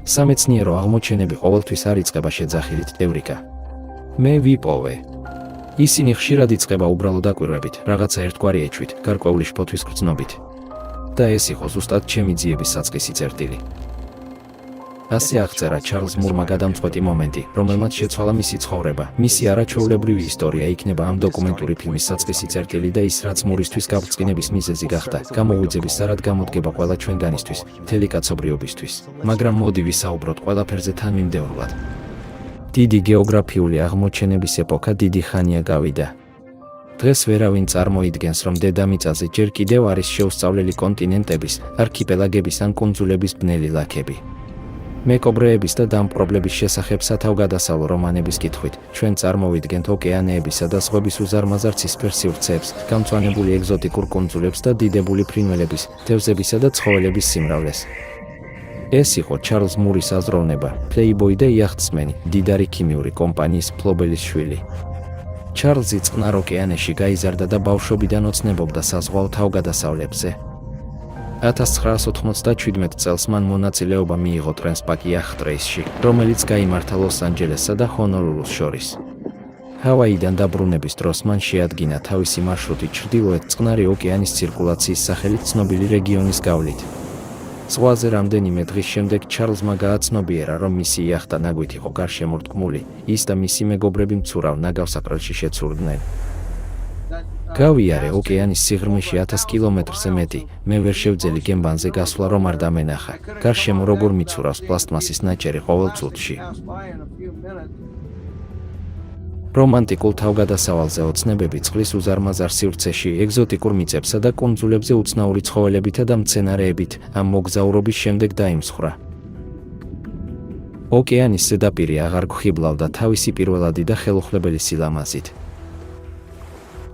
სამეცნიერო აღმოჩენები ყოველთვის არ იწყება შეძახილით ევრიკა. მე ვიპოვე. ისინი ხშირად იწყება უბრალოდ დაკვირვებით, რაღაცა ერთგვარი ეჭვით, გარკვეული შფოთვის გრძნობით. და ეს იყო ზუსტად ჩემი ძიების საწყისი წერტილი. ასე აღწერა ჩარლზ მურმა გადამწყვეტი მომენტი, რომელმაც შეცვალა მისი ცხოვრება. მისი არაჩვეულებრივი ისტორია იქნება ამ დოკუმენტური ფილმის საწყისი წერტილი და ის, რაც მურისთვის გაბრწყინების მიზეზი გახდა, გამოუძების სარად გამოდგება ყველა ჩვენგანისთვის, მთელი კაცობრიობისთვის. მაგრამ მოდი ვისაუბროთ ყველაფერზე თანმიმდევრულად. დიდი გეოგრაფიული აღმოჩენების ეპოქა დიდი ხანია გავიდა. დღეს ვერავინ წარმოიდგენს, რომ დედამიწაზე ჯერ კიდევ არის შეუსწავლელი კონტინენტების, არქიპელაგების ან კუნძულების ბნელი ლაქები. მეკობრეების და დამპყრობლების შესახებ სათავგადასავლო რომანების კითხვით, ჩვენ წარმოვიდგენთ ოკეანეებისა და ზღვების უზარმაზარ ცისფერ სივრცეებს, გამწვანებული ეგზოტიკურ კუნძულებს და დიდებული ფრინველების, თევზებისა და ცხოველების სიმრავლეს. ეს იყო ჩარლზ მურის აზროვნება, პლეიბოი და იახტსმენი, მდიდარი ქიმიური კომპანიის მფლობელის შვილი. ჩარლზი წყნარ ოკეანეში გაიზარდა და ბავშვობიდან ოცნებობდა საზღვაო თავგადასავლებზე. 1997 წელს მან მონაწილეობა მიიღო ტრანსპაკი იახტ რეისში, რომელიც გაიმართა ლოს-ანჯელესსა და ჰონოლულუს შორის. ჰავაიდან დაბრუნების დროს მან შეადგინა თავისი მარშრუტი ჩრდილოეთ წყნარი ოკეანის ცირკულაციის სახელით ცნობილი რეგიონის გავლით. ზღვაზე რამდენიმე დღის შემდეგ ჩარლზმა გააცნობიერა, რომ მისი იახტა ნაგვით იყო გარშემორტყმული, ის და მისი მეგობრები მცურავ ნაგავსაკრელში შეცურდნენ. გავიარე ოკეანის სიღრმეში 1000 კილომეტრზე მეტი, მე ვერ შევძელი გემბანზე გასვლა, რომ არ დამენახა, გარშემო როგორ მიცურავს პლასტმასის ნაჭერი ყოველ წუთში. რომანტიკულ თავგადასავალზე ოცნებები წყლის უზარმაზარ სივრცეში, ეგზოტიკურ მიწებსა და კუნძულებზე უცნაური ცხოველებითა და მცენარეებით, ამ მოგზაურობის შემდეგ დაიმსხვრა. ოკეანის ზედაპირი აღარ გვხიბლავდა თავისი პირველადი და ხელუხლებელი სილამაზით.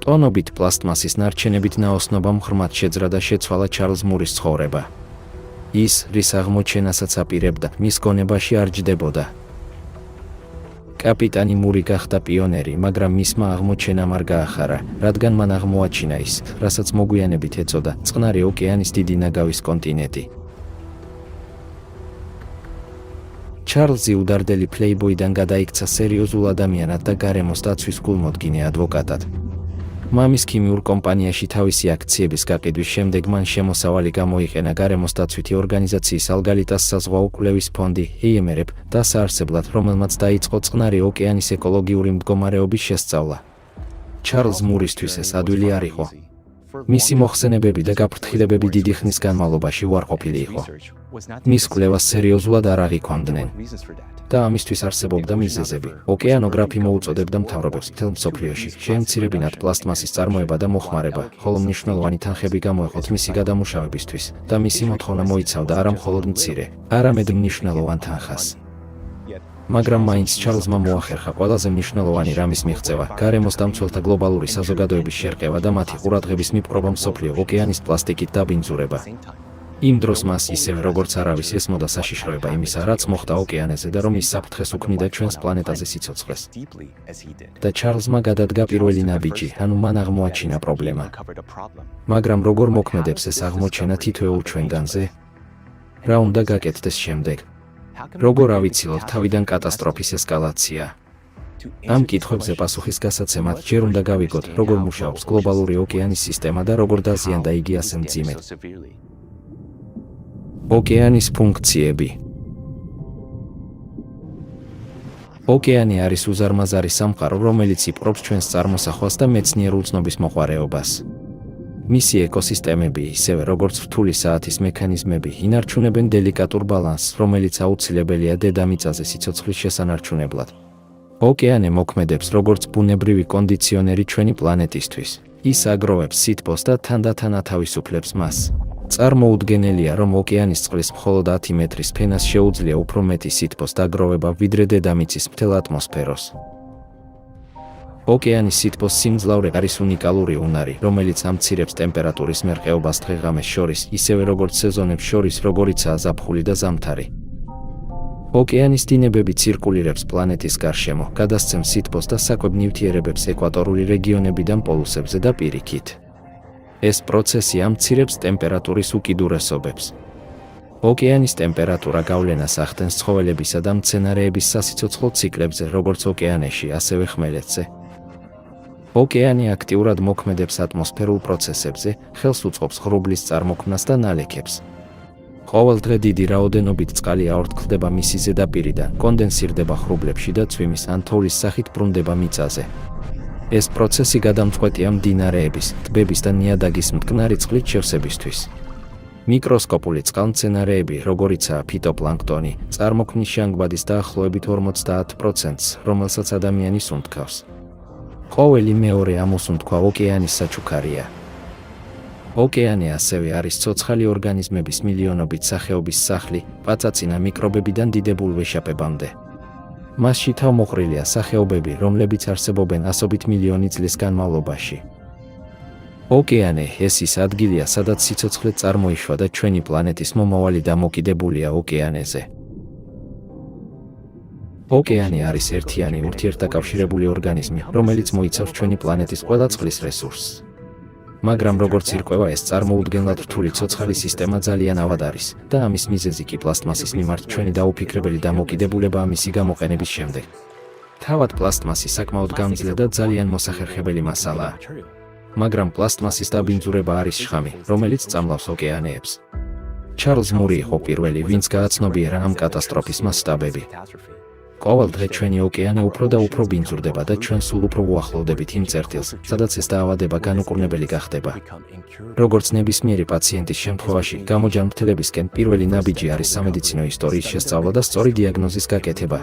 ტონობით პლასტმასის ნარჩენებით ნაოსნობამ ღრმად შეძრა და შეცვალა ჩარლზ მურის ცხოვრება. ის, რის აღმოჩენასაც აპირებდა, მის გონებაში არ ჯდებოდა. კაპიტანი მური გახდა პიონერი, მაგრამ მისმა აღმოჩენამ არ გაახარა, რადგან მან აღმოაჩინა ის, რასაც მოგვიანებით ეწოდა, წყნარი ოკეანის დიდი ნაგავის კონტინენტი. ჩარლზი udardeli პლეიბოიდან გადაიქცა სერიოზულ ადამიანად და გარემოს დაცვის გულმოდგინე ადვოკატად. მამის ქიმიურ კომპანიაში თავისი აქციების გაყიდვის შემდეგ მან შემოსავალი გამოიყენა გარემოს დაცვითი ორგანიზაციის ალგალიტას საზღვაო კვლევის ფონდი EMRF დასაარსებლად, რომელმაც დაიწყო წყნარი ოკეანის ეკოლოგიური მდგომარეობის შესწავლა. ჩარლზ მურისთვის ეს ადვილი არ იყო. მისი მოხსენებები და გაფრთხილებები დიდი ხნის განმავლობაში უარყოფილი იყო. მის კვლევას სერიოზულად არ აღიქვამდნენ. და ამისთვის არსებობდა მიზეზები. ოკეანოგრაფი მოუწოდებდა მთავრობებს მთელ მსოფლიოში შეემცირებინათ პლასტმასის წარმოება და მოხმარება, ხოლო მნიშვნელოვანი თანხები გამოეყოთ მისი გადამუშავებისთვის და მისი მოთხოვნა მოიცავდა არა მხოლოდ მცირე, არამედ მნიშვნელოვან თანხას. მაგრამ მაინც ჩარლზმა მოახერხა ყველაზე მნიშვნელოვანი რამის მიღწევა, გარემოს დამცველთა გლობალური საზოგადოების შერყევა და მათი ყურადღების მიპყრობა მსოფლიო ოკეანის პლასტიკით დაბინძურება. იმ დროს მას ისევე როგორც არავის ესმოდა საშიშროება იმისა, რაც მოხდა ოკეანეზე და რომ ის საფრთხეს უქმნიდა ჩვენს პლანეტაზე სიცოცხლეს. და ჩარლზმა გადადგა პირველი ნაბიჯი, ანუ მან აღმოაჩინა პრობლემა. მაგრამ როგორ მოქმედებს ეს აღმოჩენა თითოეულ ჩვენგანზე? რა უნდა გაკეთდეს შემდეგ? როგორ ავიცილოთ თავიდან კატასტროფის ესკალაცია? ამ კითხვებზე პასუხის გასაცემად ჯერ უნდა გავიგოთ, როგორ მუშაობს გლობალური ოკეანის სისტემა და როგორ დაზიანდა იგი ასე მძიმედ. ოკეანის ფუნქციები. ოკეანე არის უზარმაზარი სამყარო, რომელიც იპყრობს ჩვენს წარმოსახვას და მეცნიერულ ცნობის მოყვარეობას. მისი ეკოსისტემები, ისევე როგორც რთული საათის მექანიზმები, ინარჩუნებენ დელიკატურ ბალანსს, რომელიც აუცილებელია დედამიწაზე სიცოცხლის შესანარჩუნებლად. ოკეანე მოქმედებს როგორც ბუნებრივი კონდიციონერი ჩვენი პლანეტისთვის. ის აგროვებს სითბოს და თანდათან ათავისუფლებს მას. წარმოუდგენელია, რომ ოკეანის წყლის მხოლოდ 10 მეტრის ფენას შეუძლია უფრო მეტი სითბოს დაგროვება, ვიდრე დედამიწის მთელ ატმოსფეროს. ოკეანის სითბოს სიმძლავრე არის უნიკალური უნარი, რომელიც ამცირებს ტემპერატურის მერყეობას დღე-ღამეს შორის, ისევე როგორც სეზონებს შორის, როგორიცაა ზაფხული და ზამთარი. ოკეანის დინებები ცირკულირებს პლანეტის გარშემო, გადასცემს სითბოს და საკვებ ნივთიერებებს ეკვატორული რეგიონებიდან პოლუსებზე და პირიქით. ეს პროცესი ამცირებს ტემპერატურის უკიდურესობებს. ოკეანის ტემპერატურა გავლენას ახდენს ცხოველებისა და მცენარეების სასიცოცხლო ციკლებზე, როგორც ოკეანეში, ასევე ხმელეთზე. ოკეანი აქტიურად მოქმედებს ატმოსფერულ პროცესებზე, ხელს უწყობს ღრუბლის წარმოქმნას და ნალექებს. ყოველ დღე დიდი რაოდენობით წყალი აორთქლდება მისი ზედაპირიდან, კონდენსირდება ღრუბლებში და წვიმის ან თოვლის სახით ბრუნდება მიწაზე. ეს პროცესი გადამწყვეტია მდინარეების, ტბების და ნიადაგის მტკნარი წყლით შევსებისთვის. მიკროსკოპული წყალმცენარეები, როგორიცაა ფიტოპლანქტონი, წარმოქმნის ჟანგბადის დაახლოებით 50%-ს, რომელსაც ადამიანი სუნთქავს. ყოველი მეორე ამოსუნთქვა ოკეანის საჩუქარია. ოკეანე ასევე არის ცოცხალი ორგანიზმების მილიონობით სახეობის სახლი, პაწაწინა მიკრობებიდან დიდებულ ვეშაპებამდე. მასში თავმოყრილია სახეობები, რომლებიც არსებობენ ასობით მილიონი წლის განმავლობაში. ოკეანე ეს ის ადგილია, სადაც სიცოცხლე წარმოიშვა და ჩვენი პლანეტის მომავალი დამოკიდებულია ოკეანეზე. ოკეანე არის ერთიანი ურთიერთდაკავშირებული ორგანიზმი, რომელიც მოიცავს ჩვენი პლანეტის ყველა წყლის რესურსს. მაგრამ როგორც ირკვევა, ეს წარმოუდგენლად რთული ცოცხალი სისტემა ძალიან ავად არის და ამის მიზეზი კი პლასტმასის მიმართ ჩვენი დაუფიქრებელი დამოკიდებულება მისი გამოყენების შემდეგ. თავად პლასტმასი საკმაოდ გამძლე და ძალიან მოსახერხებელი მასალაა. მაგრამ პლასტმასის დაბინძურება არის შხამი, რომელიც წამლავს ოკეანეებს. ჩარლზ მური იყო პირველი, ვინც გააცნობიერა ამ კატასტროფის მასშტაბები. ყოველ დღე ჩვენი ოკეანე უფრო და უფრო ბინძურდება და ჩვენ სულ უფრო უახლოვდებით იმ წერტილს, სადაც ეს დაავადება განუკურნებელი გახდება. როგორც ნებისმიერი პაციენტის შემთხვევაში, გამოჯანმრთელებისკენ პირველი ნაბიჯი არის სამედიცინო ისტორიის შესწავლა და სწორი დიაგნოზის გაკეთება.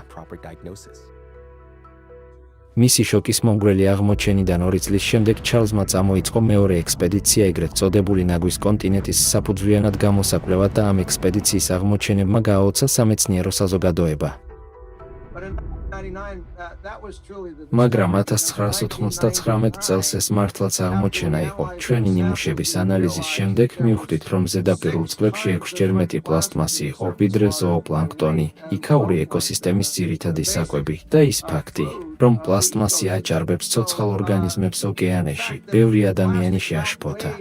მისი შოკის მომგვრელი აღმოჩენიდან 2 წლის შემდეგ ჩარლზმა წამოიწყო მეორე ექსპედიცია, ეგრეთ წოდებული ნაგვის კონტინენტის საფუძვლიანად გამოსაკვლევად და ამ ექსპედიციის აღმოჩენებმა გააოცა სამეცნიერო საზოგადოება. მაგრამ 1999 წელს ეს მართლაც აღმოჩენა იყო. ჩვენი ნიმუშების ანალიზის შემდეგ მივხვდით, რომ ზედაპირულ წყლებში 6-ჯერ მეტი პლასტმასი იყო, ვიდრე ზოოპლანქტონი, იქაური ეკოსისტემის ძირითადი საკვები და ის ფაქტი, რომ პლასტმასი აჭარბებს ცოცხალ ორგანიზმებს ოკეანეში, ბევრი ადამიანი შეაშფოთა.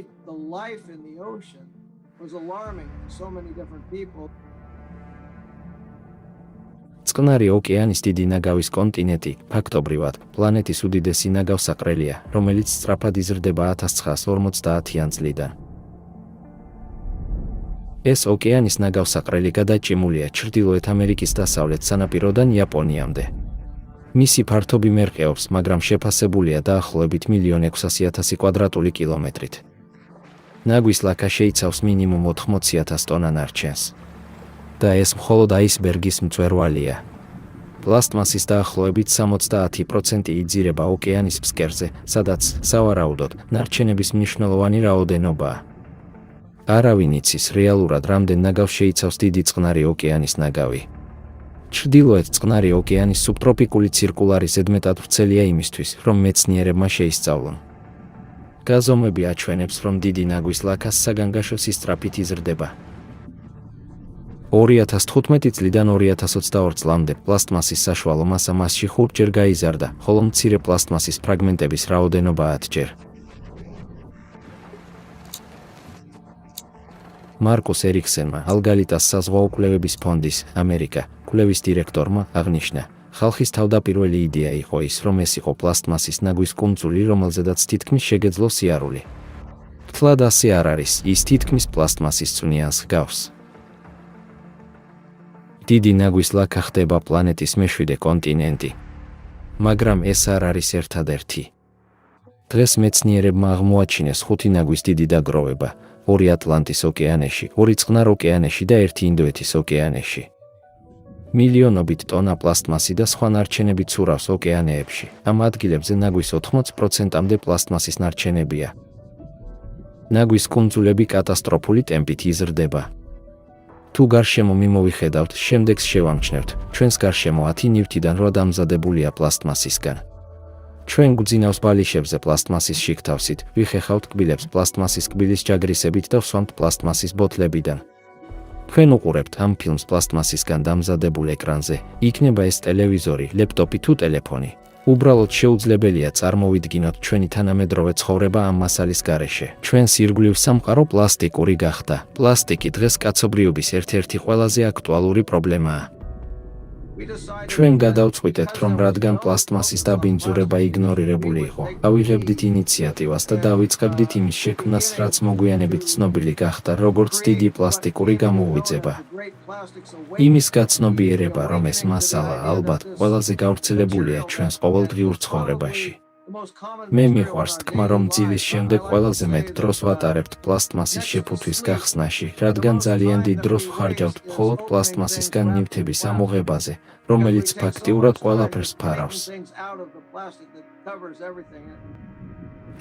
წყნარი ოკეანის დიდი ნაგავის კონტინენტი, ფაქტობრივად, პლანეტის უდიდესი ნაგავსაყრელია, რომელიც სწრაფად იზრდება 1950-იან წლიდან. ეს ოკეანის ნაგავსაყრელი გადაჭიმულია ჩრდილოეთ ამერიკის დასავლეთ სანაპიროდან იაპონიამდე. მისი ფართობი მერყეობს, მაგრამ შეფასებულია დაახლოებით 1.600.000 კვადრატული კილომეტრით. ნაგვის ლაკა შეიცავს მინიმუმ 80,000 ტონა ნარჩენს. და ეს მხოლოდ აისბერგის მწვერვალია. პლასტმასის დაახლოებით 70% იძირება ოკეანის ფსკერზე, სადაც, სავარაუდოდ, ნარჩენების მნიშვნელოვანი რაოდენობაა. არავინ იცის რეალურად რამდენ ნაგავს შეიცავს დიდი წყნარი ოკეანის ნაგავი. ჩრდილოეთ წყნარი ოკეანის სუბტროპიკული ცირკულარი ზედმეტად ვრცელია იმისთვის, რომ მეცნიერებმა შეისწავლონ. გაზომვები აჩვენებს, რომ დიდი ნაგვის ლაკა საგანგაშო სისწრაფით იზრდება. 2015 წლიდან 2022 წლამდე პლასტმასის საშუალო მასა მასში 5-ჯერ გაიზარდა, ხოლო მცირე პლასტმასის ფრაგმენტების რაოდენობა 10-ჯერ. მარკუს ერიქსენმა, ალგალიტას საზღვაო კვლევების ფონდის, ამერიკა, კვლევის დირექტორმა, აღნიშნა, ხალხის თავდაპირველი იდეა იყო ის, რომ ეს იყო პლასტმასის ნაგვის კუნძული, რომელზედაც თითქმის შეგეძლო სიარული. თლად ასე არ არის, ის თითქმის პლასტმასის წვნიანს ჰგავს. დიდი ნაგვის ლაკა ხდება პლანეტის მე-7 კონტინენტი. მაგრამ ეს არ არის ერთადერთი. დღეს მეცნიერებმა აღმოაჩინეს 5 ნაგვის დიდი დაგროვება, 2 ატლანტის ოკეანეში, 2 წყნარ ოკეანეში და 1 ინდოეთის ოკეანეში. მილიონობით ტონა პლასტმასი და სხვა ნარჩენები ცურავს ოკეანეებში. ამ ადგილებზე ნაგვის 80%-მდე პლასტმასის ნარჩენებია. ნაგვის კუნძულები კატასტროფული ტემპით იზრდება. თუ გარშემო მიმოვიხედავთ, შემდეგს შევამჩნევთ, ჩვენს გარშემო 10 ნივთიდან 8 დამზადებულია პლასტმასისგან. ჩვენ გვძინავს ბალიშებზე პლასტმასის შიგთავსით, ვიხეხავთ კბილებს პლასტმასის კბილის ჯაგრისებით და ვსვამთ პლასტმასის ბოთლებიდან. თქვენ უყურებთ ამ ფილმს პლასტმასისგან დამზადებულ ეკრანზე, იქნება ეს ტელევიზორი, ლეპტოპი თუ ტელეფონი. უბრალოდ შეუძლებელია წარმოვიდგინოთ ჩვენი თანამედროვე ცხოვრება ამ მასალის გარეშე. ჩვენს ირგვლივ სამყარო პლასტიკური გახდა. პლასტიკი დღეს კაცობრიობის ერთ-ერთი ყველაზე აქტუალური პრობლემაა. ჩვენ გადავწყვიტეთ, რომ რადგან პლასტმასის დაბინძურება იგნორირებული იყო, ავიღებდით ინიციატივას და დავიწყებდით იმის შექმნას, რაც მოგვიანებით ცნობილი გახდა, როგორც დიდი პლასტიკური გამოუვიძება. იმის გაცნობიერება, რომ ეს მასალა ალბათ ყველაზე გავრცელებულია ჩვენს ყოველდღიურ ცხოვრებაში. მე მიყვარს თქმა, რომ ძილის შემდეგ ყველაზე მეტ დროს ვატარებთ პლასტმასის შეფუთვის გახსნაში, რადგან ძალიან დიდ დროს ვხარჯავთ მხოლოდ პლასტმასისგან ნივთების ამოღებაზე, რომელიც ფაქტიურად ყველაფერს ფარავს.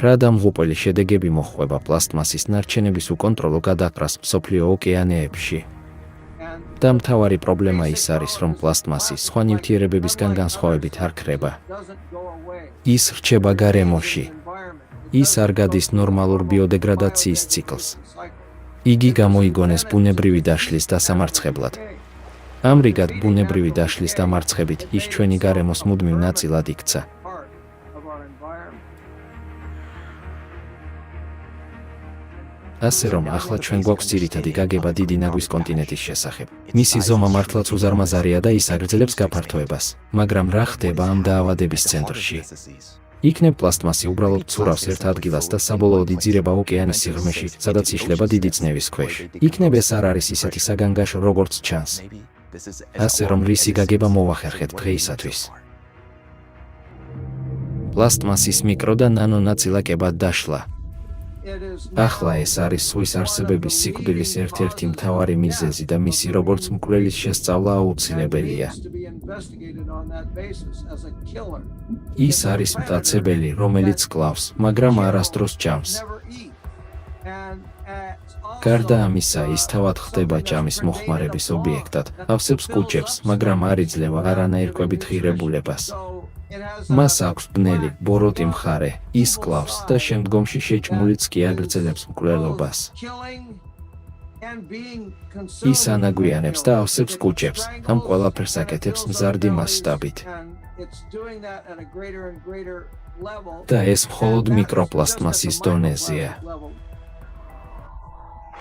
რა დამღუპველი შედეგები მოჰყვება პლასტმასის ნარჩენების უკონტროლო გადაყრას მსოფლიო ოკეანეებში. და მთავარი პრობლემა ის არის, რომ პლასტმასი სხვა ნივთიერებებისგან განსხვავებით არ ქრება. ის რჩება გარემოში. ის არ გადის ნორმალურ ბიოდეგრადაციის ციკლს. იგი გამოიგონეს ბუნებრივი დაშლის დასამარცხებლად. ამრიგად ბუნებრივი დაშლის დამარცხებით ის ჩვენი გარემოს მუდმივ ნაწილად იქცა. ასე რომ ახლა ჩვენ გვაქვს ძირითადი გაგება დიდი ნაგვის კონტინენტის შესახებ. მისი ზომა მართლაც უზარმაზარია და ის აგრძელებს გაფართოებას, მაგრამ რა ხდება ამ დაავადების ცენტრში? იქნებ პლასტმასი უბრალოდ ცურავს ერთ ადგილას და საბოლოოდ იძირება ოკეანის სიღრმეში, სადაც იშლება დიდი წნევის ქვეშ. იქნებ ეს არ არის ისეთი საგანგაშო, როგორც ჩანს. ასე რომ რისი გაგება მოვახერხეთ დღეისათვის? პლასტმასის მიკრო და ნანო ნაწილაკებად დაშლა. ახლა ეს არის ზღვის არსებების სიკვდილის ერთ-ერთი მთავარი მიზეზი და მისი როგორც მკვლელის შესწავლა აუცილებელია. ის არის მტაცებელი, რომელიც კლავს, მაგრამ არასდროს ჭამს. გარდა ამისა, ის თავად ხდება ჭამის მოხმარების ობიექტად, ავსებს კუჭებს, მაგრამ არ იძლევა არანაირ კვებით ღირებულებას. მას აქვს ბნელი, ბოროტი მხარე, ის კლავს და შემდგომში შეჭმულიც კი აგრძელებს მკვლელობას. ის ანაგვიანებს და ავსებს კუჭებს, ამ ყველაფერს აკეთებს მზარდი მასშტაბით. და ეს მხოლოდ მიკროპლასტმასის დონეზეა.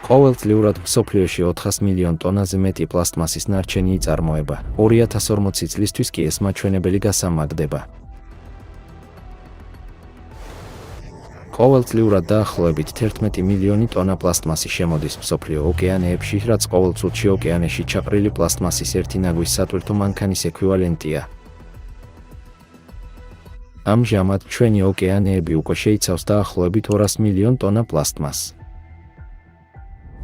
ყოველწლიურად მსოფლიოში 400 მილიონ ტონაზე მეტი პლასტმასის ნარჩენი იწარმოება, 2040 წლისთვის კი ეს მაჩვენებელი გასამაგდება. ყოველწლიურად დაახლოებით 11 მილიონი ტონა პლასტმასი შემოდის მსოფლიო ოკეანეებში, რაც ყოველ წუთში ოკეანეში ჩაყრილი პლასტმასის ერთი ნაგვის სატვირთო მანქანის ექვივალენტია. ამჟამად ჩვენი ოკეანეები უკვე შეიცავს დაახლოებით 200 მილიონ ტონა პლასტმასს.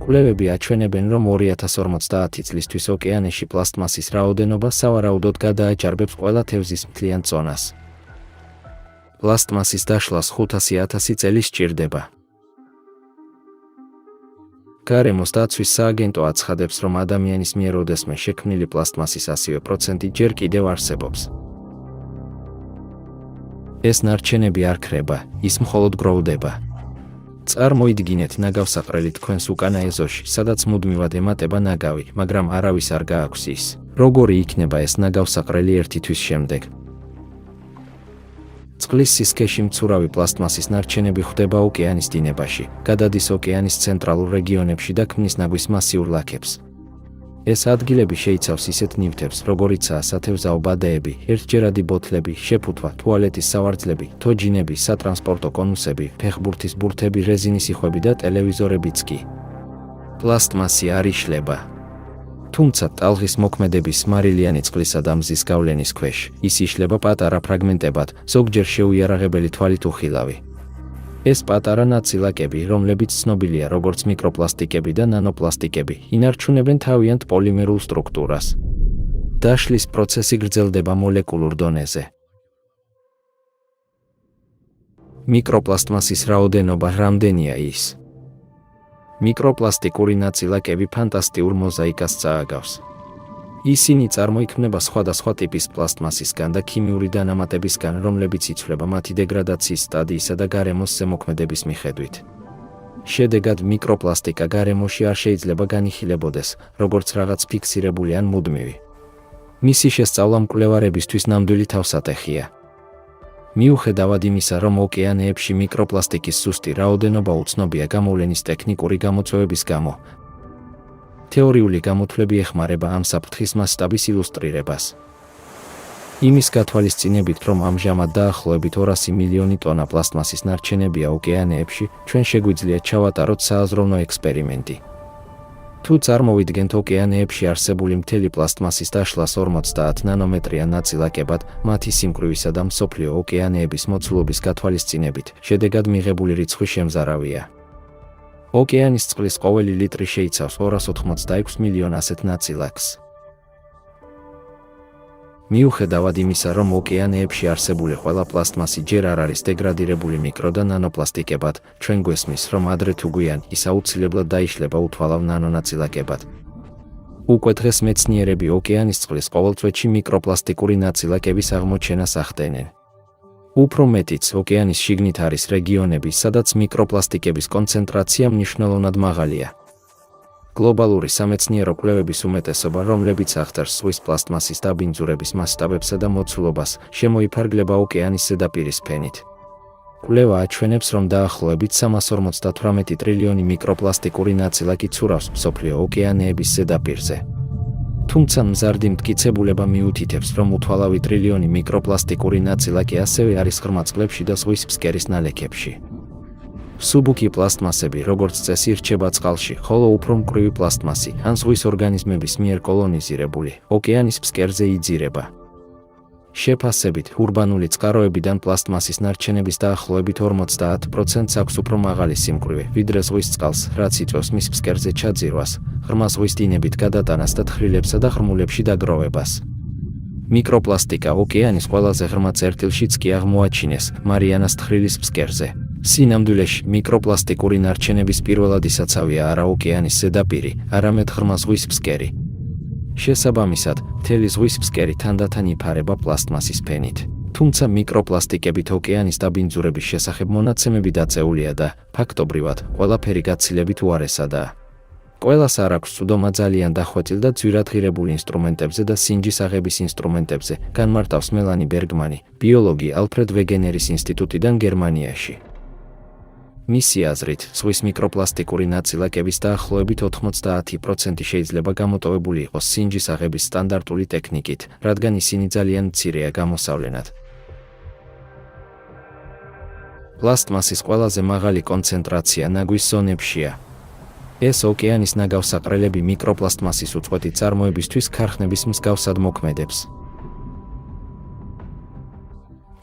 კვლევები აჩვენებენ, რომ 2050 წლისთვის ოკეანეში პლასტმასის რაოდენობა სავარაუდოდ გადააჭარბებს ყველა თევზის მთლიან წონას. პლასტმასის დაშლას 500,000 წელი სჭირდება. გარემოს დაცვის სააგენტო აცხადებს, რომ ადამიანის მიერ ოდესმე შექმნილი პლასტმასის 100% ჯერ კიდევ არსებობს. ეს ნარჩენები არ ქრება, ის მხოლოდ გროვდება. წარმოიდგინეთ ნაგავსაყრელი თქვენს უკანა ეზოში, სადაც მუდმივად ემატება ნაგავი, მაგრამ არავის არ გააქვს ის, როგორი იქნება ეს ნაგავსაყრელი ერთი თვის შემდეგ. წყლის სისქეში მცურავი პლასტმასის ნარჩენები ხვდება ოკეანის დინებაში, გადადის ოკეანის ცენტრალურ რეგიონებში და ქმნის ნაგვის მასიურ ლაქებს. ეს ადგილები შეიცავს ისეთ ნივთებს, როგორიცაა სათევზაო ბადეები, ერთჯერადი ბოთლები, შეფუთვა, ტუალეტის სავარძლები, თოჯინები, სატრანსპორტო კონუსები, ფეხბურთის ბურთები, რეზინის იხვები და ტელევიზორებიც კი. პლასტმასი არ იშლება. თუმცა ტალღის მოქმედების მარილიანი წყლისა და მზის გავლენის ქვეშ, ის იშლება პატარა ფრაგმენტებად, ზოგჯერ შეუიარაღებელი თვალით უხილავი. ეს პატარა ნაწილაკები, რომლებიც ცნობილია როგორც მიკროპლასტიკები და ნანოპლასტიკები, ინარჩუნებენ თავიანთ პოლიმერულ სტრუქტურას. დაშლის პროცესი გრძელდება მოლეკულურ დონეზე. მიკროპლასტმასის რაოდენობა რამდენია ის? მიკროპლასტიკური ნაწილაკები ფანტასტიურ მოზაიკას წააგავს. ისინი წარმოიქმნება სხვადასხვა ტიპის პლასტმასისგან და ქიმიური დანამატებისგან, რომლებიც იცვლება მათი დეგრადაციის სტადიისა და გარემოს ზემოქმედების მიხედვით. შედეგად მიკროპლასტიკა გარემოში არ შეიძლება განიხილებოდეს, როგორც რაღაც ფიქსირებული ან მუდმივი. მისი შესწავლა მკვლევარებისთვის ნამდვილი თავსატეხია. მიუხედავად იმისა, რომ ოკეანეებში მიკროპლასტიკის სუსტი რაოდენობა უცნობია გამოვლენის ტექნიკური გამოწვევების გამო, თეორიული გამოთვლები ეხმარება ამ საფრთხის მასშტაბის ილუსტრირებას. იმის გათვალისწინებით, რომ ამჟამად დაახლოებით 200 მილიონი ტონა პლასტმასის ნარჩენებია ოკეანეებში, ჩვენ შეგვიძლია ჩავატაროთ სააზროვნო ექსპერიმენტი. თუ წარმოვიდგენთ ოკეანეებში არსებული მთელი პლასტმასის დაშლას 50 ნანომეტრიან ნაწილაკებად, მათი სიმკვრივისა და მსოფლიო ოკეანეების მოცულობის გათვალისწინებით, შედეგად მიღებული რიცხვი შემზარავია. ოკეანის წყლის ყოველი ლიტრი შეიცავს 286 მილიონ ასეთ ნაწილაკს. მიუხედავად იმისა, რომ ოკეანეებში არსებული ყველა პლასტმასი ჯერ არ არის დეგრადირებული მიკრო და ნანოპლასტიკებად, ჩვენ გვესმის, რომ ადრე თუ გვიან ის აუცილებლად დაიშლება უთვალავ ნანონაწილაკებად. უკვე დღეს მეცნიერები ოკეანის წყლის ყოველწვეთში მიკროპლასტიკური ნაწილაკების აღმოჩენას ახდენენ. უფრო მეტიც, ოკეანის შიგნით არის რეგიონები, სადაც მიკროპლასტიკების კონცენტრაცია მნიშვნელოვნად მაღალია. გლობალური სამეცნიერო კვლევების უმეტესობა, რომლებიც აღწერს ზღვის პლასტმასის დაბინძურების მასშტაბებსა და მოცულობას, შემოიფარგლება ოკეანის ზედაპირის ფენით. კვლევა აჩვენებს, რომ დაახლოებით 358 ტრილიონი მიკროპლასტიკური ნაწილაკი ცურავს მსოფლიო ოკეანეების ზედაპირზე. თუმცა მზარდი მტკიცებულება მიუთითებს, რომ უთვალავი ტრილიონი მიკროპლასტიკური ნაწილაკი ასევე არის ღრმა წყლებში და ზღვის ფსკერის ნალექებში. სუბუქი პლასტმასები, როგორც წესი, რჩება წყალში, ხოლო უფრო მკვრივი პლასტმასი, ან ზღვის ორგანიზმების მიერ კოლონიზირებული, ოკეანის ფსკერზე იძირება. შეფასებით, ურბანული წყაროებიდან პლასტმასის ნარჩენების დაახლოებით 50%-ს აქვს უფრო მაღალი სიმკვრივე, ვიდრე ზღვის წყალს, რაც იწვევს მის ფსკერზე ჩაძირვას, ღრმა ზღვის დინებით გადატანას და თხრილებსა და ღრმულებში დაგროვებას. მიკროპლასტიკა ოკეანის ყველაზე ღრმა წერტილშიც კი აღმოაჩინეს, მარიანას თხრილის ფსკერზე. სინამდვილეში, მიკროპლასტიკური ნარჩენების პირველადი საცავია არა ოკეანის ზედაპირი, არამედ ღრმა ზღვის ფსკერი. შესაბამისად, მთელი ზღვის ფსკერი თანდათან იფარება პლასტმასის ფენით. თუმცა მიკროპლასტიკებით ოკეანის დაბინძურების შესახებ მონაცემები დაწეულია და, ფაქტობრივად, ყველაფერი გაცილებით უარესადაა. ყველას არ აქვს წვდომა ძალიან დახვეწილ და ძვირადღირებულ ინსტრუმენტებზე და სინჯის აღების ინსტრუმენტებზე, განმარტავს მელანი ბერგმანი, ბიოლოგი ალფრედ ვეგენერის ინსტიტუტიდან გერმანიაში. მისი აზრით, ზღვის მიკროპლასტიკური ნაწილაკების დაახლოებით 90% შეიძლება გამოტოვებული იყოს სინჯის აღების სტანდარტული ტექნიკით, რადგან ისინი ძალიან მცირეა გამოსავლენად. პლასტმასის ყველაზე მაღალი კონცენტრაცია ნაგვის ზონებშია. ეს ოკეანის ნაგავსაყრელები მიკროპლასტმასის უწყვეტი წარმოებისთვის ქარხნების მსგავსად მოქმედებს.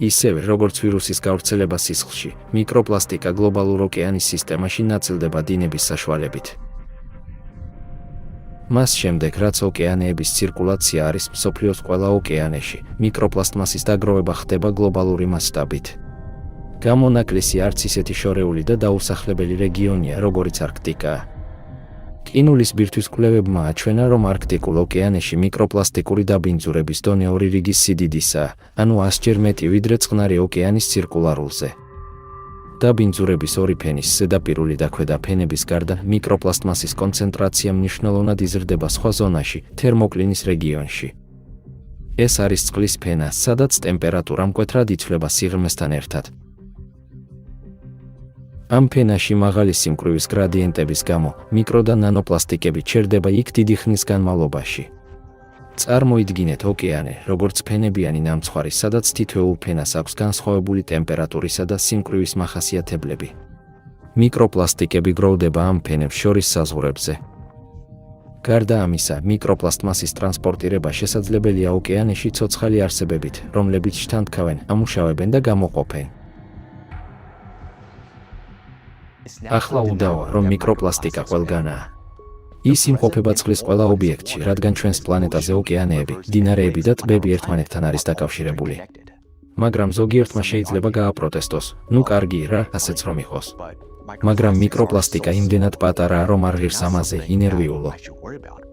ისევე, როგორც ვირუსის გავრცელება სისხლში, მიკროპლასტიკა გლობალურ ოკეანის სისტემაში ნაწილდება დინების საშუალებით. მას შემდეგ, რაც ოკეანეების ცირკულაცია არის მსოფლიოს ყველა ოკეანეში, მიკროპლასტმასის დაგროვება ხდება გლობალური მასშტაბით. გამონაკლისი არც ისეთი შორეული და დაუსახლებელი რეგიონია, როგორიც არქტიკაა. ყინულის ბირთვის კვლევებმა აჩვენა, რომ არქტიკულ ოკეანეში მიკროპლასტიკური დაბინძურების დონე 2 რიგის სიდიდისაა, ანუ 100-ჯერ მეტი ვიდრე წყნარი ოკეანის ცირკულარულზე. დაბინძურების ორი ფენის, ზედაპირული და ქვედა ფენების გარდა, მიკროპლასტმასის კონცენტრაცია მნიშვნელოვნად იზრდება სხვა ზონაში, თერმოკლინის რეგიონში. ეს არის წყლის ფენა, სადაც ტემპერატურა მკვეთრად იცვლება სიღრმესთან ერთად. ამ ფენაში მაღალი სიმკვრივის გრადიენტების გამო, მიკრო და ნანოპლასტიკები ჩერდება იქ დიდი ხნის განმავლობაში. წარმოიდგინეთ ოკეანე, როგორც ფენებიანი ნამცხვარი, სადაც თითოეულ ფენას აქვს განსხვავებული ტემპერატურისა და სიმკვრივის მახასიათებლები. მიკროპლასტიკები გროვდება ამ ფენებს შორის საზღვრებზე. გარდა ამისა, მიკროპლასტმასის ტრანსპორტირება შესაძლებელია ოკეანეში ცოცხალი არსებებით, რომლებიც შთანთქავენ, ამუშავებენ და გამოყოფენ. ახლა უდავოა, რომ მიკროპლასტიკა ყველგანაა. ის იმყოფება წყლის ყველა ობიექტში, რადგან ჩვენს პლანეტაზე ოკეანეები, მდინარეები და ტბები ერთმანეთთან არის დაკავშირებული. მაგრამ ზოგიერთმა შეიძლება გააპროტესტოს, ნუ კარგი რა, ასეც რომ იყოს. მაგრამ მიკროპლასტიკა იმდენად პატარაა, რომ არ ღირს ამაზე ინერვიულო.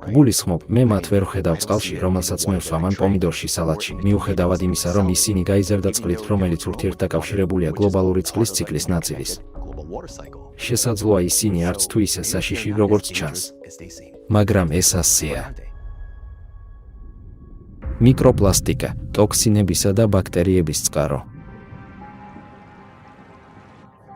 გულისხმობ, მე მათ ვერ ვხედავ წყალში, რომელსაც მე ვსვამან პომიდორში სალატში, მიუხედავად იმისა, რომ ისინი გაიზარდა წყლით, რომელიც ურთიერთდაკავშირებულია გლობალური წყლის ციკლის ნაწილის. შესაძლოა ისინი არც თუ ისე საშიში, როგორც ჩანს. მაგრამ ეს ასეა. მიკროპლასტიკა, ტოქსინებისა და ბაქტერიების წყარო.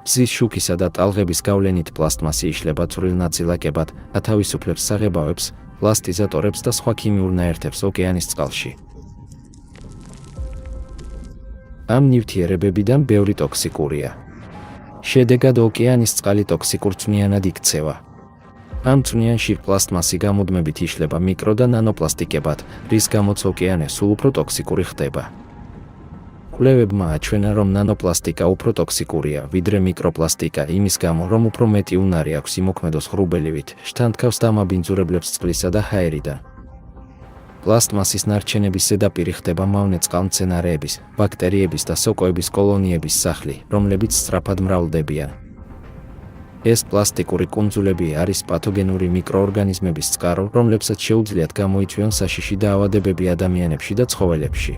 მზის შუქისა და ტალღების გავლენით პლასტმასი იშლება წვრილ ნაწილაკებად, ათავისუფლებს საღებავებს, პლასტიზატორებს და სხვა ქიმიურ ნაერთებს ოკეანის წყალში. ამ ნივთიერებებიდან ბევრი ტოქსიკურია. შედეგად ოკეანის წყალი ტოქსიკურ წვნიანად იქცევა. ამ წვნიანში პლასტმასი გამუდმებით იშლება მიკრო და ნანოპლასტიკებად, რის გამოც ოკეანე სულ უფრო ტოქსიკური ხდება. კვლევებმა აჩვენა, რომ ნანოპლასტიკა უფრო ტოქსიკურია, ვიდრე მიკროპლასტიკა, იმის გამო, რომ უფრო მეტი უნარი აქვს იმოქმედოს ღრუბელივით, შთანთქავს დამაბინძურებლებს წყლისა და ჰაერიდან. პლასტმასის ნარჩენების ზედაპირი ხდება მავნე წყალმცენარეების, ბაქტერიების და სოკოების კოლონიების სახლი, რომლებიც სწრაფად მრავლდებიან. ეს პლასტიკური კუნძულები არის პათოგენური მიკროორგანიზმების წყარო, რომლებსაც შეუძლიათ გამოიწვიონ საშიში დაავადებები ადამიანებში და ცხოველებში.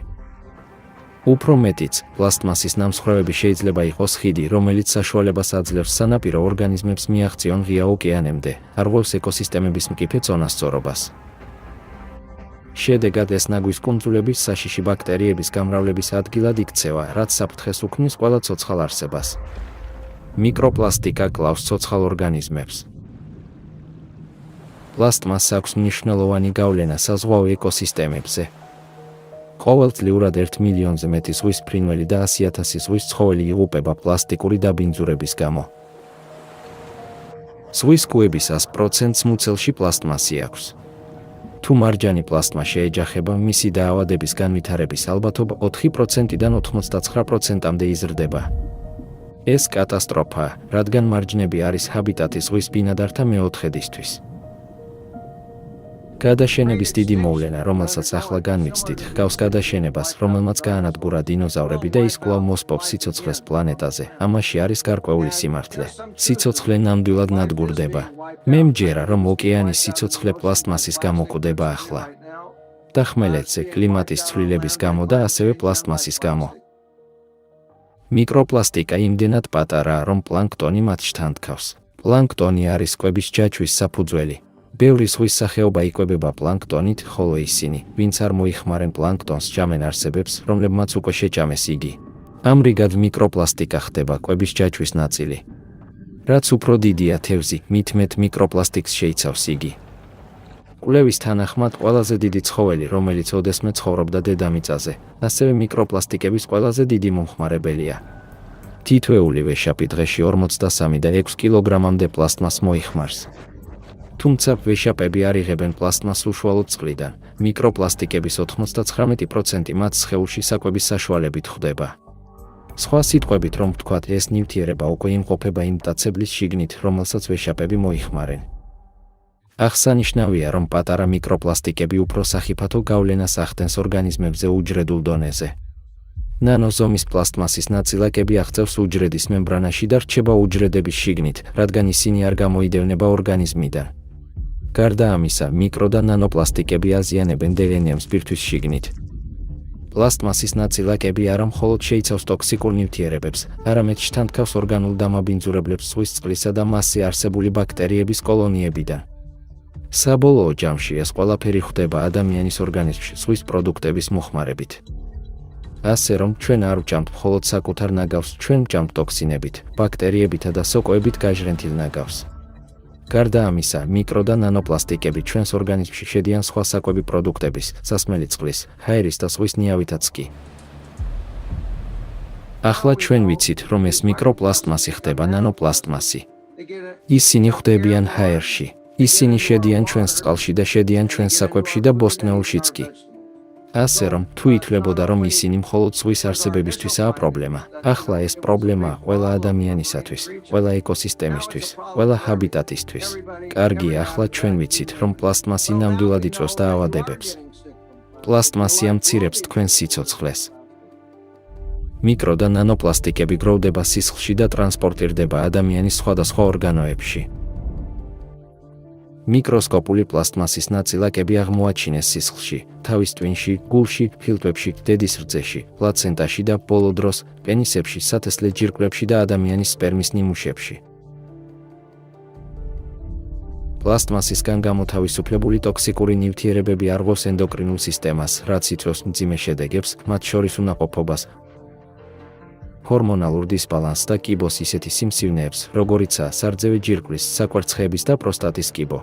უფრო მეტიც, პლასტმასის ნამსხვრევები შეიძლება იყოს ხიდი, რომელიც საშუალებას აძლევს სანაპირო ორგანიზმებს მიაღწიონ ღია ოკეანემდე, არღვევს ეკოსისტემების მკიფე წონასწორობას. შედეგად ეს ნაგვის კუნძულები საშიში ბაქტერიების გამრავლების ადგილად იქცევა, რაც საფრთხეს უქმნის ყველა ცოცხალ არსებას. მიკროპლასტიკა კლავს ცოცხალ ორგანიზმებს. პლასტმასს აქვს მნიშვნელოვანი გავლენა საზღვაო ეკოსისტემებზე. ყოველწლიურად 1 მილიონზე მეტი ზღვის ფრინველი და 100,000 ზღვის ცხოველი იღუპება პლასტიკური დაბინძურების გამო. ზღვის კუების 100%-ს მუცელში პლასტმასი აქვს. თუ მარჯანი პლასტმა შეეჯახება, მისი დაავადების განვითარების ალბათობა 4%-დან 99%-მდე იზრდება. ეს კატასტროფაა, რადგან მარჯნები არის ჰაბიტატი ზღვის ბინადართა მეოთხედისთვის. გადაშენების დიდი მოვლენა, რომელსაც ახლა განვიცდით, ჰგავს გადაშენებას, რომელმაც გაანადგურა დინოზავრები და ის კვლავ მოსპობს სიცოცხლეს პლანეტაზე. ამაში არის გარკვეული სიმართლე. სიცოცხლე ნამდვილად ნადგურდება. მე მჯერა, რომ ოკეანის სიცოცხლე პლასტმასის გამო კვდება ახლა. და ხმელეთზე კლიმატის ცვლილების გამო და ასევე პლასტმასის გამო. მიკროპლასტიკა იმდენად პატარაა, რომ პლანქტონი მათ შთანთქავს. პლანქტონი არის კვების ჯაჭვის საფუძველი. ბევრი ზღვის სახეობა იკვებება პლანქტონით, ხოლო ისინი, ვინც არ მოიხმარენ პლანქტონს, ჭამენ არსებებს, რომლებმაც უკვე შეჭამეს იგი. ამრიგად მიკროპლასტიკა ხდება კვების ჯაჭვის ნაწილი. რაც უფრო დიდია თევზი, მით მეტ მიკროპლასტიკს შეიცავს იგი. კვლევის თანახმად ყველაზე დიდი ცხოველი, რომელიც ოდესმე ცხოვრობდა დედამიწაზე, ასევე მიკროპლასტიკების ყველაზე დიდი მომხმარებელია. თითოეული ვეშაპი დღეში 43 და 6 კილოგრამამდე პლასტმასს მოიხმარს. თუმცა ვეშაპები არ იღებენ პლასტმასს უშუალოდ წყლიდან. მიკროპლასტიკების 99% მათ სხეულში საკვების საშუალებით ხვდება. სხვა სიტყვებით რომ ვთქვათ, ეს ნივთიერება უკვე იმყოფება იმ მტაცებლის შიგნით, რომელსაც ვეშაპები მოიხმარენ. აღსანიშნავია, რომ პატარა მიკროპლასტიკები უფრო სახიფათო გავლენას ახდენს ორგანიზმებზე უჯრედულ დონეზე. ნანოზომის პლასტმასის ნაწილაკები აღწევს უჯრედის მემბრანაში და რჩება უჯრედების შიგნით, რადგან ისინი არ გამოიდევნება ორგანიზმიდან. გარდა ამისა, მიკრო და ნანოპლასტიკები აზიანებენ დნმ-ს ბირთვის შიგნით. პლასტმასის ნაწილაკები არა მხოლოდ შეიცავს ტოქსიკურ ნივთიერებებს, არამედ შთანთქავს ორგანულ დამაბინძურებლებს ზღვის წყლისა და მასზე არსებული ბაქტერიების კოლონიებიდან. საბოლოო ჯამში ეს ყველაფერი ხდება ადამიანის ორგანიზმში ზღვის პროდუქტების მოხმარებით. ასე რომ ჩვენ არ ვჭამთ მხოლოდ საკუთარ ნაგავს, ჩვენ ვჭამთ ტოქსინებით, ბაქტერიებითა და სოკოებით გაჟრენთილ ნაგავს. გარდა ამისა, მიკრო და ნანოპლასტიკები ჩვენს ორგანიზმში შედიან სხვა საკვები პროდუქტების, სასმელი წყლის, ჰაერის და ზღვის ნიავითაც კი. ახლა ჩვენ ვიცით, რომ ეს მიკროპლასტმასი ხდება ნანოპლასტმასი. ისინი ხდებიან ჰაერში. ისინი შედიან ჩვენს წყალში და შედიან ჩვენს საკვებში და ბოსტნეულშიც კი. ასე რომ, თუ ითვლებოდა, რომ ისინი მხოლოდ ზღვის არსებებისთვისაა პრობლემა, ახლა ეს პრობლემაა ყველა ადამიანისათვის, ყველა ეკოსისტემისთვის, ყველა ჰაბიტატისთვის. კარგია, ახლა ჩვენ ვიცით, რომ პლასტმასი ნამდვილად იწვევს დაავადებებს. პლასტმასი ამცირებს თქვენს სიცოცხლეს. მიკრო და ნანოპლასტიკები გროვდება სისხლში და ტრანსპორტირდება ადამიანის სხვადასხვა ორგანოებში. მიკროსკოპული პლასტმასის ნაწილაკები აღმოაჩინეს სისხლში, თავის ტვინში, გულში, ფილტვებში, დედის რძეში, პლაცენტაში და ბოლო დროს პენისებში, სათესლე ჯირკვლებში და ადამიანის სპერმის ნიმუშებში. პლასტმასისგან გამოთავისუფლებული ტოქსიკური ნივთიერებები არღვევს ენდოკრინულ სისტემას, რაც იწვევს მძიმე შედეგებს, მათ შორის უნაყოფობას, ჰორმონალურ დისბალანსს და კიბოს ისეთი სიმსივნეებს, როგორიცაა სარძევი ჯირკვლის, საკვერცხეების და პროსტატის კიბო.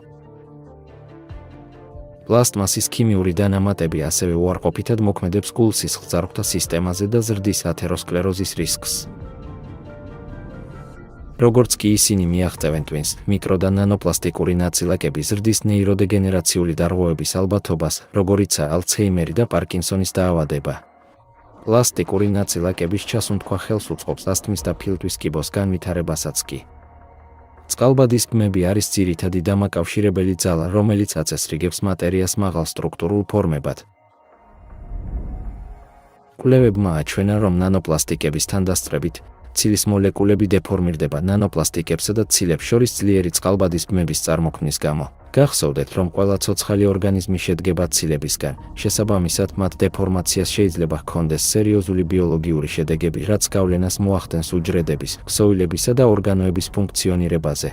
პლასტმასის ქიმიური დანამატები ასევე უარყოფითად მოქმედებს გულ-სისხლძარღვთა სისტემაზე და ზრდის ათეროსკლეროზის რისკს. როგორც კი ისინი მიაღწევენ ტვინს, მიკრო და ნანოპლასტიკური ნაწილაკები ზრდის ნეიროდეგენერაციული დარღვევების ალბათობას, როგორიცაა ალცჰეიმერი და პარკინსონის დაავადება. პლასტიკური ნაწილაკების ჩასუნთქვა ხელს უწყობს ასთმის და ფილტვის კიბოს განვითარებასაც კი. წყალბადის ბმები არის ძირითადი დამაკავშირებელი ძალა, რომელიც აწესრიგებს მატერიას მაღალ სტრუქტურულ ფორმებად. კვლევებმა აჩვენა, რომ ნანოპლასტიკების თანდასწრებით ცილის მოლეკულები დეფორმირდება ნანოპლასტიკებსა და ცილებს შორის ძლიერი წყალბადის ბმების წარმოქმნის გამო. გახსოვდეთ, რომ ყველა ცოცხალი ორგანიზმი შედგება ცილებისგან, შესაბამისად მათ დეფორმაციას შეიძლება ჰქონდეს სერიოზული ბიოლოგიური შედეგები, რაც გავლენას მოახდენს უჯრედების, ქსოვილებისა და ორგანოების ფუნქციონირებაზე.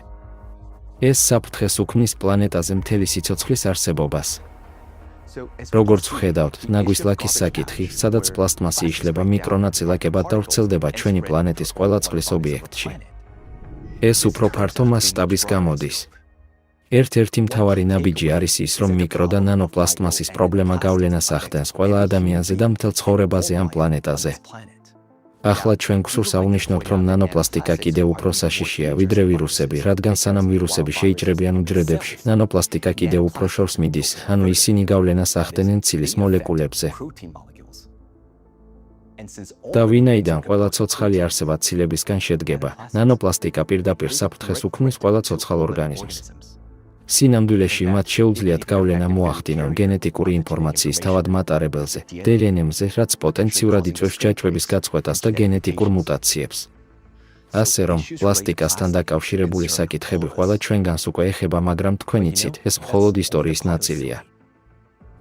ეს საფრთხეს უქმნის პლანეტაზე მთელი სიცოცხლის არსებობას. როგორც ვხედავთ, ნაგვის ლაქის საკითხი, სადაც პლასტმასი იშლება მიკრონაწილაკებად და ვრცელდება ჩვენი პლანეტის ყველა წყლის ობიექტში. ეს უფრო ფართო მასშტაბის გამოდის. ერთ-ერთი მთავარი ნაბიჯი არის ის, რომ მიკრო და ნანოპლასტმასის პრობლემა გავლენას ახდენს ყველა ადამიანზე და მთელ ცხოვრებაზე ამ პლანეტაზე. ახლა ჩვენ გვსურს აღვნიშნოთ, რომ ნანოპლასტიკა კიდევ უფრო საშიშია, ვიდრე ვირუსები, რადგან სანამ ვირუსები შეიჭრებიან უჯრედებში, ნანოპლასტიკა კიდევ უფრო შორს მიდის, ანუ ისინი გავლენას ახდენენ ცილის მოლეკულებზე. და ვინაიდან ყველა ცოცხალი არსება ცილებისგან შედგება, ნანოპლასტიკა პირდაპირ საფრთხეს უქმნის ყველა ცოცხალ ორგანიზმს. სინამდვილეში მათ შეუძლიათ გავლენა მოახდინონ გენეტიკური ინფორმაციის თავად მატარებელზე, დნმ-ზე, რაც პოტენციურად იწვევს ჯაჭვების გაწყვეტას და გენეტიკურ მუტაციებს. ასე რომ, პლასტიკასთან დაკავშირებული საკითხები ყველა ჩვენგანს უკვე ეხება, მაგრამ თქვენ იცით, ეს მხოლოდ ისტორიის ნაწილია.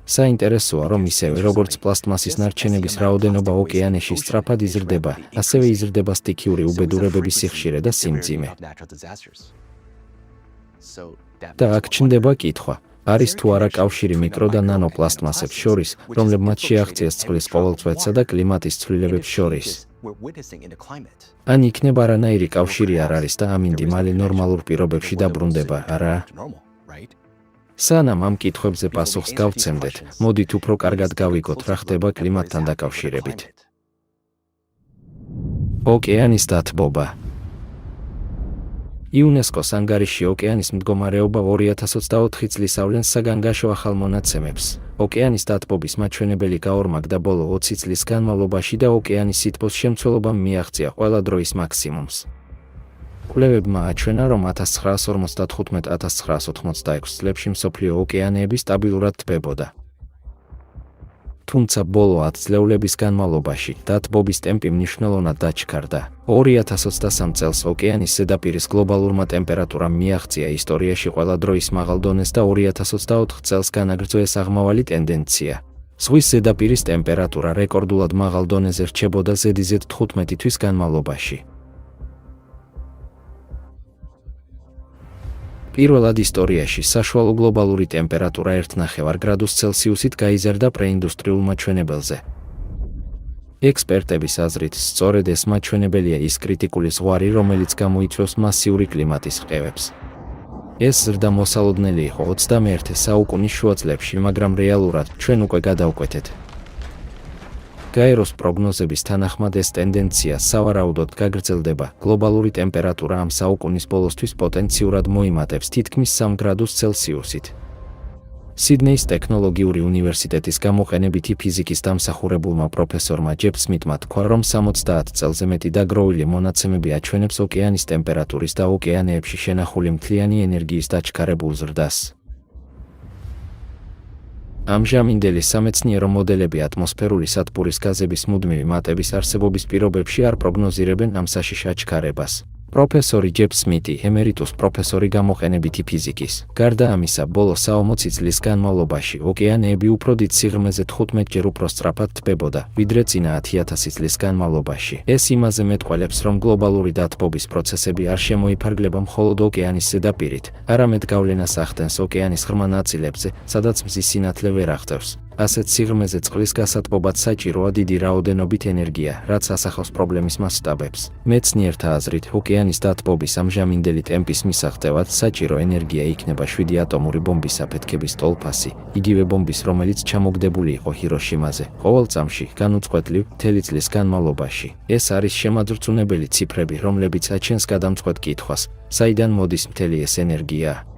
საინტერესოა, რომ ისევე როგორც პლასტმასის ნარჩენების რაოდენობა ოკეანეში სწრაფად იზრდება, ასევე იზრდება სტიქიური უბედურებების სიხშირე და სიმძიმე. და აქ ჩნდება კითხვა, არის თუ არა კავშირი მიკრო და ნანოპლასტმასებს შორის, რომლებმაც შეაღწიეს წყლის ყოველწვეთსა და კლიმატის ცვლილებებს შორის. ან იქნება არანაირი კავშირი არ არის და ამინდი მალე ნორმალურ პირობებში დაბრუნდება, არა? სანამ ამ კითხვებზე პასუხს გავცემდეთ, მოდით უფრო კარგად გავიგოთ, რა ხდება კლიმატთან დაკავშირებით. ოკეანის დათბობა. იუნესკოს ანგარიში ოკეანის მდგომარეობა 2024 წლის ავლენს საგანგაშო ახალ მონაცემებს. ოკეანის დათბობის მაჩვენებელი გაორმაგდა ბოლო 20 წლის განმავლობაში და ოკეანის სითბოს შემცველობამ მიაღწია ყველა დროის მაქსიმუმს. კვლევებმა აჩვენა, რომ 1955-1986 წლებში მსოფლიო ოკეანეები სტაბილურად თბებოდა. თუმცა ბოლო 10 წლეულების განმავლობაში დათბობის ტემპი მნიშვნელოვნად დაჩქარდა. 2023 წელს ოკეანის ზედაპირის გლობალურმა ტემპერატურამ მიაღწია ისტორიაში ყველა დროის მაღალ დონეს და 2024 წელს განაგრძო ეს აღმავალი ტენდენცია. ზღვის ზედაპირის ტემპერატურა რეკორდულად მაღალ დონეზე რჩებოდა ზედიზედ 15 თვის განმავლობაში. პირველად ისტორიაში საშუალო გლობალური ტემპერატურა 1,5 გრადუს ცელსიუსით გაიზარდა პრეინდუსტრიულ მაჩვენებელზე. ექსპერტების აზრით, სწორედ ეს მაჩვენებელია ის კრიტიკული ზღვარი, რომელიც გამოიწვევს მასიური კლიმატის რყევებს. ეს ზრდა მოსალოდნელი იყო 21 საუკუნის შუა წლებში, მაგრამ რეალურად ჩვენ უკვე გადავკვეთეთ. გაეროს პროგნოზების თანახმად ეს ტენდენცია სავარაუდოდ გაგრძელდება. გლობალური ტემპერატურა ამ საუკუნის ბოლოსთვის პოტენციურად მოიმატებს თითქმის 3 გრადუს ცელსიუსით. სიდნეის ტექნოლოგიური უნივერსიტეტის გამოყენებითი ფიზიკის დამსახურებულმა პროფესორმა ჯეფ სმიტმა თქვა, რომ 70 წელზე მეტი დაგროვილი მონაცემები აჩვენებს ოკეანის ტემპერატურის და ოკეანეებში შენახული მთლიანი ენერგიის დაჩქარებულ ზრდას. ამჟამინდელი სამეცნიერო მოდელები ატმოსფერული სათბურის გაზების მუდმივი მატების არსებობის პირობებში არ პროგნოზირებენ ამ საშიშ აჩქარებას. პროფესორი ჯეფ სმიტი, ემერიტუს პროფესორი გამოყენებითი ფიზიკის. გარდა ამისა, ბოლო 60 წლის განმავლობაში ოკეანეები უფრო დიდ სიღრმეზე 15 ჯერ უფრო სწრაფად თბებოდა, ვიდრე წინა 10,000 წლის განმავლობაში. ეს იმაზე მეტყველებს, რომ გლობალური დათბობის პროცესები არ შემოიფარგლება მხოლოდ ოკეანის ზედაპირით, არამედ გავლენას ახდენს ოკეანის ღრმა ნაწილებზე, სადაც მზის სინათლე ვერ აღწევს. ასეთ სიღრმეზე წყლის გასატყობად საჭიროა დიდი რაოდენობით ენერგია, რაც ასახავს პრობლემის მასშტაბებს. მეცნიერთა აზრით, ოკეანის დათბობის ამჟამინდელი ტემპის მისაღწევად საჭირო ენერგია იქნება 7 ატომური ბომბის აფეთქების ტოლფასი, იგივე ბომბის, რომელიც ჩამოგდებული იყო ჰიროშიმაზე, ყოველ წამში, განუწყვეტლივ, მთელი წლის განმავლობაში. ეს არის შემაძრწუნებელი ციფრები, რომლებიც აჩენს გადამწყვეტ კითხვას, საიდან მოდის მთელი ეს ენერგია?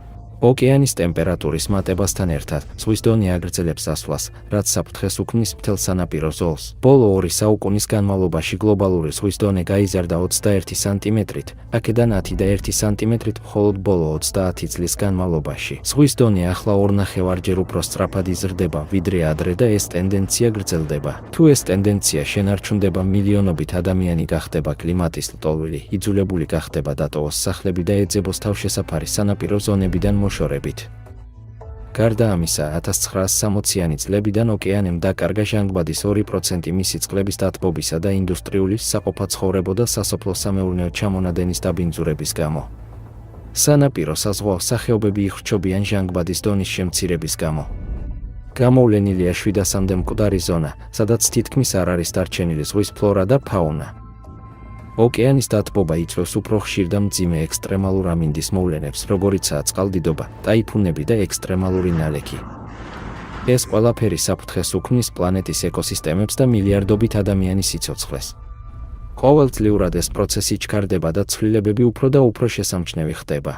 ოკეანის ტემპერატურის მატებასთან ერთად, ზღვის დონე აგრძელებს ასვლას, რაც საფრთხეს უქმნის მთელ სანაპირო ზოლს. ბოლო 2 საუკუნის განმავლობაში გლობალური ზღვის დონე გაიზარდა 21 სანტიმეტრით, აქედან 10,1 სანტიმეტრით მხოლოდ ბოლო 30 წლის განმავლობაში. ზღვის დონე ახლა 2,5-ჯერ უფრო სწრაფად იზრდება, ვიდრე ადრე და ეს ტენდენცია გრძელდება. თუ ეს ტენდენცია შენარჩუნდება, მილიონობით ადამიანი გახდება კლიმატის ლტოლვილი, იძულებული გახდება დატოვოს სახლები და ეძებოს თავშესაფარი სანაპირო ზონებიდან მოშორებით. გარდა ამისა, 1960-იანი წლებიდან ოკეანემ დაკარგა ჟანგბადის 2% მისი წყლების დათბობისა და ინდუსტრიული საყოფაცხოვრებო და სასოფლო-სამეურნეო ჩამონადენის დაბინძურების გამო. სანაპირო საზღვაო სახეობები იხრჩობიან ჟანგბადის დონის შემცირების გამო. გამოვლენილია 700-მდე მკვდარი ზონა, სადაც თითქმის არ არის დარჩენილი ზღვის ფლორა და ფაუნა. ოკეანის დათბობა იწვევს უფრო ხშირ და მძიმე ექსტრემალურ ამინდის მოვლენებს, როგორიცაა წყალდიდობა, ტაიფუნები და ექსტრემალური ნალექი. ეს ყველაფერი საფრთხეს უქმნის პლანეტის ეკოსისტემებს და მილიარდობით ადამიანის სიცოცხლეს. ყოველწლიურად ეს პროცესი ჩქარდება და ცვლილებები უფრო და უფრო შესამჩნევი ხდება.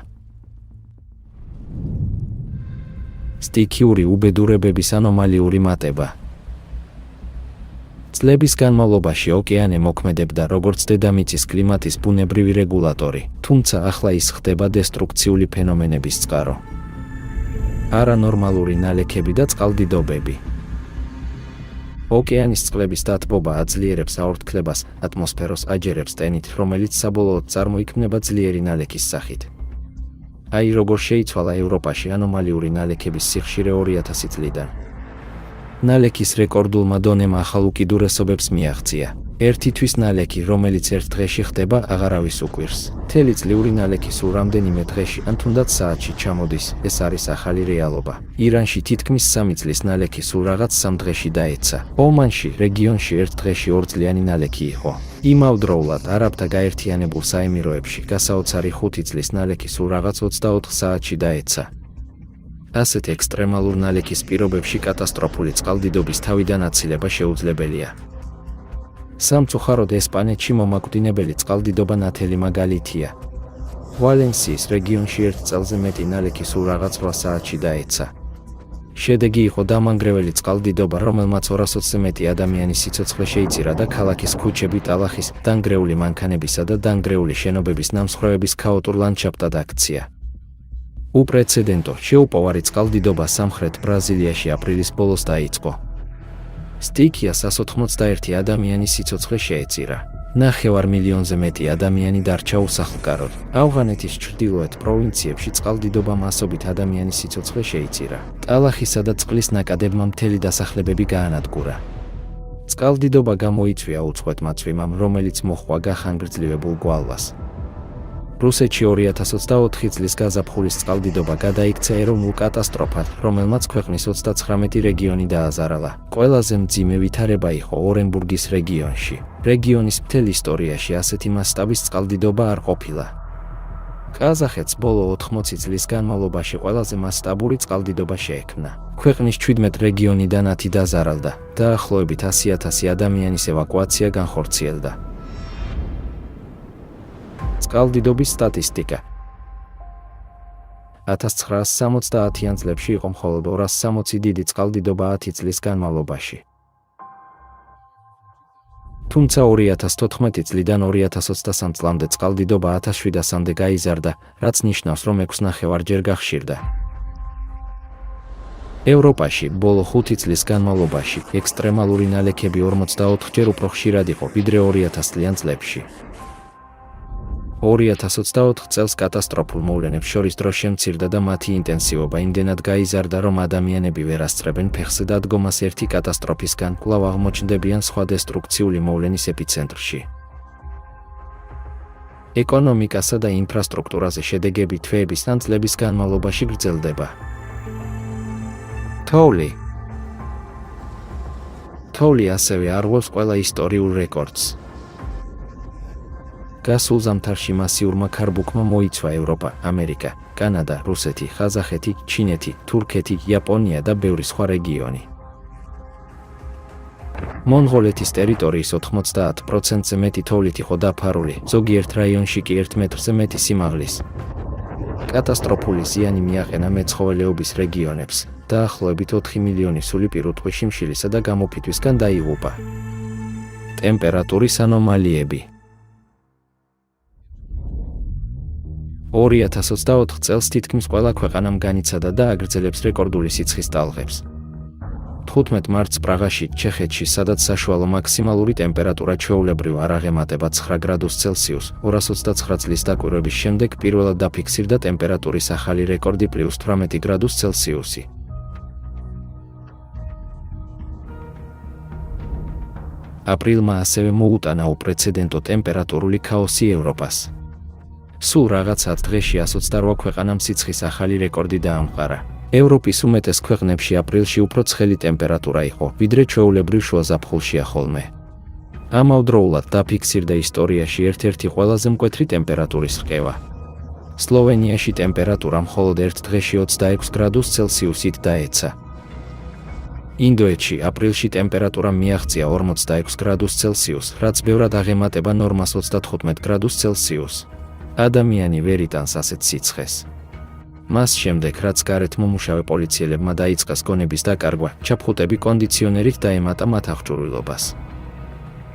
სტიქიური უბედურებების ანომალიური მატება. წლების განმავლობაში ოკეანე მოქმედებდა როგორც დედამიწის კლიმატის ბუნებრივი რეგულატორი, თუმცა ახლა ის ხდება დესტრუქციული ფენომენების წყარო. არანორმალური ნალექები და წყალდიდობები. ოკეანის წყლების დათბობა აძლიერებს აორთქლებას, ატმოსფეროს აჯერებს ტენით, რომელიც საბოლოოდ წარმოიქმნება ძლიერი ნალექის სახით. აი როგორ შეიცვალა ევროპაში ანომალიური ნალექების სიხშირე 2000 წლიდან. ნალექის რეკორდულმა დონემ ახალ უკიდურესობებს მიაღწია. ერთი თვის ნალექი, რომელიც ერთ დღეში ხდება, აღარავის უკვირს. მთელი წლიური ნალექი სულ რამდენიმე დღეში ან თუნდაც საათში ჩამოდის, ეს არის ახალი რეალობა. ირანში თითქმის 3 წლის ნალექი სულ რაღაც 3 დღეში დაეცა. ომანში, რეგიონში ერთ დღეში 2 წლიანი ნალექი იყო. იმავდროულად, არაბთა გაერთიანებულ საემიროებში გასაოცარი 5 წლის ნალექი სულ რაღაც 24 საათში დაეცა. ასეთ ექსტრემალურ ნალექის პირობებში კატასტროფული წყალდიდობის თავიდან აცილება შეუძლებელია. სამწუხაროდ ესპანეთში მომაკვდინებელი წყალდიდობა ნათელი მაგალითია. ვალენსიის რეგიონში ერთ წელზე მეტი ნალექი სულ რაღაც 8 საათში დაეცა. შედეგი იყო დამანგრეველი წყალდიდობა, რომელმაც 220-ზე მეტი ადამიანის სიცოცხლე შეიწირა და ქალაქის ქუჩები ტალახის, დანგრეული მანქანებისა და დანგრეული შენობების ნამსხვრევების ქაოტურ ლანდშაფტად აქცია. უპრეცედენტო, შეუპოვარი წყალდიდობა სამხრეთ ბრაზილიაში აპრილის ბოლოს დაიწყო. სტიქიას 181 ადამიანის სიცოცხლე შეეწირა. 9 მილიონზე მეტი ადამიანი დარჩა უსახლკაროდ. ავღანეთის ჩრდილოეთ პროვინციებში წყალდიდობამ ასობით ადამიანის სიცოცხლე შეიწირა. ტალახისა და წყლის ნაკადებმა მთელი დასახლებები გაანადგურა. წყალდიდობა გამოიწვია უწყვეტმა წვიმამ, რომელიც მოჰყვა გახანგრძლივებულ გვალვას. რუსეთში 2024 წლის გაზაფხულის წყალდიდობა გადაიქცა ეროვნულ კატასტროფად, რომელმაც ქვეყნის 39 რეგიონი დააზარალა. ყველაზე მძიმე ვითარება იყო ორენბურგის რეგიონში. რეგიონის მთელ ისტორიაში ასეთი მასშტაბის წყალდიდობა არ ყოფილა. ყაზახეთს ბოლო 80 წლის განმავლობაში ყველაზე მასშტაბური წყალდიდობა შეექმნა. ქვეყნის 17 რეგიონიდან 10 დაზარალდა, დაახლოებით 100,000 ადამიანის ევაკუაცია განხორციელდა. წყალდიდობის სტატისტიკა. 1970-იან წლებში იყო მხოლოდ 260 დიდი წყალდიდობა 10 წლის განმავლობაში. თუმცა 2014 წლიდან 2023 წლამდე წყალდიდობა 1700-მდე გაიზარდა, რაც ნიშნავს, რომ 6,5-ჯერ გახშირდა. ევროპაში ბოლო 5 წლის განმავლობაში ექსტრემალური ნალექები 44-ჯერ უფრო ხშირად იყო, ვიდრე 2000 წლიან წლებში. 2024 წელს კატასტროფულ მოვლენებს შორის დრო შემცირდა და მათი ინტენსივობა იმდენად გაიზარდა, რომ ადამიანები ვერ ასწრებენ ფეხზე დადგომას ერთი კატასტროფისგან, კვლავ აღმოჩნდებიან სხვა დესტრუქციული მოვლენის ეპიცენტრში. ეკონომიკასა და ინფრასტრუქტურაზე შედეგები თვეების ან წლების განმავლობაში გრძელდება. თოვლი. თოვლი ასევე არღვევს ყველა ისტორიულ რეკორდს. გასულ ზამთარში მასიურმა ქარბუქმა მოიცვა ევროპა, ამერიკა, კანადა, რუსეთი, ყაზახეთი, ჩინეთი, თურქეთი, იაპონია და ბევრი სხვა რეგიონი. მონღოლეთის ტერიტორიის 90%-ზე მეტი თოვლით იყო დაფარული, ზოგიერთ რაიონში კი 1 მეტრზე მეტი სიმაღლის. კატასტროფული ზიანი მიაყენა მეცხოველეობის რეგიონებს, დაახლოებით 4 მილიონი სული პირუტყვიში მშილისა და გამოფიტვისგან დაიღუპა. ტემპერატურის ანომალიები 2024 წელს თითქმის ყველა ქვეყანამ განიცადა და აგრძელებს რეკორდული სიცხის ტალღებს. 15 მარტს პრაღაში, ჩეხეთში, სადაც საშუალო მაქსიმალური ტემპერატურა ჩვეულებრივ არ აღემატება 9 გრადუს ცელსიუსს, 229 წლის დაკვირვების შემდეგ პირველად დაფიქსირდა ტემპერატურის ახალი რეკორდი +18 გრადუს ცელსიუსი. აპრილმა ასევე მოუტანა უპრეცედენტო ტემპერატურული ქაოსი ევროპას. სულ რაღაც 10 დღეში 128 ქვეყანამ სიცხის ახალი რეკორდი დაამყარა. ევროპის უმეტეს ქვეყნებში აპრილში უფრო ცხელი ტემპერატურა იყო, ვიდრე ჩვეულებრივ შუა ზაფხულშია ხოლმე. ამავდროულად დაფიქსირდა ისტორიაში ერთ-ერთი ყველაზე მკვეთრი ტემპერატურის რყევა. სლოვენიაში ტემპერატურა მხოლოდ ერთ დღეში 26 გრადუს ცელსიუსით დაეცა. ინდოეთში აპრილში ტემპერატურა მიაღწია 46 გრადუს ცელსიუსს, რაც ბევრად აღემატება ნორმას 35 გრადუს ცელსიუსს. ადამიანი ვერ იტანს ასეთ სიცხეს. მას შემდეგ, რაც გარეთ მომუშავე პოლიციელებმა დაიწყეს გონების დაკარგვა, ჩაფხუტები კონდიციონერით დაემატა მათ აღჭურვილობას.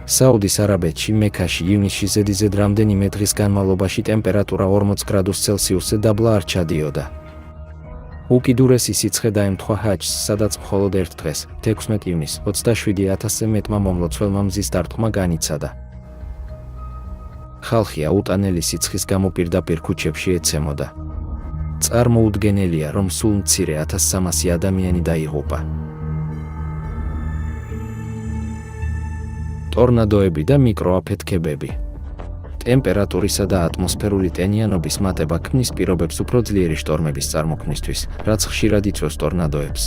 საუდის არაბეთში, მექაში ივნისში ზედიზედ რამდენიმე დღის განმავლობაში ტემპერატურა 40 გრადუს ცელსიუსზე დაბლა არ ჩადიოდა. უკიდურესი სიცხე დაემთხვა ჰაჯს, სადაც მხოლოდ ერთ დღეს, 16 ივნისს, 27,000-ზე მეტმა მომლოცველმა მზის დარტყმა განიცადა. ხალხი აუტანელი სიცხის გამო პირდაპირ ქუჩებში ეცემოდა. წარმოუდგენელია, რომ სულ მცირე 1300 ადამიანი დაიღუპა. ტორნადოები და მიკროაფეთქებები. ტემპერატურისა და ატმოსფერული ტენიანობის მატება ქმნის პირობებს უფრო ძლიერი შტორმების წარმოქმნისთვის, რაც ხშირად იწვევს ტორნადოებს.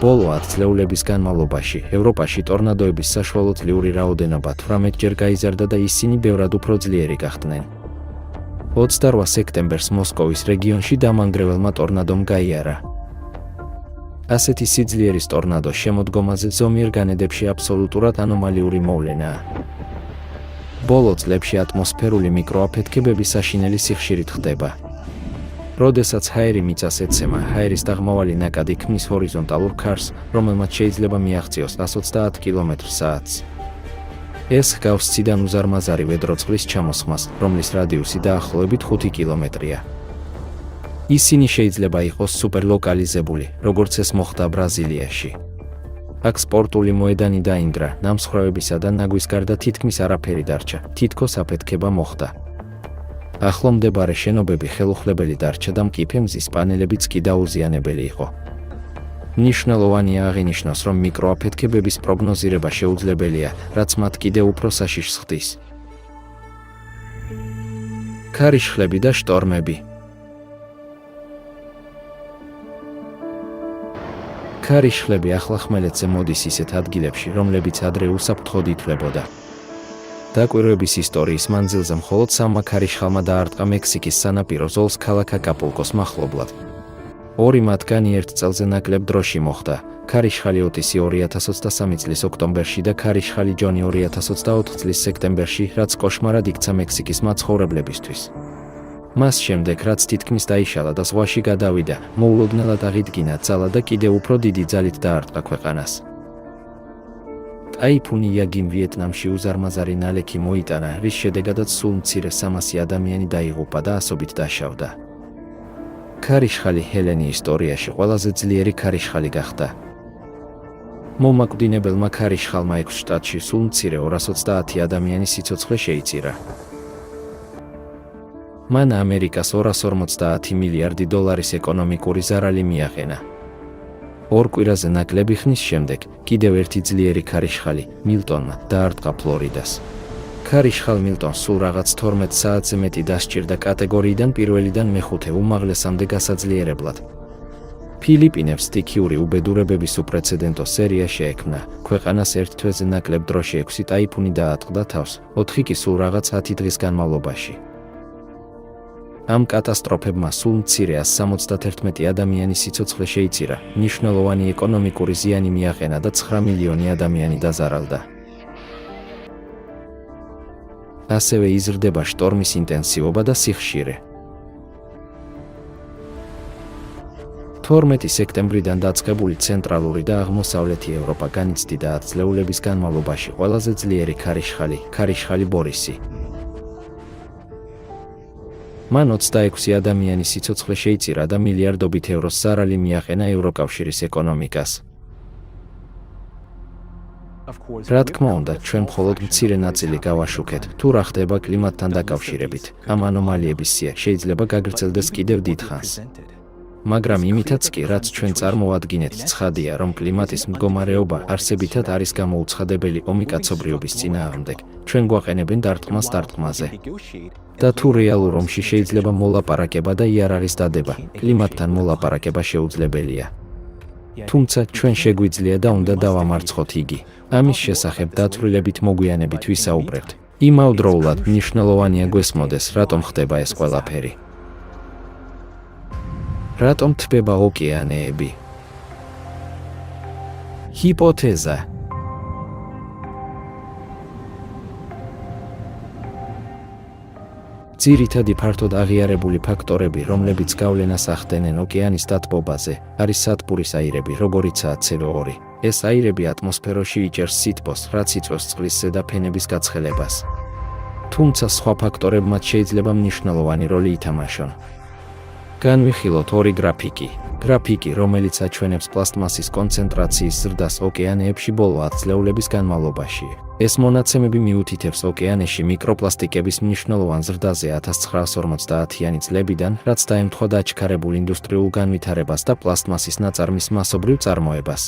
ბოლო 10 წლეულების განმავლობაში ევროპაში ტორნადოების საშუალო წლიური რაოდენობა 18-ჯერ გაიზარდა და ისინი ბევრად უფრო ძლიერი გახდნენ. 28 სექტემბერს მოსკოვის რეგიონში დამანგრეველმა ტორნადომ გაიარა. ასეთი სიძლიერის ტორნადო შემოდგომაზე ზომიერ განედებში აბსოლუტურად ანომალიური მოვლენაა. ბოლო წლებში ატმოსფერული მიკროაფეთქებები საშინელი სიხშირით ხდება. როდესაც ჰაერი მიწას ეცემა, ჰაერის დაღმავალი ნაკადი ქმნის ჰორიზონტალურ ქარს, რომელმაც შეიძლება მიაღწიოს 130 კმ/სთ. ეს ჰგავს ციდან უზარმაზარი ვედროწყლის ჩამოსხმას, რომლის რადიუსი დაახლოებით 5 კილომეტრია. ისინი შეიძლება იყოს სუპერლოკალიზებული, როგორც ეს მოხდა ბრაზილიაში. აქ სპორტული მოედანი დაინგრა, ნამსხვრევებისა და ნაგვის გარდა თითქმის არაფერი დარჩა, თითქოს აფეთქება მოხდა. ახლო მდებარე შენობები ხელუხლებელი დარჩა და მკიფე მზის პანელებიც კი დაუზიანებელი იყო. მნიშვნელოვანია აღინიშნოს, რომ მიკროაფეთქებების პროგნოზირება შეუძლებელია, რაც მათ კიდევ უფრო საშიშს ხდის. ქარიშხლები და შტორმები. ქარიშხლები ახლა ხმელეთზე მოდის ისეთ ადგილებში, რომლებიც ადრე უსაფრთხოდ ითვლებოდა. დაკვირვების ისტორიის მანძილზე მხოლოდ 3 ქარიშხალმა დაარტყა მექსიკის სანაპირო ზოლს ქალაქ აკაპულკოს მახლობლად. 2 მათგანი ერთ წელზე ნაკლებ დროში მოხდა, ქარიშხალი ოტისი 2023 წლის ოქტომბერში და ქარიშხალი ჯონი 2024 წლის სექტემბერში, რაც კოშმარად იქცა მექსიკის მაცხოვრებლებისთვის. მას შემდეგ, რაც თითქმის დაიშალა და ზღვაში გადავიდა, მოულოდნელად აღიდგინა ძალა და კიდევ უფრო დიდი ძალით დაარტყა ქვეყანას. ტაიფუნი იაგიმ ვიეტნამში უზარმაზარი ნალექი მოიტანა, რის შედეგადაც სულ მცირე 300 ადამიანი დაიღუპა და ასობით დაშავდა. ქარიშხალი ჰელენი ისტორიაში ყველაზე ძლიერი ქარიშხალი გახდა. მომაკვდინებელმა ქარიშხალმა 6 შტატში სულ მცირე 230 ადამიანის სიცოცხლე შეიწირა. მან ამერიკას 250 მილიარდი დოლარის ეკონომიკური ზარალი მიაყენა. 2 კვირაზე ნაკლები ხნის შემდეგ, კიდევ ერთი ძლიერი ქარიშხალი, მილტონმა, დაარტყა ფლორიდას. ქარიშხალ მილტონს სულ რაღაც 12 საათზე მეტი დასჭირდა კატეგორიიდან პირველიდან მეხუთე უმაღლესამდე გასაძლიერებლად. ფილიპინებს სტიქიური უბედურებების უპრეცედენტო სერია შეექმნა. ქვეყანას ერთ თვეზე ნაკლებ დროში 6 ტაიფუნი დაატყდა თავს, 4 კი სულ რაღაც 10 დღის განმავლობაში. ამ კატასტროფებმა სულ მცირე 171 ადამიანის სიცოცხლე შეიწირა, მნიშვნელოვანი ეკონომიკური ზიანი მიაყენა და 9 მილიონი ადამიანი დაზარალდა. ასევე იზრდება შტორმის ინტენსივობა და სიხშირე. 12 სექტემბრიდან დაწყებული ცენტრალური და აღმოსავლეთი ევროპა განიცდიდა ათწლეულების განმავლობაში ყველაზე ძლიერი ქარიშხალი ბორისი. მან 26 ადამიანის სიცოცხლე შეიწირა და მილიარდობით ევროს ზარალი მიაყენა ევროკავშირის ეკონომიკას. რა თქმა უნდა, ჩვენ მხოლოდ მცირე ნაწილი გავაშუქეთ, თუ რა ხდება კლიმატთან დაკავშირებით. ამ ანომალიების სია შეიძლება გაგრძელდეს კიდევ დიდხანს. მაგრამ იმითაც კი, რაც ჩვენ წარმოვადგინეთ, ცხადია, რომ კლიმატის მდგომარეობა არსებითად არის გამოუცხადებელი ომი კაცობრიობის წინააღმდეგ. ჩვენ გვაყენებენ დარტყმაზე. და თუ რეალურ ომში შეიძლება მოლაპარაკება და იარაღის დადება, კლიმატთან მოლაპარაკება შეუძლებელია. თუმცა ჩვენ შეგვიძლია და უნდა დავამარცხოთ იგი. ამის შესახებ დათვლილებით მოგვიანებით ვისაუბრებთ. იმავდროულად მნიშვნელოვანია გვესმოდეს, რატომ ხდება ეს ყველაფერი. რატომ თბება ოკეანეები? ჰიპოთეზა. ძირითადი ფართოდ აღიარებული ფაქტორები, რომლებიც გავლენას ახდენენ ოკეანის დათბობაზე, არის სადგურის აირები, როგორიცაა CO2. ეს აირები ატმოსფეროში იჭერს სითბოს, რაც იწვევს წყლის ზედა ფენების გაცხელებას. თუმცა სხვა ფაქტორებმაც შეიძლება მნიშვნელოვანი როლი ითამაშონ. განვიხილოთ ორი გრაფიკი. გრაფიკი, რომელიც აჩვენებს პლასტმასის კონცენტრაციის ზრდას ოკეანეებში ბოლო 10 წლეულების განმავლობაში. ეს მონაცემები მიუთითებს ოკეანეში მიკროპლასტიკების მნიშვნელოვან ზრდაზე 1950-იანი წლებიდან, რაც დაემთხვა დაჩქარებულ ინდუსტრიულ განვითარებას და პლასტმასის ნაწარმის მასობრივ წარმოებას.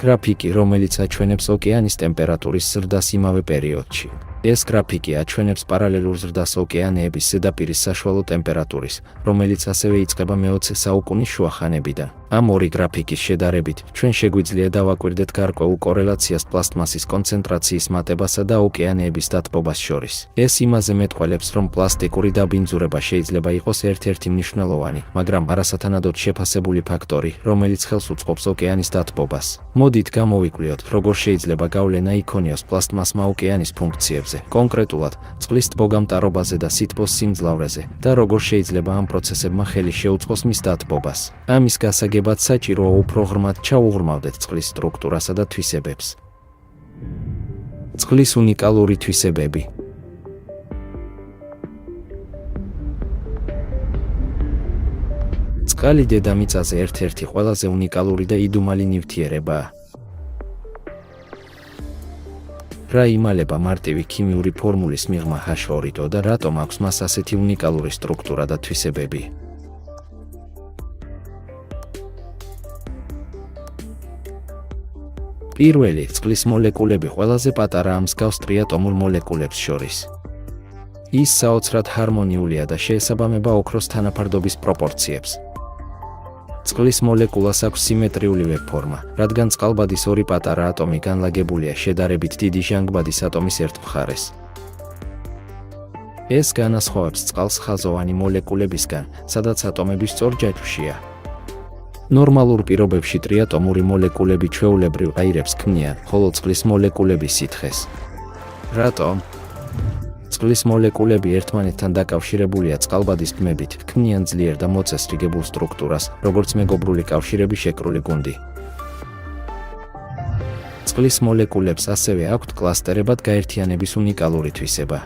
გრაფიკი, რომელიც აჩვენებს ოკეანის ტემპერატურის ზრდას იმავე პერიოდში. ეს გრაფიკი აჩვენებს პარალელურ ზრდას ოკეანეების ზედაპირის საშუალო ტემპერატურის, რომელიც ასევე იწყება მე-20 საუკუნის შუახანებიდან. ამ ორი გრაფიკის შედარებით, ჩვენ შეგვიძლია დავაკვირდეთ გარკვეულ კორელაციას პლასტმასის კონცენტრაციის მატებასა და ოკეანეების დათბობას შორის. ეს იმაზე მეტყველებს, რომ პლასტიკური დაბინძურება შეიძლება იყოს ერთ-ერთი მნიშვნელოვანი, მაგრამ არასათანადოდ შეფასებული ფაქტორი, რომელიც ხელს უწყობს ოკეანის დათბობას. მოდით გამოვიკვლიოთ, როგორ შეიძლება გავლენა იქონიოს პლასტმასმა ოკეანის ფუნქციებზე, კონკრეტულად, წყლის თბოგამტარობაზე და სითბოს სიმძლავრეზე, და როგორ შეიძლება ამ პროცესებმა ხელი შეუწყოს მის დათბობას. ამის გასაგებად საჭიროა უფრო ღრმად ჩაუღრმავდეთ წყლის სტრუქტურასა და თვისებებს. წყლის უნიკალური თვისებები. წყალი დედამიწაზე ერთ-ერთი ყველაზე უნიკალური და იდუმალი ნივთიერებაა. რა იმალება მარტივი ქიმიური ფორმულის მიღმა H2O და რატომ აქვს მას ასეთი უნიკალური სტრუქტურა და თვისებები? პირველი, წყლის მოლეკულები ყველაზე პატარაა მსგავს ტრიატომულ მოლეკულებს შორის. ის საოცრად ჰარმონიულია და შეესაბამება ოქროს თანაფარდობის პროპორციებს. წყლის მოლეკულას აქვს სიმეტრიული ვებფორმა, რადგან წყალბადის ორი პატარა ატომი განლაგებულია შედარებით დიდი ჟანგბადის ატომის ერთ მხარეს. ეს განასხვავებს წყალს ხაზოვანი მოლეკულებისგან, სადაც ატომები სწორ ჯაჭვშია. ნორმალურ პირობებში ტრიატომური მოლეკულები ჩვეულებრივ აირებს ქმნიან, ხოლო წყლის მოლეკულები სითხეს. რატომ? წყლის მოლეკულები ერთმანეთთან დაკავშირებულია წყალბადის ბმებით, ქმნიან ძლიერ და მოწესრიგებულ სტრუქტურას, როგორც მეგობრული კავშირების შეკრული გუნდი. წყლის მოლეკულებს ასევე აქვთ კლასტერებად გაერთიანების უნიკალური თვისება.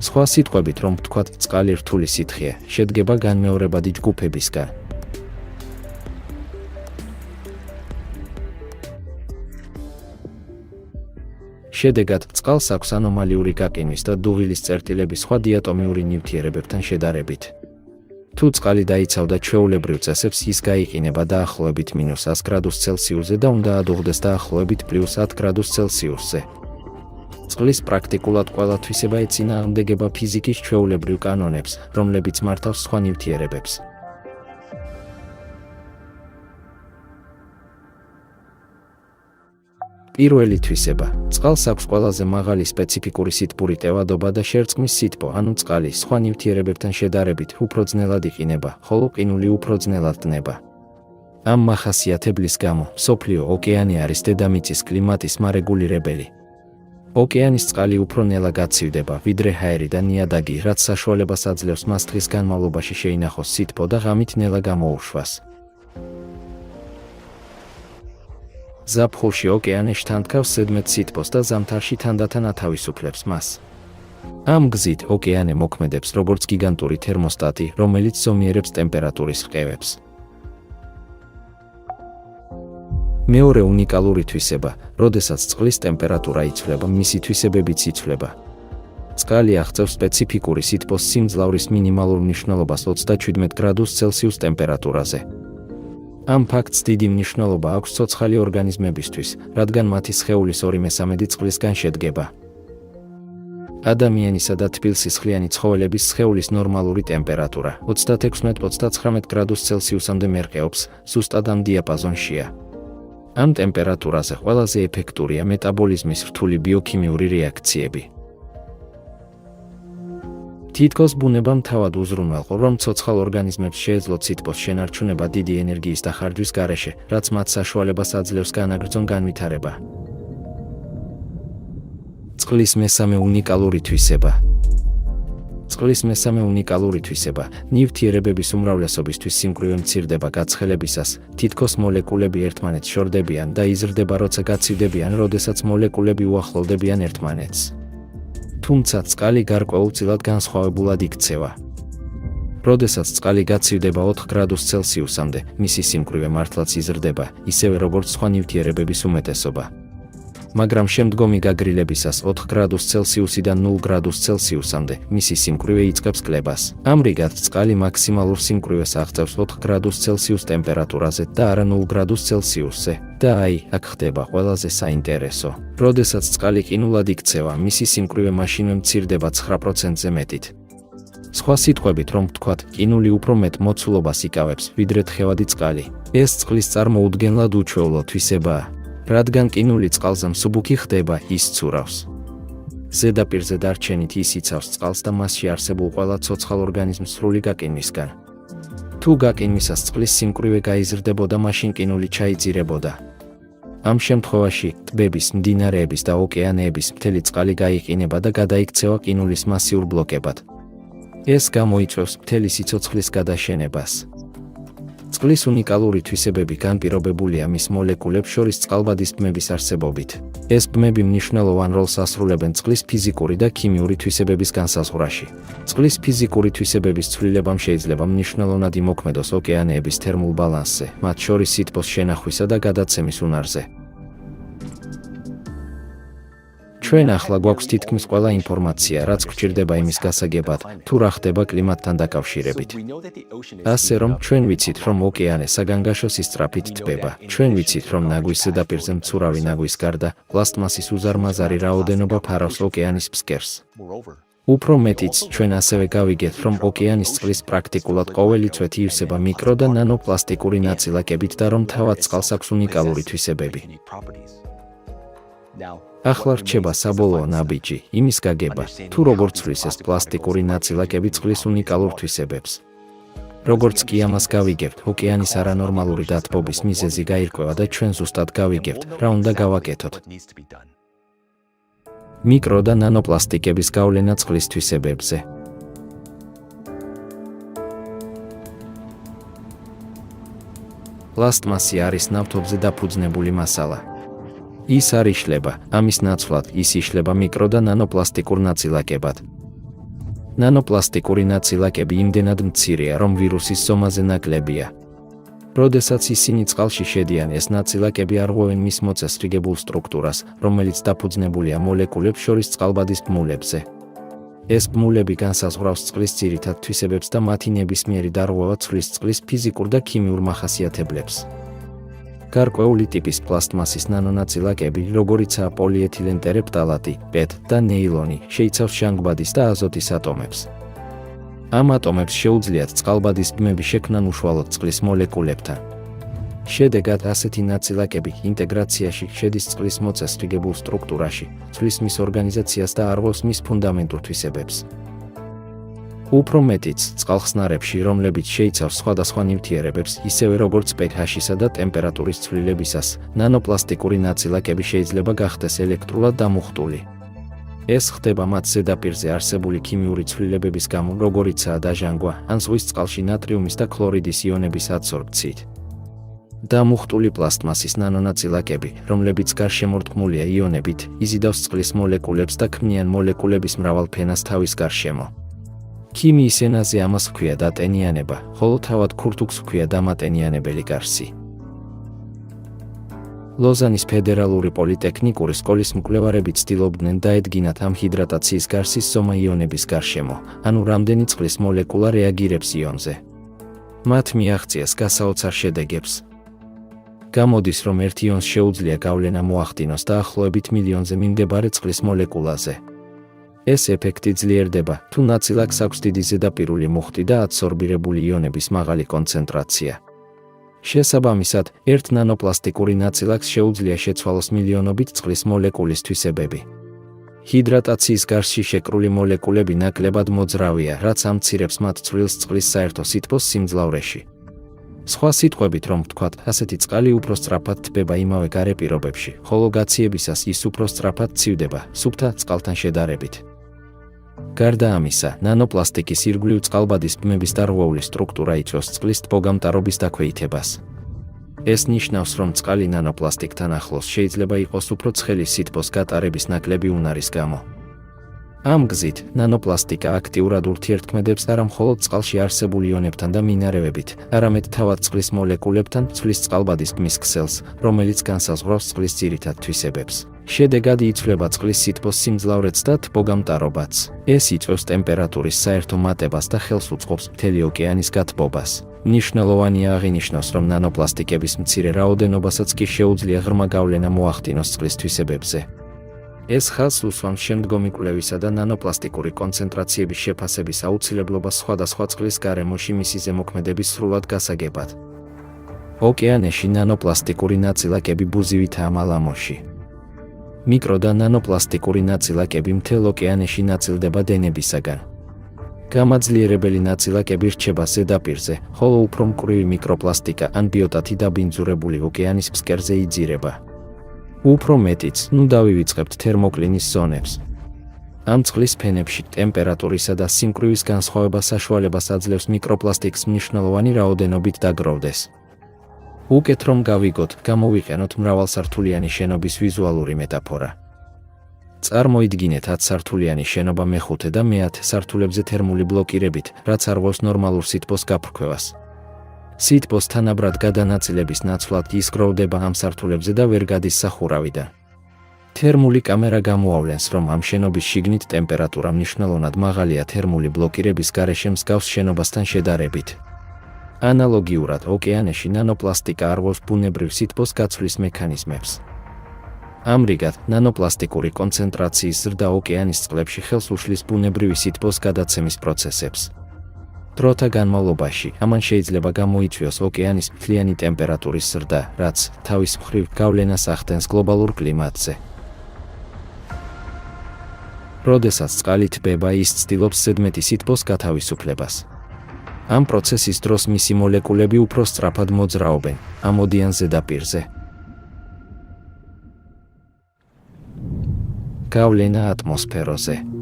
სხვა სიტყვებით რომ ვთქვათ, წყალი რთული სითხეა, შედგება განმეორებადი ჯგუფებისგან. შედეგად, წყალს აქვს ანომალიური გაკინვის და დუღილის წერტილების სხვა დიატომიური ნივთიერებებთან შედარებით. თუ წყალი დაიცავდა ჩვეულებრივ წესებს, ის გაიყინება დაახლოებით -100 გრადუს ცელსიუსზე და უნდა ადუღდეს დაახლოებით +10 გრადუს ცელსიუსზე. წყლის პრაქტიკულად ყველა თვისება ეწინააღმდეგება ფიზიკის ჩვეულებრივ კანონებს, რომლებიც მართავს სხვა ნივთიერებებს. პირველი თვისება. წყალს აქვს ყველაზე მაღალი სპეციფიკური სითბური ტევადობა და შერწყმის სითბო, ანუ წყალი სხვა ნივთიერებებთან შედარებით უფრო ძნელად იყინება, ხოლო ყინული უფრო ძნელად ტნება. ამ მახასიათებლის გამო მსოფლიო ოკეანე არის დედამიწის კლიმატის მარეგულირებელი. ოკეანის წყალი უფრო ნელა გაცივდება, ვიდრე ჰაერი და ნიადაგი, რაც საშუალებას აძლევს მას დღის განმავლობაში შეინახოს სითბო და ღამით ნელა გამოუშვას. ზაფხულში ოკეანე შთანთქავს ზედმეტ სითბოს და ზამთარში თანდათან ათავისუფლებს მას. ამ გზით ოკეანე მოქმედებს როგორც გიგანტური თერმოსტატი, რომელიც ზომიერებს ტემპერატურის რყევებს. მეორე უნიკალური თვისება, როდესაც წყლის ტემპერატურა იცვლება, მისი თვისებებიც იცვლება. წყალი აღწევს სპეციფიკური სითბოს სიმძლავრის მინიმალურ მნიშვნელობას 37 გრადუს ცელსიუს ტემპერატურაზე. ამ ფაქტს დიდი მნიშვნელობა აქვს ცოცხალი ორგანიზმებისთვის, რადგან მათი სხეულის 2/3 წყლისგან შედგება. ადამიანისა და თბილსისხლიანი ცხოველების სხეულის ნორმალური ტემპერატურა 36-39 გრადუს ცელსიუსამდე მერყეობს, ზუსტად ამ დიაპაზონშია. ამ ტემპერატურაზე ყველაზე ეფექტურია მეტაბოლიზმის რთული ბიოქიმიური რეაქციები. თითქოს ბუნებამ თავად უზრუნველყო, რომ ცოცხალ ორგანიზმებს შეეძლოთ სითბოს შენარჩუნება დიდი ენერგიის დახარჯვის გარეშე, რაც მათ საშუალებას აძლევს განაგრძონ განვითარება. წყლის მესამე უნიკალური თვისება. წყლის მესამე უნიკალური თვისება, ნივთიერებების უმრავლესობისთვის სიმკვრივე მცირდება გაცხელებისას, თითქოს მოლეკულები ერთმანეთს შორდებიან და იზრდება, როცა გაცივდებიან, როდესაც მოლეკულები უახლოვდებიან ერთმანეთს. თუმცა წყალი გარკვეულწილად განსხვავებულად იქცევა. როდესაც წყალი გაცივდება 4 გრადუს ცელსიუსამდე, მისი სიმკვრივე მართლაც იზრდება, ისევე როგორც სხვა ნივთიერებების უმეტესობა. მაგრამ შემდგომი გაგრილებისას 4 გრადუს ცელსიუსიდან 0 გრადუს ცელსიუსამდე, მისი სიმკვრივე იწყებს კლებას. ამრიგად წყალი მაქსიმალურ სიმკვრივეს აღწევს 4 გრადუს ცელსიუს ტემპერატურაზე და არა 0 გრადუს ცელსიუსზე. და აი, აქ ხდება ყველაზე საინტერესო. როდესაც წყალი ყინულად იქცევა, მისი სიმკვრივე მაშინვე მცირდება 9%-ზე მეტით. სხვა სიტყვებით რომ ვთქვათ, ყინული უფრო მეტ მოცულობას იკავებს, ვიდრე თხევადი წყალი. ეს წყლის წარმოუდგენლად უჩვეულო თვისებაა. რადგან ყინული წყალზე მსუბუქი ხდება, ის ცურავს. ზედაპირზე დარჩენით ის იცავს წყალს და მასში არსებულ ყველა ცოცხალ ორგანიზმს სრული გაკინვისგან. თუ გაკინვისას წყლის სიმკვრივე გაიზრდებოდა, მაშინ ყინული ჩაიძირებოდა. ამ შემთხვევაში, ტბების, მდინარეების და ოკეანეების მთელი წყალი გაიყინება და გადაიქცევა ყინულის მასიურ ბლოკებად. ეს გამოიწვევს მთელი სიცოცხლის გადაშენებას. წყლის უნიკალური თვისებები განპირობებულია მის მოლეკულებს შორის წყალბადის ბმების არსებობით. ეს ბმები მნიშვნელოვან როლს ასრულებენ წყლის ფიზიკური და ქიმიური თვისებების განსაზღვრაში. წყლის ფიზიკური თვისებების ცვლილებამ შეიძლება მნიშვნელოვნად იმოქმედოს ოკეანეების თერმულ ბალანსზე, მათ შორის სითბოს შენახვისა და გადაცემის უნარზე. ჩვენ ახლა გვაქვს თითქმის ყველა ინფორმაცია, რაც გვჭირდება იმის გასაგებად, თუ რა ხდება კლიმატთან დაკავშირებით. ასე რომ, ჩვენ ვიცით, რომ ოკეანე საგანგაშოს ისწრაფით თბება. ჩვენ ვიცით, რომ ნაგვის ზედაპირზე მცურავი ნაგვის გარდა, პლასტმასის უზარმაზარი რაოდენობა ფარავს ოკეანის ფსკერს. უფრო მეტიც, ჩვენ ასევე გავიგეთ, რომ ოკეანის წყლის პრაქტიკულად ყოველი წვეთი ივსება მიკრო და ნანოპლასტიკური ნაწილაკებით და რომ თავად წყალს აქვს უნიკალური თვისებები. ახლა რჩება საბოლოო ნაბიჯი, იმის გაგება, თუ როგორ ცვლის ეს პლასტიკური ნაწილაკები წყლის უნიკალურ თვისებებს. როგორც კი ამას გავიგებთ, ოკეანის არანორმალური დათბობის მიზეზი გაირკვევა და ჩვენ ზუსტად გავიგებთ, რა უნდა გავაკეთოთ. მიკრო და ნანოპლასტიკების გავლენა წყლის თვისებებზე. პლასტმასი არის ნავთობზე დაფუძნებული მასალა. ის არ იშლება, ამის ნაცვლად ის იშლება მიკრო და ნანოპლასტიკურ ნაწილაკებად. ნანოპლასტიკური ნაწილაკები იმდენად მცირეა, რომ ვირუსის ზომაზე ნაკლებია. როდესაც ისინი წყალში შედიან, ეს ნაწილაკები არღვევენ მის მოწესრიგებულ სტრუქტურას, რომელიც დაფუძნებულია მოლეკულებს შორის წყალბადის ბმულებზე. ეს ბმულები განსაზღვრავს წყლის ძირითად თვისებებს და მათი ნებისმიერი დარღვევა ცვლის წყლის ფიზიკურ და ქიმიურ მახასიათებლებს. გარკვეული ტიპის პლასტმასის ნანონაწილაკები, როგორიცაა პოლიეთილენტერეფტალატი, პეტ და ნეილონი, შეიცავს ჟანგბადის და აზოტის ატომებს. ამ ატომებს შეუძლიათ წყალბადის ბმები შექმნან უშუალოდ წყლის მოლეკულებთან. შედეგად ასეთი ნაწილაკები ინტეგრაციაში შედის წყლის მოწესრიგებულ სტრუქტურაში, ცვლის მის ორგანიზაციას და არღვევს მის ფუნდამენტურ თვისებებს. უფრო მეტიც, წყალხსნარებში, რომლებიც შეიცავს სხვადასხვა ნივთიერებებს, ისევე როგორც pH-ისა და ტემპერატურის ცვლილებისას, ნანოპლასტიკური ნაწილაკები შეიძლება გახდეს ელექტრულად დამუხტული. ეს ხდება მათ ზედაპირზე არსებული ქიმიური ცვლილებების გამო, როგორიცაა დაჟანგვა, ან ზღვის წყალში ნატრიუმის და ქლორიდის იონების ადსორბციით. დამუხტული პლასტმასის ნანონაწილაკები, რომლებიც გარშემორტყმულია იონებით, იზიდავს წყლის მოლეკულებს და ქმნიან მოლეკულების მრავალ ფენას თავის გარშემო. ქიმიის ენაზე ამას ჰქვია დატენიანება, ხოლო თავად ქურთუქს ჰქვია დამატენიანებელი გარსი. ლოზანის ფედერალური პოლიტექნიკური სკოლის მკვლევარები ცდილობდნენ დაედგინათ ამ ჰიდრატაციის გარსის ზომა იონების გარშემო, ანუ რამდენი წყლის მოლეკულა რეაგირებს იონზე. მათ მიაღწიეს გასაოცარ შედეგებს. გამოდის, რომ ერთ იონს შეუძლია გავლენა მოახდინოს დაახლოებით მილიონზე მიმდებარე წყლის მოლეკულაზე. ეს ეფექტი ძლიერდება, თუ ნაწილაკს აქვს დიდი ზედაპირული მუხტი და ადსორბირებული იონების მაღალი კონცენტრაცია. შესაბამისად, ერთ ნანოპლასტიკური ნაწილაკს შეუძლია შეცვალოს მილიონობით წყლის მოლეკულის თვისებები. ჰიდრატაციის გარსში შეკრული მოლეკულები ნაკლებად მოძრავია, რაც ამცირებს მათ ცვლილს წყლის საერთო სითბოს სიმძლავრეში. სხვა სიტყვებით რომ ვთქვათ, ასეთი წყალი უფრო სწრაფად თბება იმავე გარე პირობებში, ხოლო გაციებისას ის უფრო სწრაფად ცივდება, სუფთა წყალთან შედარებით. გარდა ამისა, ნანოპლასტიკის ირგვლივ წყალბადის ბმების დარღვეული სტრუქტურა იწვევს წყლის თბოგამტარობის დაქვეითებას. ეს ნიშნავს, რომ წყალი ნანოპლასტიკთან ახლოს შეიძლება იყოს უფრო ცხელი სითბოს გატარების ნაკლები უნარის გამო. ამ გზით, ნანოპლასტიკა აქტიურად ურთიერთქმედებს არა მხოლოდ წყალში არსებულ იონებთან და მინარევებით, არამედ თავად წყლის მოლეკულებთან, ცვლის წყალბადის ბმის ქსელს, რომელიც განსაზღვრავს წყლის ძირითად თვისებებს. შედეგად იცვლება წყლის სითბოს სიმძლავრეც და თბოგამტარობაც. ეს იწვევს ტემპერატურის საერთო მატებას და ხელს უწყობს მთელი ოკეანის გათბობას. მნიშვნელოვანია აღინიშნოს, რომ ნანოპლასტიკების მცირე რაოდენობასაც კი შეუძლია ღრმა გავლენა მოახდინოს წყლის თვისებებზე. ეს ხაზს უსვამს შემდგომი კვლევისა და ნანოპლასტიკური კონცენტრაციების შეფასების აუცილებლობას სხვადასხვა წყლის გარემოში მისი ზემოქმედების სრულად გასაგებად. ოკეანეში ნანოპლასტიკური ნაწილაკები ბუზივითაა მალამოში. მიკრო და ნანოპლასტიკური ნაწილაკები მთელ ოკეანეში ნაწილდება დენებისაგან. გამაძლიერებელი ნაწილაკები რჩება ზედაპირზე, ხოლო უფრო მკვრივი მიკროპლასტიკა ან ბიოტათი დაბინძურებული ოკეანის ფსკერზე იძირება. უფრო მეტიც, დავივიწყებთ თერმოკლინის ზონებს. ამ წყლის ფენებში ტემპერატურისა და სიმკვრივის განსხვავება საშუალებას აძლევს მიკროპლასტიკს მნიშვნელოვანი რაოდენობით დაგროვდეს. უკეთ რომ გავიგოთ, გამოვიყენოთ მრავალსართულიანი შენობის ვიზუალური მეტაფორა. წარმოიდგინეთ 10 სართულიანი შენობა მეხუთე და მე-10 სართულებზე თერმული ბლოკირებით, რაც არღვევს ნორმალურ სითბოს გაფრქვევას. სითბოს თანაბრად გადანაწილების ნაცვლად ის გროვდება ამ სართულებზე და ვერ გადის სახურავიდან. თერმული კამერა გამოავლენს, რომ ამ შენობის შიგნით ტემპერატურა მნიშვნელოვნად მაღალია თერმული ბლოკირების გარეშე მსგავს შენობასთან შედარებით. ანალოგიურად, ოკეანეში ნანოპლასტიკა არღვევს ბუნებრივ სითბოს გაცვლის მექანიზმებს. ამრიგად, ნანოპლასტიკური კონცენტრაციის ზრდა ოკეანის წყლებში ხელს უშლის ბუნებრივი სითბოს გადაცემის პროცესებს. დროთა განმავლობაში, ამან შეიძლება გამოიწვიოს ოკეანის მთლიანი ტემპერატურის ზრდა, რაც თავის მხრივ გავლენას ახდენს გლობალურ კლიმატზე. როდესაც წყალი თბება, ის ცდილობს ზედმეტი სითბოს გათავისუფლებას. ამ პროცესის დროს მისი მოლეკულები უფრო სწრაფად მოძრაობენ, ამოდიან ზედაპირზე. გავლენა ატმოსფეროზე.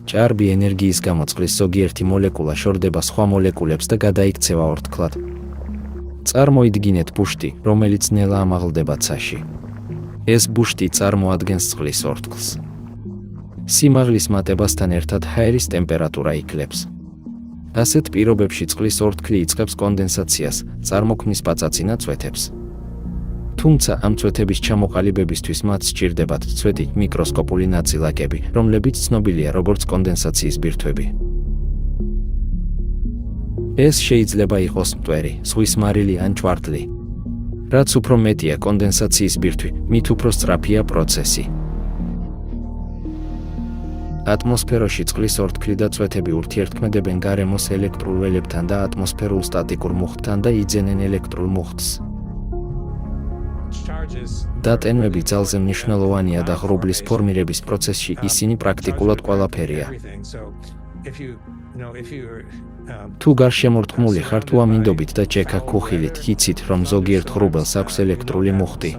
ჭარბი ენერგიის გამო წყლის ზოგიერთი მოლეკულა შორდება სხვა მოლეკულებს და გადაიქცევა ორთქლად. წარმოიდგინეთ ბუშტი, რომელიც ნელა ამაღლდება ცაში. ეს ბუშტი წარმოადგენს წყლის ორთქლს. სიმაღლის მატებასთან ერთად ჰაერის ტემპერატურა იკლებს. ასეთ პირობებში წყლის ორთქლი იწყებს კონდენსაციას, წარმოქმნის პაწაწინა წვეთებს. თუმცა ამ წვეთების ჩამოყალიბებისთვის მათ სჭირდებათ წვეთი მიკროსკოპული ნაწილაკები, რომლებიც ცნობილია როგორც კონდენსაციის ბირთვები. ეს შეიძლება იყოს მტვერი, ზღვის მარილი ან ჭვარტლი. რაც უფრო მეტია კონდენსაციის ბირთვი, მით უფრო სწრაფია პროცესი. ატმოსფეროში წყლის ორთქლი და წვეთები ურთიერთქმედებენ გარემოს ელექტრულ ველებთან და ატმოსფერულ სტატიკურ მუხტთან და იძენენ ელექტრულ მუხტს. დატენვები ძალზე მნიშვნელოვანია და ღრუბლის ფორმირების პროცესში ისინი პრაქტიკულად ყველაფერია. თუ გარშემორტყმული ხარ თუ ამინდობით და ჯექა ქუხილით, იცით, რომ ზოგიერთ ღრუბელს აქვს ელექტრული მუხტი.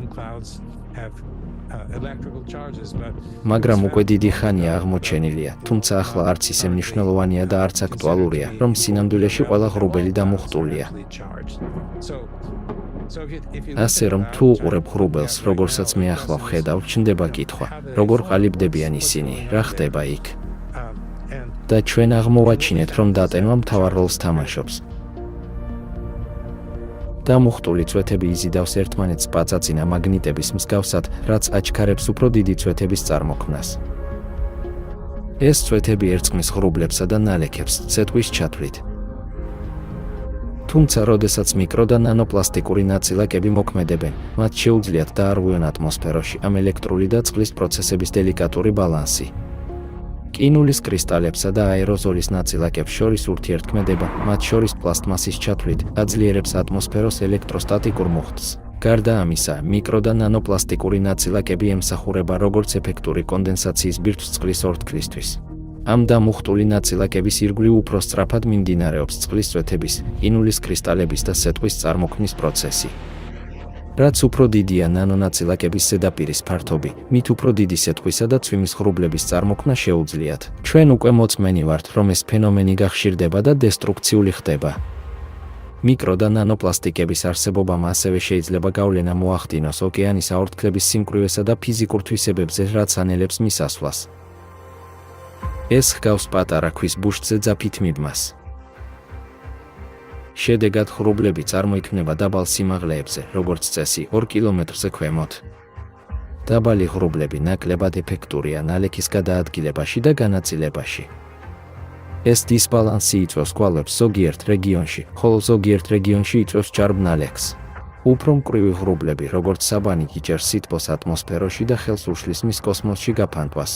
მაგრამ უკვე დიდი ხანია აღმოჩენილია, თუმცა ახლა არც ისე მნიშვნელოვანია და არც აქტუალურია, რომ სინამდვილეში ყველა ღრუბელი დამუხტულია. ასე რომ თუ უყურებ ღრუბელს, როგორსაც მე ახლა ვხედავ, ჩნდება კითხვა, როგორ ყალიბდებიან ისინი, რა ხდება იქ? და ჩვენ აღმოვაჩინეთ, რომ დატენვა მთავარ როლს თამაშობს. დამუხტული წვეთები იზიდავს ერთმანეთს პაწაწინა მაგნიტების მსგავსად, რაც აჩქარებს უფრო დიდი წვეთების წარმოქმნას. ეს წვეთები ერწყმის ღრუბლებსა და ნალექებს ცეტვის ჩათვლით. თუმცა, როდესაც მიკრო და ნანოპლასტიკური ნაწილაკები მოქმედებენ, მათ შეუძლიათ დაარღვიონ ატმოსფეროში ამ ელექტრული და წყლის პროცესების დელიკატური ბალანსი. ყინულის კრისტალებსა და აეროზოლის ნაწილაკებს შორის ურთიერთქმედება, მათ შორის პლასტმასის ჩათვლით, აძლიერებს ატმოსფეროს ელექტროსტატიკურ მუხტს. გარდა ამისა, მიკრო და ნანოპლასტიკური ნაწილაკები ემსახურება როგორც ეფექტური კონდენსაციის ბირთვს წყლის ორთქლისთვის. ამ დამუხტული ნაწილაკების ირგვლივ უფრო სწრაფად მიმდინარეობს წყლის წვეთების, ყინულის კრისტალების და სეტყვის წარმოქმნის პროცესი. რაც უფრო დიდია ნანონაწილაკების ზედაპირის ფართობი, მით უფრო დიდი სეტყვისა და წვიმის ღრუბლების წარმოქმნა შეუძლიათ. ჩვენ უკვე მოწმენი ვართ, რომ ეს ფენომენი გახშირდება და დესტრუქციული ხდება. მიკრო და ნანოპლასტიკების არსებობამ ასევე შეიძლება გავლენა მოახდინოს ოკეანის აორთქლების სიმკვრივესა და ფიზიკურ თვისებებზე, რაც ანელებს მის ასვლას. ეს ჰგავს პატარა ქვის ბუშტზე ძაფით მიბმას. შედეგად ღრუბლები წარმოიქმნება დაბალ სიმაღლეებზე, როგორც წესი, 2 კილომეტრზე ქვემოთ. დაბალი ღრუბლები ნაკლებად ეფექტურია ნალექის გადაადგილებაში და განაწილებაში. ეს დისბალანსი იწვევს კვალებს ზოგიერთ რეგიონში, ხოლო ზოგიერთ რეგიონში იწვევს ჭარბ ნალექს. უფრო მკვრივი ღრუბლები, როგორც საბანი, იჭერს სითბოს ატმოსფეროში და ხელს უშლის მის კოსმოსში გაფანტვას.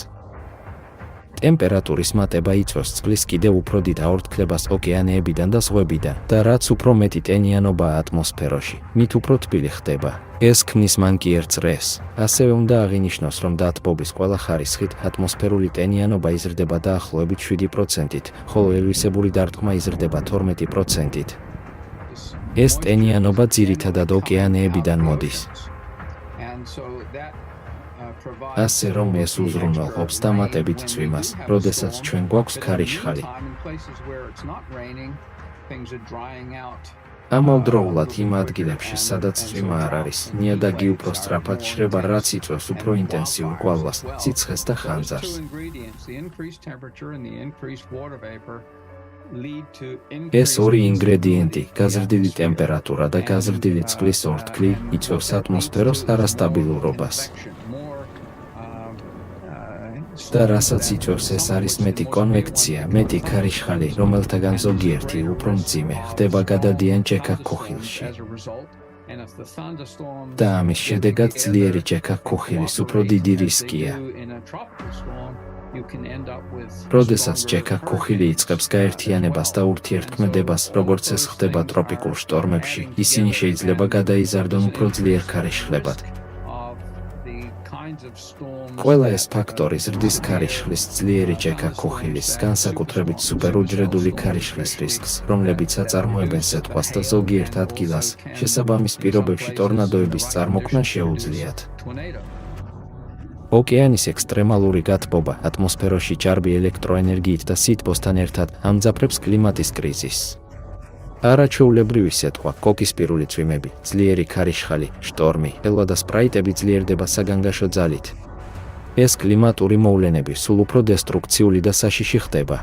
ტემპერატურის მატება იწვევს წყლის კიდევ უფრო დიდ აორთქლებას ოკეანეებიდან და ზღვებიდან და რაც უფრო მეტი ტენიანობაა ატმოსფეროში, მით უფრო თბილი ხდება. ეს ქმნის მანკიერ წრეს. ასევე უნდა აღინიშნოს, რომ დათბობის ყველა ხარისხით ატმოსფერული ტენიანობა იზრდება დაახლოებით 7%-ით, ხოლო ელვისებური დარტყმა იზრდება 12%-ით. ეს ტენიანობა ძირითადად ოკეანეებიდან მოდის. ასე რომ ეს უზრუნველყოფს დამატებით წვიმას, როდესაც ჩვენ გვაქვს ქარიშხალი. ამავდროულად იმ ადგილებში, სადაც წვიმა არ არის, ნიადაგი უფრო სწრაფად შრება, რაც იწვევს უფრო ინტენსიურ კვალვას, სიცხეს და ხანძარს. ეს ორი ინგრედიენტი, გაზრდილი ტემპერატურა და გაზრდილი წყლის ორთქლი, იწვევს ატმოსფეროს არასტაბილურობას. და რასაც იწვევს ეს არის მეტი კონვექცია, მეტი ქარიშხალი, რომელთაგან ზოგიერთი უფრო მძიმე ხდება გადადიან ჯექა ქუხილში. და ამის შედეგად ძლიერი ჯექა ქუხილის უფრო დიდი რისკია. როდესაც ჯექა ქუხილი იწყებს გაერთიანებას და ურთიერთქმედებას, როგორც ეს ხდება ტროპიკულ შტორმებში, ისინი შეიძლება გადაიზარდონ უფრო ძლიერ ქარიშხლებად. ყველა ეს ფაქტორი ზრდის ქარიშხლის, ძლიერი ჯექა ქუხილის, განსაკუთრებით სუპერუჯრედული ქარიშხლის რისკს, რომლებიც აწარმოებენ სეტყვას და ზოგიერთ ადგილას, შესაბამის პირობებში ტორნადოების წარმოქმნა შეუძლიათ. ოკეანის ექსტრემალური გათბობა ატმოსფეროში ჭარბი ელექტროენერგიით და სითბოსთან ერთად ამძაფრებს კლიმატის კრიზისს. არაჩვეულებრივი სეტყვა, კოკისპირული წვიმები, ძლიერი ქარიშხალი, შტორმი, ელვა და სპრაიტები ძლიერდება საგანგაშო ძალით. ეს კლიმატური მოვლენები სულ უფრო დესტრუქციული და საშიში ხდება.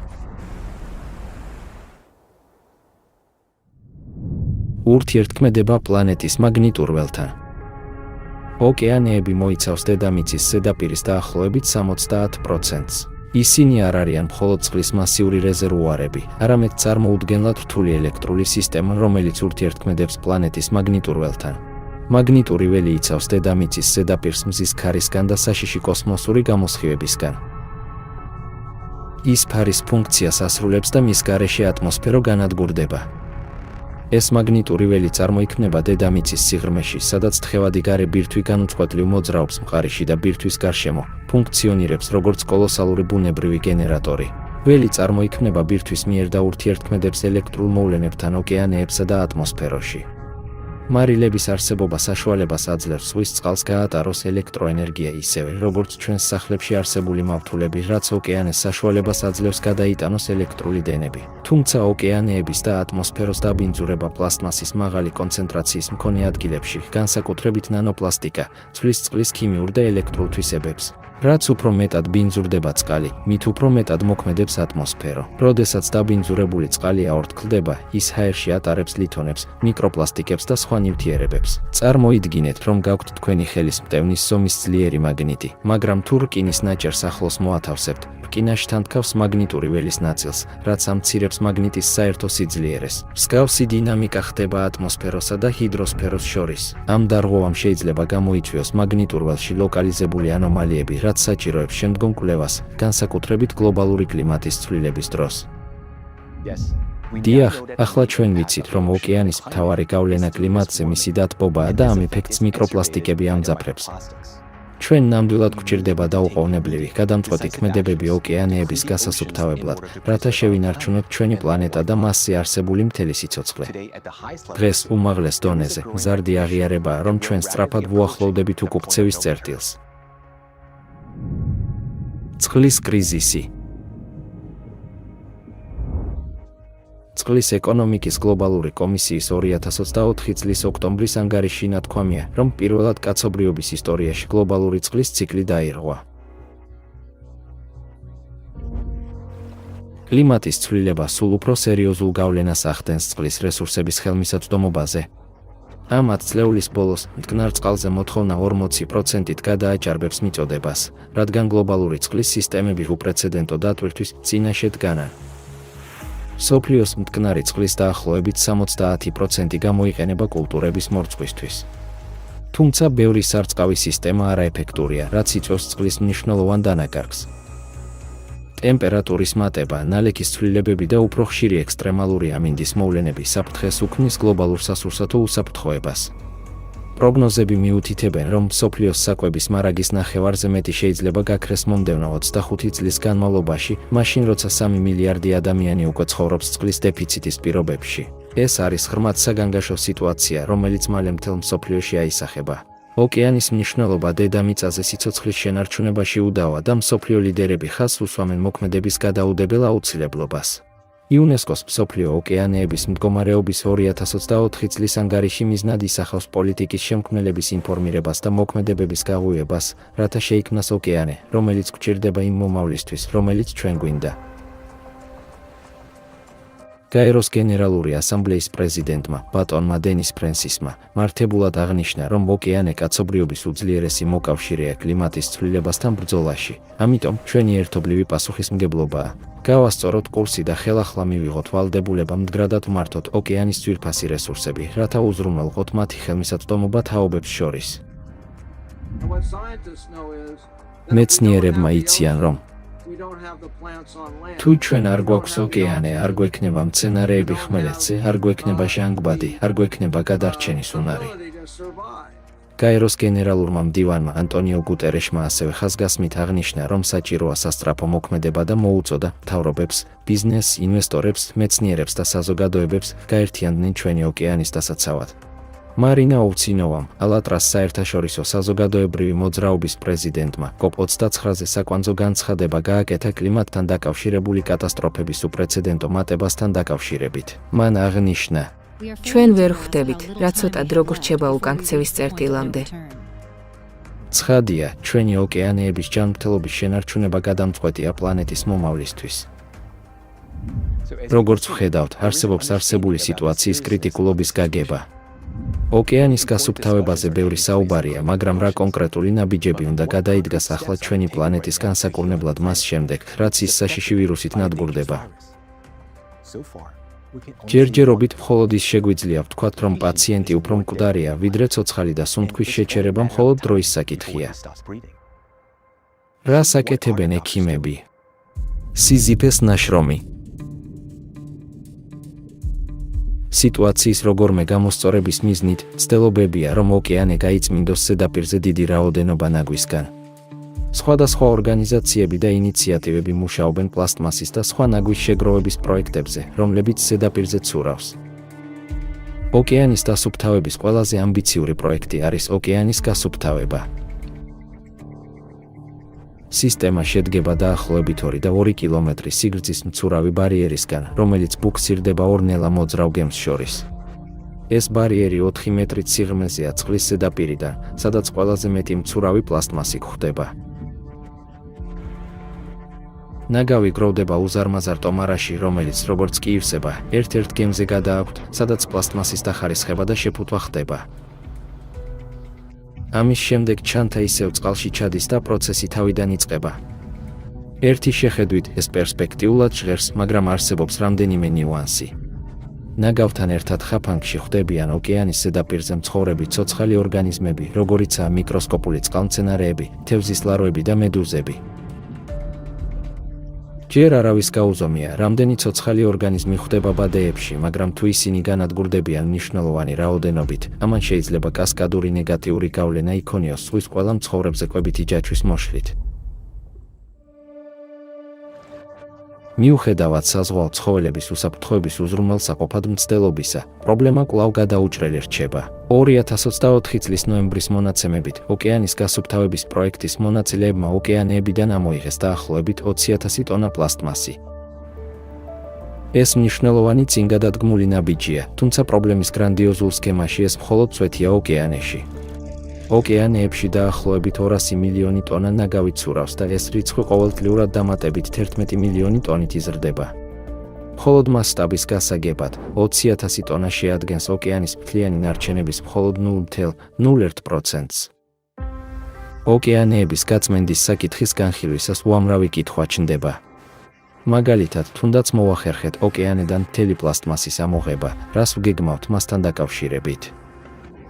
ურთიერთქმედება პლანეტის მაგნიტურ ველთან. ოკეანეები მოიცავს დედამიწის ზედაპირის დაახლოებით 70%-ს. ისინი არ არიან მხოლოდ წყლის მასიური რეზერვუარები, არამედ წარმოუდგენლად რთული ელექტრული სისტემა, რომელიც ურთიერთქმედებს პლანეტის მაგნიტურ ველთან. მაგნიტური ველი იცავს დედამიწის ზედაპირს მზის ქარისგან და საშიში კოსმოსური გამოსხივებისგან. ის ფარის ფუნქციას ასრულებს და მის გარეშე ატმოსფერო განადგურდება. ეს მაგნიტური ველი წარმოიქმნება დედამიწის სიღრმეში, სადაც თხევადი გარე ბირთვი განუწყვეტლივ მოძრაობს მყარიში და ბირთვის გარშემო ფუნქციონირებს როგორც კოლოსალური ბუნებრივი გენერატორი. ველი წარმოიქმნება ბირთვის მიერ და ურთიერთქმედებს ელექტრულ მოვლენებთან ოკეანეებსა და ატმოსფეროში. მარილების არსებობა საშუალებას აძლევს ზღვის წყალს გაატაროს ელექტროენერგია ისევე, როგორც ჩვენს სახლებში არსებული მავთულები, რაც ოკეანეს საშუალებას აძლევს გადაიტანოს ელექტრული დენები. თუმცა ოკეანეების და ატმოსფეროს დაბინძურება პლასტმასის მაღალი კონცენტრაციის მქონე ადგილებში, განსაკუთრებით ნანოპლასტიკა, ცვლის წყლის ქიმიურ და ელექტრულ თვისებებს. რაც უფრო მეტად ბინძურდება წყალი, მით უფრო მეტად მოქმედებს ატმოსფერო. როდესაც დაბინძურებული წყალი აორთქლდება, ის ჰაერში ატარებს ლითონებს, მიკროპლასტიკებს და სხვა ნივთიერებებს. წარმოიდგინეთ, რომ გაქვთ თქვენი ხელის მტევნის ზომის ძლიერი მაგნიტი, მაგრამ თუ რკინის ნაჭერს ახლოს მოათავსებთ, რკინაში თანთქავს მაგნიტური ველის ნაწილს, რაც ამცირებს მაგნიტის საერთო სიძლიერეს. მსგავსი დინამიკა ხდება ატმოსფეროსა და ჰიდროსფეროს შორის. ამ დარღვევამ შეიძლება გამოიწვიოს მაგნიტურ ველში ლოკალიზებული ანომალიები, რაც საჭიროებს შემდგომ კვლევას, განსაკუთრებით გლობალური კლიმატის ცვლილების დროს. დიახ, ახლა ჩვენ ვიცით, რომ ოკეანის მთავარი გავლენა კლიმატზე მისი დათბობაა და ამ ეფექტს მიკროპლასტიკები ამძაფრებს. ჩვენ ნამდვილად გვჭირდება დაუყოვნებლივი, გადამწყვეტი ქმედებები ოკეანეების გასასუფთავებლად, რათა შევინარჩუნოთ ჩვენი პლანეტა და მასზე არსებული მთელი სიცოცხლე. დღეს უმაღლეს დონეზე მზარდი აღიარებაა, რომ ჩვენ სწრაფად ვუახლოვდებით უკუქცევის წერტილს. წყლის კრიზისი. წყლის ეკონომიკის გლობალური კომისიის 2024 წლის ოქტომბრის ანგარიში ნათქვამია, რომ პირველად კაცობრიობის ისტორიაში გლობალური წყლის ციკლი დაირღვა. კლიმატის ცვლილება სულ უფრო სერიოზულ გავლენას ახდენს წყლის რესურსების ხელმისაწვდომობაზე. ამ 10 წლეულის ბოლოს მტკნარ წყალზე მოთხოვნა 40%-ით გადააჭარბებს მიწოდებას, რადგან გლობალური წყლის სისტემები უპრეცედენტო დატვირთვის წინაშე დგანან. მსოფლიოს მტკნარი წყლის დაახლოებით 70% გამოიყენება კულტურების მორწყვისთვის. თუმცა ბევრი სარწყავი სისტემა არაეფექტურია, რაც იწვევს წყლის მნიშვნელოვან დანაკარგს. ტემპერატურის მატება, ნალექის ცვლილებები და უფრო ხშირი ექსტრემალური ამინდის მოვლენები საფრთხეს უქმნის გლობალურ სასურსათო უსაფრთხოებას. პროგნოზები მიუთითებენ, რომ მსოფლიოს საკვების მარაგის ნახევარზე მეტი შეიძლება გაქრეს მომდევნო 25 წლის განმავლობაში, მაშინ როცა 3 მილიარდი ადამიანი უკვე ცხოვრობს წყლის დეფიციტის პირობებში. ეს არის ღრმად საგანგაშო სიტუაცია, რომელიც მალე მთელ მსოფლიოში აისახება. ოკეანის მნიშვნელობა დედამიწაზე სიცოცხლის შენარჩუნებაში უდაოა და მსოფლიო ლიდერები ხაზს უსვამენ მოქმედების გადაუდებელ აუცილებლობას. იუნესკოს მსოფლიო ოკეანეების მდგომარეობის 2024 წლის ანგარიში მიზნად ისახავს პოლიტიკის შემქმნელების ინფორმირებას და მოქმედებების გაღვივებას, რათა შეიქმნას ოკეანე, რომელიც გვჭირდება იმ მომავლისთვის, რომელიც ჩვენ გვინდა. გაეროს გენერალური ასამბლეის პრეზიდენტმა, ბატონმა დენის ფრენსისმა, მართებულად აღნიშნა, რომ ოკეანე კაცობრიობის უძლიერესი მოკავშირეა კლიმატის ცვლილებასთან ბრძოლაში. ამიტომ ჩვენი ერთობლივი პასუხისმგებლობაა. გავასწოროთ კურსი და ხელახლა მივიღოთ ვალდებულება მდგრადად ვმართოთ ოკეანის ძვირფასი რესურსები, რათა უზრუნველყოთ მათი ხელმისაწვდომობა თაობებს შორის. მეცნიერებმა იციან, რომ თუ ჩვენ არ გვაქვს ოკეანე, არ გვექნება მცენარეები ხმელეთზე, არ გვექნება ჟანგბადი, არ გვექნება გადარჩენის უნარი. გაეროს გენერალურმა მდივანმა ანტონიო გუტერეშმა ასევე ხაზგასმით აღნიშნა, რომ საჭიროა სასწრაფო მოქმედება და მოუწოდა მთავრობებს, ბიზნესს, ინვესტორებს, მეცნიერებს და საზოგადოებებს გაერთიანდნენ ჩვენი ოკეანის დასაცავად. მარინა ოვცინოვამ, ალატრას საერთაშორისო საზოგადოებრივი მოძრაობის პრეზიდენტმა, COP29-ზე საკვანძო განცხადება გააკეთა კლიმატთან დაკავშირებული კატასტროფების უპრეცედენტო მატებასთან დაკავშირებით. მან აღნიშნა, ჩვენ ვერ ხვდებით, რა ცოტა დრო გრჩება უკან ქცევის წერტილამდე. ცხადია, ჩვენი ოკეანეების ჯანმრთელობის შენარჩუნება გადამწყვეტია პლანეტის მომავლისთვის. როგორც ვხედავთ, არსებობს არსებული სიტუაციის კრიტიკულობის გაგება. ოკეანის გასუფთავებაზე ბევრი საუბარია, მაგრამ რა კონკრეტული ნაბიჯები უნდა გადაიდგას ახლა ჩვენი პლანეტის განსაკურნებლად მას შემდეგ, რაც ის საშიში ვირუსით ნადგურდება. ჯერჯერობით მხოლოდ ის შეგვიძლია ვთქვათ, რომ პაციენტი უფრო მკვდარია, ვიდრე ცოცხალი და სუნთქვის შეჩერება მხოლოდ დროის საკითხია. რას აკეთებენ ექიმები? სიზიფეს ნაშრომი. სიტუაციის როგორმე გამოსწორების მიზნით ცდილობებია, რომ ოკეანე გაიწმინდოს ზედაპირზე დიდი რაოდენობა ნაგვისგან. სხვადასხვა ორგანიზაციები და ინიციატივები მუშაობენ პლასტმასის და სხვა ნაგვის შეგროვების პროექტებზე, რომლებიც ზედაპირზე ცურავს. ოკეანის დასუფთავების ყველაზე ამბიციური პროექტი არის ოკეანის გასუფთავება. სისტემა შედგება დაახლოებით 2 და 2 კილომეტრის სიგრძის მცურავი ბარიერისგან, რომელიც ბუქსირდება ორ ნელა მოძრავ გემს შორის. ეს ბარიერი 4 მეტრით სიღრმეზეა წყლის ზედაპირიდან, სადაც ყველაზე მეტი მცურავი პლასტმასი გვხვდება. ნაგავი გროვდება უზარმაზარ ტომარაში, რომელიც როგორც კი ივსება, ერთ-ერთ გემზე გადააქვთ, სადაც პლასტმასის დახარისხება და შეფუთვა ხდება. ამის შემდეგ ჩანთა ისევ წყალში ჩადის და პროცესი თავიდან იწყება. ერთი შეხედვით ეს პერსპექტიულად ჟღერს, მაგრამ არსებობს რამდენიმე ნიუანსი. ნაგავთან ერთად ხაფანგში ხვდებიან ოკეანის ზედაპირზე მცხოვრები ცოცხალი ორგანიზმები, როგორიცაა მიკროსკოპული წყალმცენარეები, თევზის ლარვები და მედუზები. ჯერ არავის გაუზომია, რამდენი ცოცხალი ორგანიზმი ხვდება ბადეებში, მაგრამ თუ ისინი განადგურდებიან მნიშვნელოვანი რაოდენობით, ამან შეიძლება კასკადური ნეგატიური გავლენა იქონიოს ზღვის ყველა მცხოვრებზე კვებითი ჯაჭვის მოშლით. მიუხედავად საზღვაო ცხოველების უსაფრთხოების უზრუნველსაყოფად მცდელობისა, პრობლემა კვლავ გადაუჭრელი რჩება. 2024 წლის ნოემბრის მონაცემებით, ოკეანის გასუფთავების პროექტის მონაწილეებმა ოკეანეებიდან ამოიღეს დაახლოებით 20,000 ტონა პლასტმასი. ეს მნიშვნელოვანი წინგადადგმული ნაბიჯია, თუმცა პრობლემის გრანდიოზულ სქემაში ეს მხოლოდ წვეთია ოკეანეში. ოკეანეებში დაახლოებით 200 მილიონი ტონა ნაგავი ცურავს და ეს რიცხვი ყოველწლიურად დამატებით 11 მილიონი ტონით იზრდება. მხოლოდ მასშტაბის გასაგებად, 20,000 ტონა შეადგენს ოკეანის მთლიანი ნარჩენების მხოლოდ 0,01%-ს. ოკეანეების გაწმენდის საკითხის განხილვისას უამრავი კითხვა ჩნდება. მაგალითად, თუნდაც მოვახერხეთ ოკეანედან მთელი პლასტმასის ამოღება, რას ვგეგმავთ მასთან დაკავშირებით.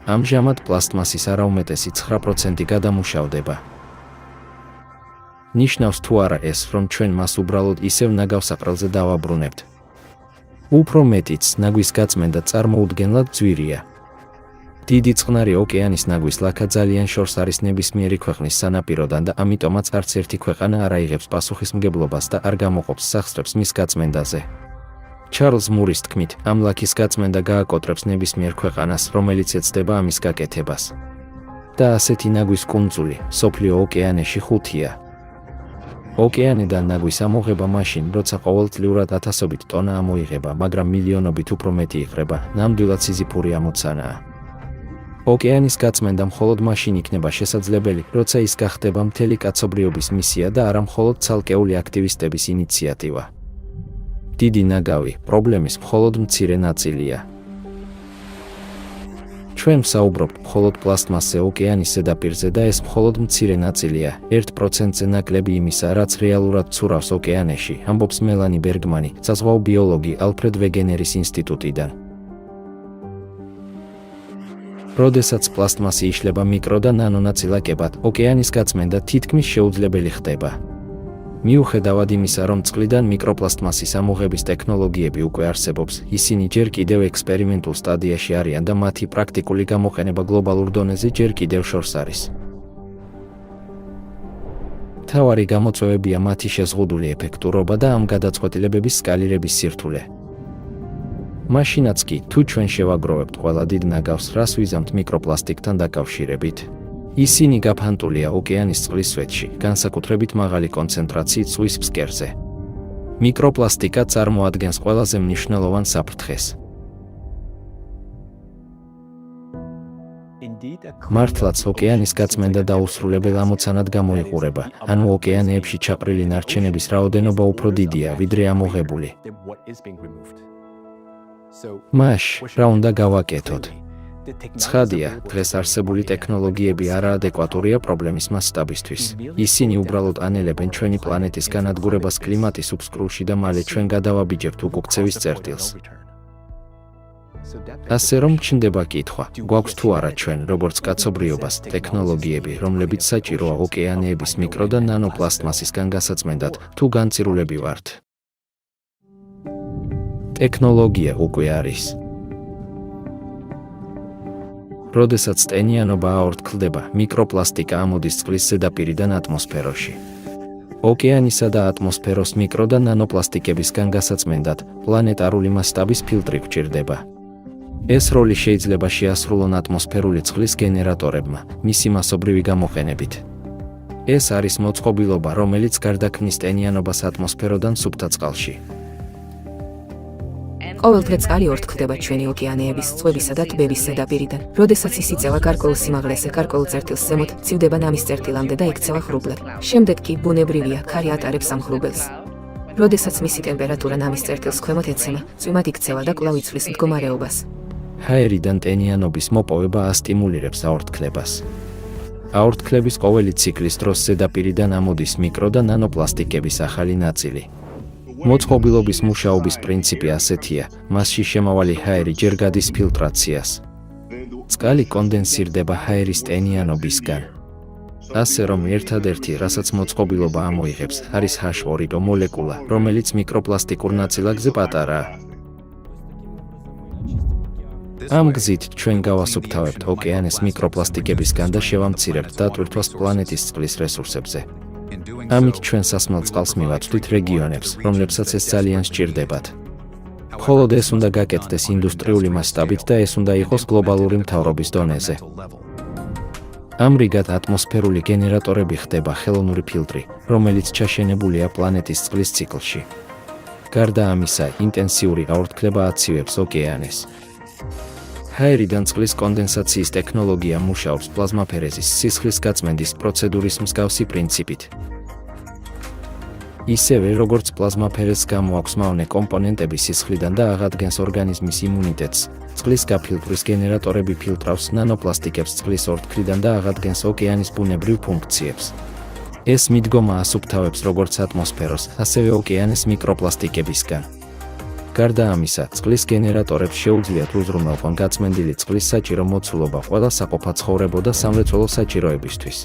ამჟამად პლასტმასის არაუმეტესი 9% გადამუშავდება. ნიშნავს თუ არა ეს, რომ ჩვენ მას უბრალოდ ისევ ნაგავსაყრელზე დავაბრუნებთ. უფრო მეტიც, ნაგვის გაწმენდა წარმოუდგენლად ძვირია. დიდი წყნარი ოკეანის ნაგვის ლაქა ძალიან შორს არის ნებისმიერი ქვეყნის სანაპიროდან და ამიტომაც არც ერთი ქვეყანა არ აიღებს პასუხისმგებლობას და არ გამოყოფს სახსრებს მის გაწმენდაზე. ჩარლზ მურის თქმით, ამ ლაქის გაწმენდა გააკოტრებს ნებისმიერ ქვეყანას, რომელიც ეცდება ამის გაკეთებას. და ასეთი ნაგვის კუნძული, მსოფლიო ოკეანეში 5-ია. ოკეანედან ნაგვის ამოღება მაშინ, როცა ყოველწლიურად 1000-ობით ტონა ამოიღება, მაგრამ მილიონობით უფრო მეტი იღრება, ნამდვილად სიზიფური ამოცანაა. ოკეანის გაწმენდა მხოლოდ მაშინ იქნება შესაძლებელი, როცა ის გახდება მთელი კაცობრიობის მისია და არა მხოლოდ ცალკეული აქტივისტების ინიციატივა. დიდი ნაგავი პრობლემის მხოლოდ მცირე ნაწილია. ჩვენ ვსაუბრობთ მხოლოდ პლასტმასზე ოკეანის ზედაპირზე და ეს მხოლოდ მცირე ნაწილია, 1%-ზე ნაკლები იმისა, რაც რეალურად ცურავს ოკეანეში, ამბობს მელანი ბერგმანი, საზღვაო ბიოლოგი ალფრედ ვეგენერის ინსტიტუტიდან. როდესაც პლასტმასი იშლება მიკრო და ნანო ნაწილაკებად, ოკეანის გაწმენდა თითქმის შეუძლებელი ხდება. მიუხედავად იმისა, რომ წყლიდან მიკროპლასტმასის ამოღების ტექნოლოგიები უკვე არსებობს, ისინი ჯერ კიდევ ექსპერიმენტულ სტადიაში არიან და მათი პრაქტიკული გამოყენება გლობალურ დონეზე ჯერ კიდევ შორს არის. მთავარი გამოწვევებია მათი შეზღუდული ეფექტურობა და ამ გადაწყვეტილებების სკალირების სირთულე. მაშინაც კი, თუ ჩვენ შევაგროვებთ ყველა დიდ ნაგავს, რას ვიზამთ მიკროპლასტიკთან დაკავშირებით. ისინი გაფანტულია ოკეანის წყლის სვეტში, განსაკუთრებით მაღალი კონცენტრაციით ზღვის ფსკერზე. მიკროპლასტიკა წარმოადგენს ყველაზე მნიშვნელოვან საფრთხეს. მართლაც ოკეანის გაწმენდა დაუსრულებელ ამოცანად გამოიყურება, ანუ ოკეანეებში ჩაყრილი ნარჩენების რაოდენობა უფრო დიდია, ვიდრე ამოღებული. მაშ, რა უნდა გავაკეთოთ? ცხადია, დღეს არსებული ტექნოლოგიები არაადეკვატურია პრობლემის მასშტაბისთვის. ისინი უბრალოდ ანელებენ ჩვენი პლანეტის განადგურებას კლიმატის უფსკრულში და მალე ჩვენ გადავაბიჯებთ უკუქცევის წერტილს. ასე რომ ჩნდება კითხვა, გვაქვს თუ არა ჩვენ, როგორც კაცობრიობას, ტექნოლოგიები, რომლებიც საჭიროა ოკეანეების მიკრო და ნანოპლასტმასისგან გასაწმენდად, თუ განცირულები ვართ. ტექნოლოგია უკვე არის. როდესაც ტენიანობა აორთქლდება, მიკროპლასტიკა ამოდის წყლის ზედაპირიდან ატმოსფეროში. ოკეანისა და ატმოსფეროს მიკრო და ნანოპლასტიკებისგან გასაწმენდად, პლანეტარული მასშტაბის ფილტრი გვჭირდება. ეს როლი შეიძლება შეასრულონ ატმოსფერული წყლის გენერატორებმა, მისი მასობრივი გამოყენებით. ეს არის მოწყობილობა, რომელიც გარდაქმნის ტენიანობას ატმოსფეროდან სუფთა წყალში. ყოველდღე წყალი ორთქლდება ჩვენი ოკეანეების, ზღვებისა და ტბების ზედაპირიდან. როდესაც ის იწევა გარკვეულ სიმაღლეზე, გარკვეულ წერტილს ზემოთ, ცივდება ნამის წერტილამდე და იქცევა ღრუბლად. შემდეგ კი ბუნებრივია, ქარი ატარებს ამ ღრუბელს. როდესაც მისი ტემპერატურა ნამის წერტილს ქვემოთ ეცემა, წვიმად იქცევა და კვლავ იცვლის მდგომარეობას. ჰაერიდან ტენიანობის მოპოვება ასტიმულირებს აორთქლებას. აორთქლების ყოველი ციკლის დროს ზედაპირიდან ამოდის მიკრო და ნანოპლასტიკების ახალი ნაწილი. მოწყობილობის მუშაობის პრინციპი ასეთია, მასში შემავალი ჰაერი ჯერ გადის ფილტრაციას. წყალი კონდენსირდება ჰაერის ტენიანობისგან. ასე რომ ერთადერთი, რასაც მოწყობილობა ამოიღებს, არის H2O მოლეკულა, რომელიც მიკროპლასტიკურ ნაწილაკზე პატარაა. ამ გზით ჩვენ გავასუფთავებთ ოკეანეს მიკროპლასტიკებისგან და შევამცირებთ დატვირთვას პლანეტის წყლის რესურსებზე. ამით ჩვენ სასმელ წყალს მივაწვდით რეგიონებს, რომლებსაც ეს ძალიან სჭირდებათ. მხოლოდ ეს უნდა გაკეთდეს ინდუსტრიული მასშტაბით და ეს უნდა იყოს გლობალური მთავრობის დონეზე. ამრიგად ატმოსფერული გენერატორები ხდება ხელოვნური ფილტრი, რომელიც ჩაშენებულია პლანეტის წყლის ციკლში. გარდა ამისა, ინტენსიური აორთქლება აცივებს ოკეანეს. ჰაერიდან წყლის კონდენსაციის ტექნოლოგია მუშაობს პლაზმაფერეზის სისხლის გაწმენდის პროცედურის მსგავსი პრინციპით. ისევე როგორც პლაზმაფერეზს გამოაქვს მავნე კომპონენტები სისხლიდან და აღადგენს ორგანიზმის იმუნიტეტს, წყლის გაფილტვის გენერატორები ფილტრავს ნანოპლასტიკებს წყლის ორთქლიდან და აღადგენს ოკეანის ბუნებრივ ფუნქციებს. ეს მიდგომა ასუფთავებს როგორც ატმოსფეროს, ასევე ოკეანის მიკროპლასტიკებისგან. გარდა ამისა, წყლის გენერატორებს შეუძლიათ უზრუნველყონ გაწმენდილი წყლის საჭირო მოცულობა ყველა საყოფაცხოვრებო და სამრეწველო საჭიროებისთვის.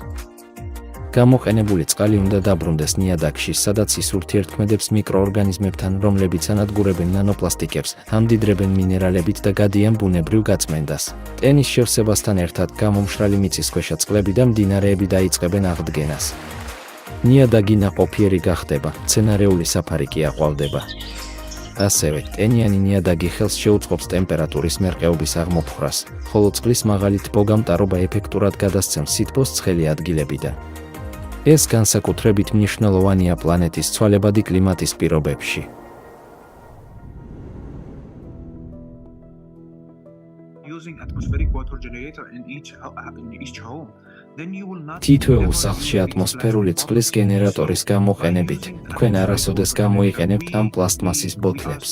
გამოყენებული წყალი უნდა დაბრუნდეს ნიადაგში, სადაც ის ურთიერთქმედებს მიკროორგანიზმებთან, რომლებიც ანადგურებენ ნანოპლასტიკებს, ამდიდრებენ მინერალებით და გადიან ბუნებრივ გაწმენდას. ტენის შევსებასთან ერთად გამომშრალი მიწისქვეშა წყლები და მდინარეები დაიწყებენ აღდგენას. ნიადაგი ნაყოფიერი გახდება, მცენარეული საფარი კი აყვავდება. ასევე, ტენიანი ნიადაგი ხელს შეუწყობს ტემპერატურის მერყეობის აღმოფხვრას, ხოლო წყლის მაღალი თბოგამტარობა ეფექტურად გადასცემს სითბოს ცხელი ადგილებიდან. ეს განსაკუთრებით მნიშვნელოვანია პლანეტის ცვალებადი კლიმატის პირობებში. თითოეულ სახლში ატმოსფერული წყლის გენერატორის გამოყენებით, თქვენ არასოდეს გამოიყენებთ ამ პლასტმასის ბოთლებს.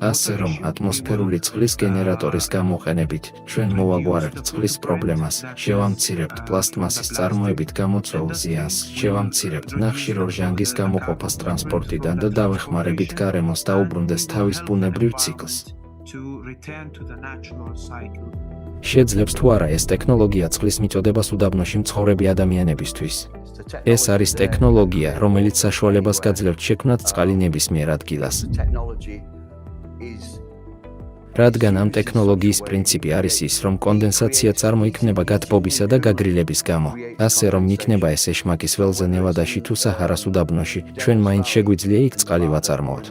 ასე რომ ატმოსფერული წყლის გენერატორის გამოყენებით, ჩვენ მოვაგვარებთ წყლის პრობლემას, შევამცირებთ პლასტმასის წარმოებით გამოწვეულ ზიანს, შევამცირებთ ნახშირორჟანგის გამოყოფას ტრანსპორტიდან და დავეხმარებით გარემოს დაუბრუნდეს თავის ბუნებრივ ციკლს. შეძლებს თუ არა ეს ტექნოლოგია წყლის მიწოდებას უდაბნოში მცხოვრები ადამიანებისთვის. ეს არის ტექნოლოგია, რომელიც საშუალებას გაძლევთ შექმნათ წყალი ნებისმიერ ადგილას. რადგან ამ ტექნოლოგიის პრინციპი არის ის, რომ კონდენსაცია წარმოიქმნება გათბობისა და გაგრილების გამო, ასე რომ იქნება ეს ეშმაკის ველზე ნევადაში თუ საჰარას უდაბნოში, ჩვენ მაინც შეგვიძლია იქ წყალი ვაწარმოოთ.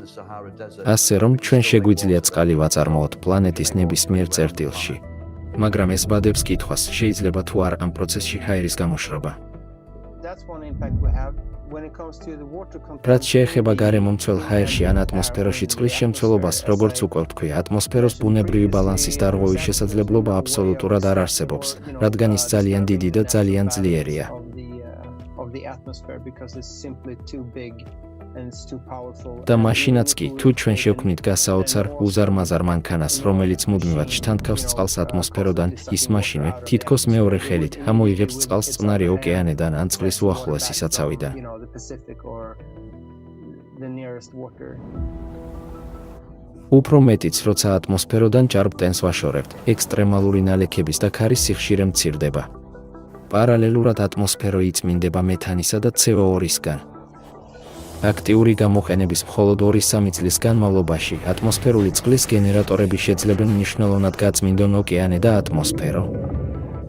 ასე რომ ჩვენ შეგვიძლია წყალი ვაწარმოოთ პლანეტის ნებისმიერ წერტილში. მაგრამ ეს ბადებს კითხვას, შეიძლება თუ არ ამ პროცესში ჰაერის გამოშრობა. რაც შეეხება გარემომცველ ჰაერში ან ატმოსფეროში წყლის შემცველობას, როგორც უკვე ვთქვი, ატმოსფეროს ბუნებრივი ბალანსის დარღვევის შესაძლებლობა აბსოლუტურად არ არსებობს, რადგან ის ძალიან დიდი და ძალიან ძლიერია. და მაშინაც კი, თუ ჩვენ შევქმნით გასაოცარ, უზარმაზარ მანქანას, რომელიც მუდმივად შთანთქავს წყალს ატმოსფეროდან, ის მაშინვე, თითქოს მეორე ხელით, ამოიღებს წყალს წყნარი ოკეანედან ან წყლის უახლოესი საცავიდან. უფრო მეტიც, როცა ატმოსფეროდან ჭარბტენს ვაშორებთ, ექსტრემალური ნალექების და ქარის სიხშირე მცირდება. პარალელურად ატმოსფერო იწმინდება მეთანისა და CO2-ისგან. აქტიური გამოყენების მხოლოდ 2-3 წლის განმავლობაში ატმოსფერული წყლის გენერატორები შეძლებენ მნიშვნელოვნად გაწმინდონ ოკეანე და ატმოსფერო.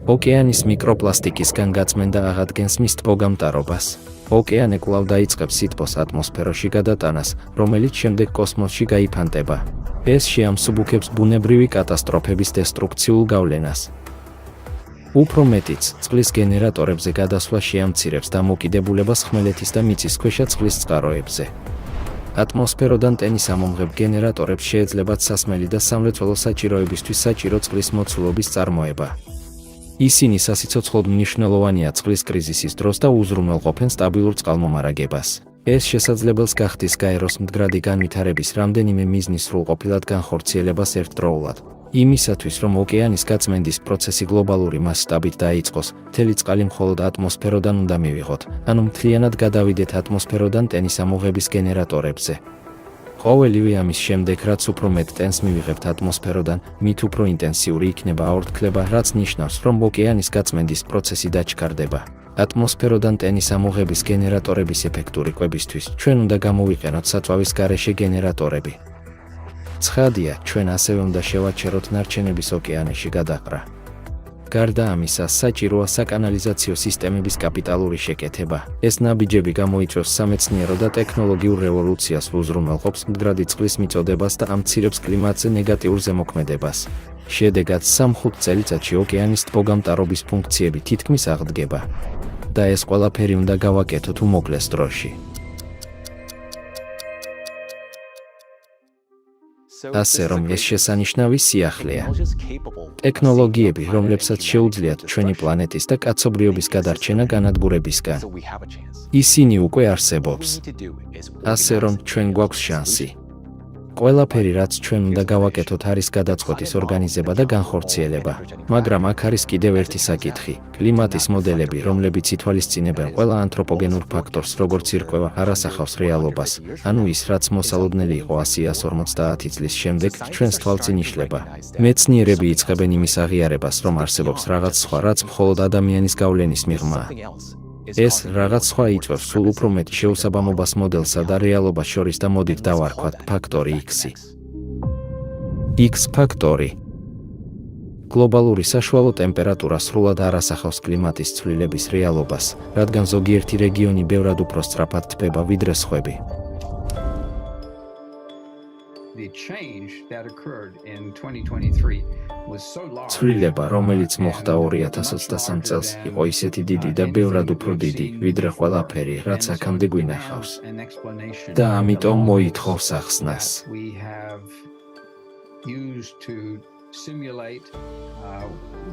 ოკეანის მიკროპლასტიკისგან გაწმენდა აღადგენს მის ტბოგამტარობას. ოკეანე კვლავ დაიწყებს სითბოს ატმოსფეროში გადატანას, რომელიც შემდეგ კოსმოსში გაიფანტება. ეს შეამსუბუქებს ბუნებრივი კატასტროფების დესტრუქციულ გავლენას. უფრო მეტიც, წყლის გენერატორებზე გადასვლა შეამცირებს დამოკიდებულებას ხმელეთის და მიწისქვეშა წყლის წყაროებზე. ატმოსფეროდან ტენის ამომღებ გენერატორებს შეეძლებათ სასმელი და სამრეწველო საჭიროებისთვის საჭირო წყლის მოცულობის წარმოება. ისინი სასიცოცხლოდ მნიშვნელოვანია წყლის კრიზისის დროს და უზრუნველყოფენ სტაბილურ წყალმომარაგებას. ეს შესაძლებელს გახდის გაეროს მდგრადი განვითარების რამდენიმე მიზნის სრულყოფილად განხორციელებას ერთდროულად. იმისათვის, რომ ოკეანის გაწმენდის პროცესი გლობალური მასშტაბით დაიწყოს, მთელი წყალი მხოლოდ ატმოსფეროდან უნდა მივიღოთ, ანუ მთლიანად გადავიდეთ ატმოსფეროდან ტენის ამოღების გენერატორებზე. ყოველივე ამის შემდეგ, რაც უფრო მეტ ტენს მივიღებთ ატმოსფეროდან, მით უფრო ინტენსიური იქნება აორთქლება, რაც ნიშნავს, რომ ოკეანის გაწმენდის პროცესი დაჩქარდება. ატმოსფეროდან ტენის ამოღების გენერატორების ეფექტური კვებისთვის ჩვენ უნდა გამოვიყენოთ საწვავის გარეშე გენერატორები. ცხადია, ჩვენ ასევე უნდა შევაჩეროთ ნარჩენების ოკეანეში გადაყრა. გარდა ამისა, საჭიროა საკანალიზაციო სისტემების კაპიტალური შეკეთება. ეს ნაბიჯები გამოიწვევს სამეცნიერო და ტექნოლოგიურ რევოლუციას, უზრუნველყოფს მდგრადი წყლის მიწოდებას და ამცირებს კლიმატზე ნეგატიურ ზემოქმედებას. შედეგად 3-5 წელიწადში ოკეანის ტბოგამტარობის ფუნქციები თითქმის აღდგება. და ეს ყველაფერი უნდა გავაკეთოთ უმოკლეს დროში. ასე რომ ეს შესანიშნავი სიახლეა. ტექნოლოგიები, რომლებსაც შეუძლიათ ჩვენი პლანეტის და კაცობრიობის გადარჩენა განადგურებისგან. ისინი უკვე არსებობს. ასე რომ ჩვენ გვაქვს შანსი. ყველაფერი, რაც ჩვენ უნდა გავაკეთოთ, არის გადაწყვეტის ორგანიზება და განხორციელება. მაგრამ აქ არის კიდევ ერთი საკითხი: კლიმატის მოდელები, რომლებიც ითვალისწინებენ ყველა ანთროპოგენურ ფაქტორს, როგორც ირკვევა, არასახავს რეალობას. ანუ ის, რაც მოსალოდნელი იყო 150 წლის შემდეგ, ჩვენს თვალწინ იშლება. მეცნიერები იწყებენ იმის აღიარებას, რომ არსებობს რაღაც სხვა, რაც მხოლოდ ადამიანის გავლენის მიღმაა. ეს რაღაც სხვა იწვევს სულ უფრო მეტ შეუსაბამობას მოდელსა და რეალობას შორის და მოდით დავარქვათ ფაქტორი X-ი. X ფაქტორი. გლობალური საშუალო ტემპერატურა სრულად არასახავს კლიმატის ცვლილების რეალობას, რადგან ზოგიერთი რეგიონი ბევრად უფრო სწრაფად თბება ვიდრე სხვები. ცვლილება, რომელიც მოხდა 2023 წელს, იყო ისეთი დიდი და ბევრად უფრო დიდი, ვიდრე ყველაფერი, რაც აქამდე გვინახავს. და ამიტომ მოითხოვს ახსნას.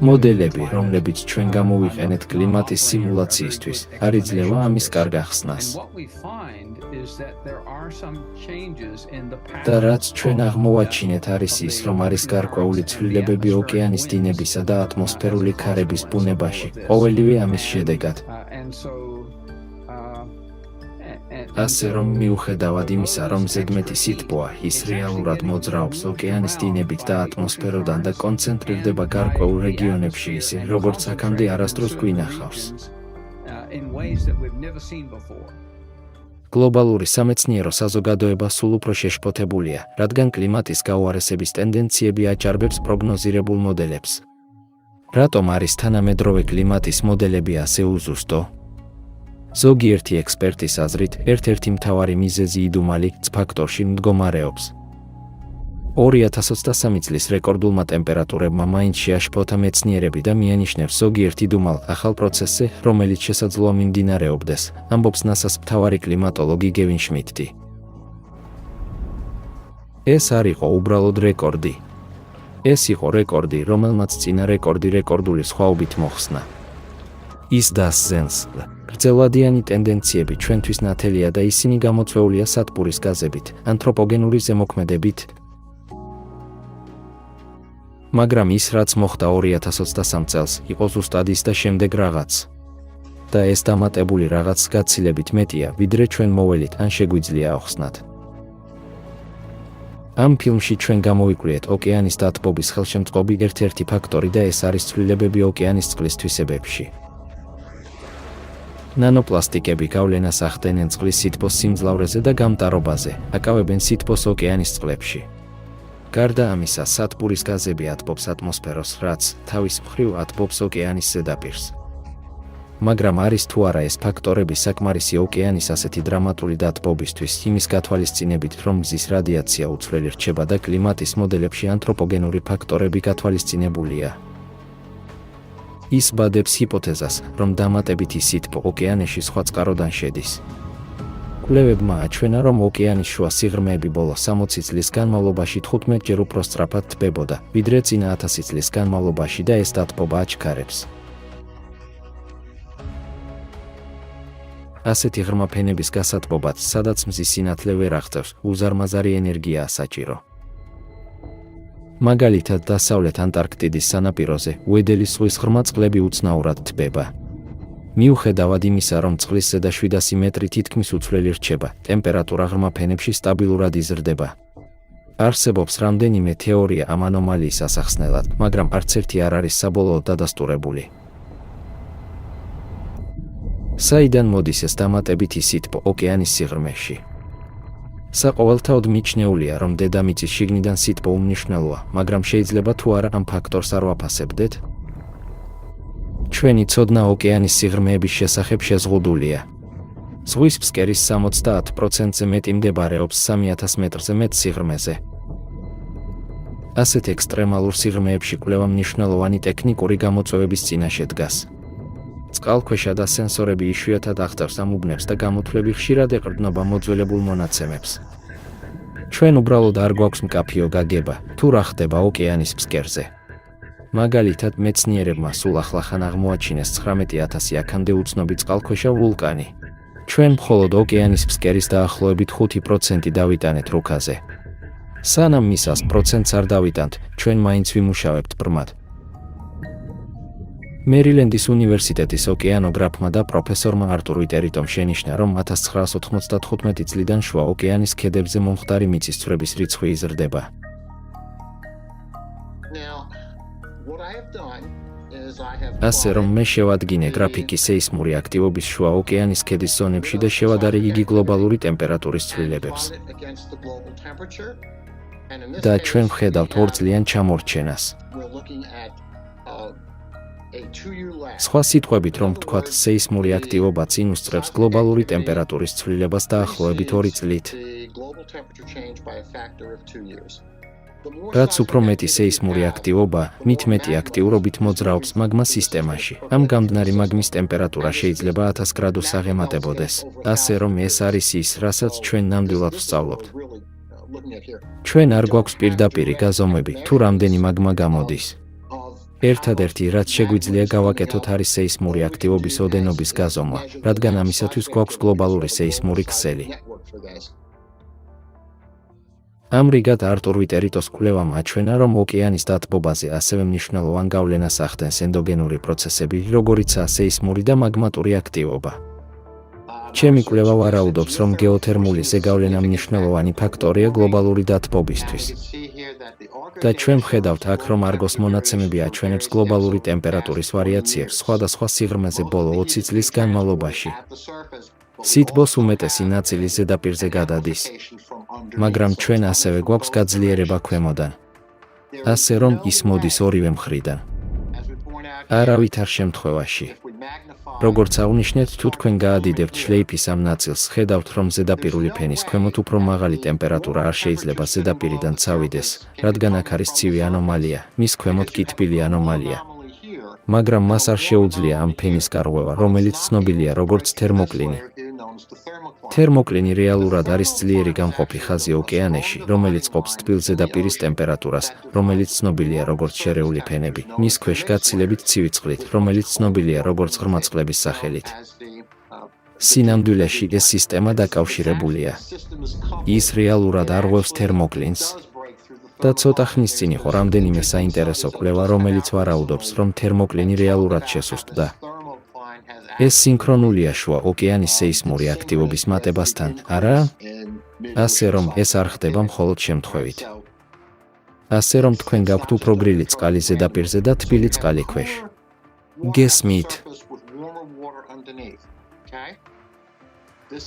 მოდელები, რომლებიც ჩვენ გამოვიყენეთ კლიმატის სიმულაციისთვის, არ იძლევა ამის კარგ ახსნას. და რაც ჩვენ აღმოვაჩინეთ არის ის, რომ არის გარკვეული ცვლილებები ოკეანის დინებისა და ატმოსფერული ქარების ბუნებაში, ყოველივე ამის შედეგად. ასე რომ მიუხედავად იმისა, რომ ზედმეტი სითბოა, ის რეალურად მოძრაობს ოკეანის დინებით და ატმოსფეროდან და კონცენტრირდება გარკვეულ რეგიონებში ისე, როგორც აქამდე არასდროს გვინახავს. გლობალური სამეცნიერო საზოგადოება სულ უფრო შეშფოთებულია, რადგან კლიმატის გაუარესების ტენდენციები აჭარბებს პროგნოზირებულ მოდელებს. რატომ არის თანამედროვე კლიმატის მოდელები ასე უზუსტო? ზოგიერთი ექსპერტის აზრით, ერთ-ერთი მთავარი მიზეზი იდუმალი ფაქტორში მდგომარეობს. 2023 წლის რეკორდულმა ტემპერატურებმა მაინც შეაშფოთა მეცნიერები და მიანიშნებს ზოგიერთ იდუმალ ახალ პროცესზე, რომელიც შესაძლოა მიმდინარეობდეს, ამბობს NASA-ს მთავარი კლიმატოლოგი გევინ შმიდტი. ეს არ იყო უბრალოდ რეკორდი. ეს იყო რეკორდი, რომელმაც წინა რეკორდი რეკორდული სხვაობით მოხსნა. ის დასძენს. გრძელვადიანი ტენდენციები ჩვენთვის ნათელია და ისინი გამოწვეულია სათბურის გაზებით, ანთროპოგენური ზემოქმედებით. მაგრამ ის, რაც მოხდა 2023 წელს, იყო ზუსტად ის და შემდეგ რაღაც. და ეს დამატებული რაღაც გაცილებით მეტია, ვიდრე ჩვენ მოველით ან შეგვიძლია ახსნათ. ამ ფილმში ჩვენ გამოვიკვლიეთ ოკეანის დათბობის ხელშემწყობი ერთ-ერთი ფაქტორი და ეს არის ცვლილებები ოკეანის წყლის თვისებებში. ნანოპლასტიკები გავლენას ახდენენ წყლის სითბოს სიმძლავრეზე და გამტარობაზე, აკავებენ სითბოს ოკეანის წყლებში. გარდა ამისა, სათბურის გაზები ათბობს ატმოსფეროს, რაც თავის მხრივ ათბობს ოკეანის ზედაპირს. მაგრამ არის თუ არა ეს ფაქტორები საკმარისი ოკეანის ასეთი დრამატული დათბობისთვის, იმის გათვალისწინებით, რომ მზის რადიაცია უცვლელი რჩება და კლიმატის მოდელებში ანთროპოგენური ფაქტორები გათვალისწინებულია. ის ბადებს ჰიპოთეზას, რომ დამატებითი სითბო ოკეანეში სხვა წყაროდან შედის. კვლევებმა აჩვენა, რომ ოკეანის შუა სიღრმეები ბოლო 60 წლის განმავლობაში 15 ჯერ უფრო სწრაფად თბებოდა, ვიდრე წინა 1000 წლის განმავლობაში და ეს დათბობა აჩქარებს. ასეთი ღრმა ფენების გასათბობად, სადაც მზის სინათლე ვერ აღწევს, უზარმაზარი ენერგიაა საჭირო. მაგალითად, დასავლეთ ანტარქტიდის სანაპიროზე, უედელის ზღვის ღრმა წყლები უცნაურად თბება. მიუხედავად იმისა, რომ წყლის ზედა 700 მეტრი თითქმის უცვლელი რჩება, ტემპერატურა ღრმა ფენებში სტაბილურად იზრდება. არსებობს რამდენიმე თეორია ამ ანომალიის ასახსნელად, მაგრამ არც ერთი არ არის საბოლოოდ დადასტურებული. საიდან მოდის ეს დამატებითი სითბო ოკეანის სიღრმეში? საყოველთაოდ მიჩნეულია, რომ დედამიწის შიგნიდან სითბო უმნიშვნელოა, მაგრამ შეიძლება თუ არა ამ ფაქტორს არ ვაფასებდეთ? ჩვენი ცოდნა ოკეანის სიღრმეების შესახებ შეზღუდულია. ზღვის ფსკერის 70%-ზე მეტი მდებარეობს 3000 მეტრზე მეტ სიღრმეზე. ასეთ ექსტრემალურ სიღრმეებში კვლევა მნიშვნელოვანი ტექნიკური გამოწვევების წინაშე დგას. წყალქვეშა და სენსორები იშვიათად აღწევს ამ უბნებს და გამოთვლები ხშირად ეყრდნობა მოძველებულ მონაცემებს. ჩვენ უბრალოდ არ გვაქვს მკაფიო გაგება, თუ რა ხდება ოკეანის ფსკერზე. მაგალითად, მეცნიერებმა სულ ახლახან აღმოაჩინეს 19000 აქამდე უცნობი წყალქვეშა ვულკანი. ჩვენ მხოლოდ ოკეანის ფსკერის დაახლოებით 5% დავიტანეთ რუქაზე. სანამ მის 100%-ს არ დავიტანთ, ჩვენ მაინც ვიმუშავებთ ბრმად. მერილენდის უნივერსიტეტის ოკეანოგრაფმა და პროფესორმა არტურ ვიტერიტომ შენიშნა, რომ 1995 წლიდან შუა ოკეანის ქედებზე მომხდარი მიწისძვრების რიცხვი იზრდება. ასე რომ მე შევადგინე გრაფიკი სეისმური აქტივობის შუა ოკეანის ქედის ზონებში და შევადარე იგი გლობალური ტემპერატურის ცვლილებებს. და ჩვენ ვხედავთ 2 წლიან ჩამორჩენას. სხვა სიტყვებით რომ ვთქვათ, სეისმური აქტივობა წინ უსწრებს გლობალური ტემპერატურის ცვლილებას დაახლოებით 2 წლით. რაც უფრო მეტი სეისმური აქტივობა, მით მეტი აქტიურობით მოძრაობს მაგმა სისტემაში. ამ გამდნარი მაგმის ტემპერატურა შეიძლება 1000 გრადუსს აღემატებოდეს. ასე რომ ეს არის ის, რასაც ჩვენ ნამდვილად ვსწავლობთ. ჩვენ არ გვაქვს პირდაპირი გაზომვები, თუ რამდენი მაგმა გამოდის. ერთადერთი, რაც შეგვიძლია გავაკეთოთ, არის სეისმური აქტივობის ოდენობის გაზომვა, რადგან ამისათვის გვაქვს გლობალური სეისმური ქსელი. ამრიგად არტურ ვიტერიტოს კვლევამ აჩვენა, რომ ოკეანის დათბობაზე ასევე მნიშვნელოვან გავლენას ახდენს ენდოგენური პროცესები, როგორიცაა სეისმური და მაგმატური აქტივობა. ჩემი კვლევა ვარაუდობს, რომ გეოთერმული ზეგავლენა მნიშვნელოვანი ფაქტორია გლობალური დათბობისთვის. და ჩვენ ვხედავთ აქ, რომ არგოს მონაცემები აჩვენებს გლობალური ტემპერატურის ვარიაციებს სხვადასხვა სიღრმეზე ბოლო 20 წლის განმავლობაში. სითბოს უმეტესი ნაწილი ზედაპირზე გადადის. მაგრამ ჩვენ ასევე გვაქვს გაძლიერება ქვემოდან. ასე რომ ის მოდის ორივე მხრიდან. არავითარ შემთხვევაში. როგორც აღნიშნეთ, თუ თქვენ გაადიდებთ შლეიფის ამ ნაწილს, ხედავთ, რომ ზედაპირული ფენის ქვემოთ უფრო მაღალი ტემპერატურა არ შეიძლება ზედაპირიდან წავიდეს, რადგან აქ არის ცივი ანომალია, მის ქვემოთ კი თბილი ანომალია. მაგრამ მას არ შეუძლია ამ ფენის გარღვევა, რომელიც ცნობილია როგორც თერმოკლინი. თერმოკლინი რეალურად არის ძლიერი გამყოფი ხაზი ოკეანეში, რომელიც ყოფს თბილ ზედაპირის ტემპერატურას, რომელიც ცნობილია როგორც შერეული ფენები, მის ქვეშ გაცილებით ცივი წყლით, რომელიც ცნობილია როგორც ღრმა წყლების სახელით. სინამდვილეში ეს სისტემა დაკავშირებულია. ის რეალურად არღვევს თერმოკლინს. და ცოტა ხნის წინ იყო რამდენიმე საინტერესო კვლევა, რომელიც ვარაუდობს, რომ თერმოკლინი რეალურად შესუსტდა. ეს სინქრონულია შუა ოკეანის სეისმური აქტივობის მატებასთან, არა? ასე რომ ეს არ ხდება მხოლოდ შემთხვევით. ასე რომ თქვენ გაქვთ უფრო გრილი წყალი ზედაპირზე და თბილი წყალი ქვეშ. გესმით?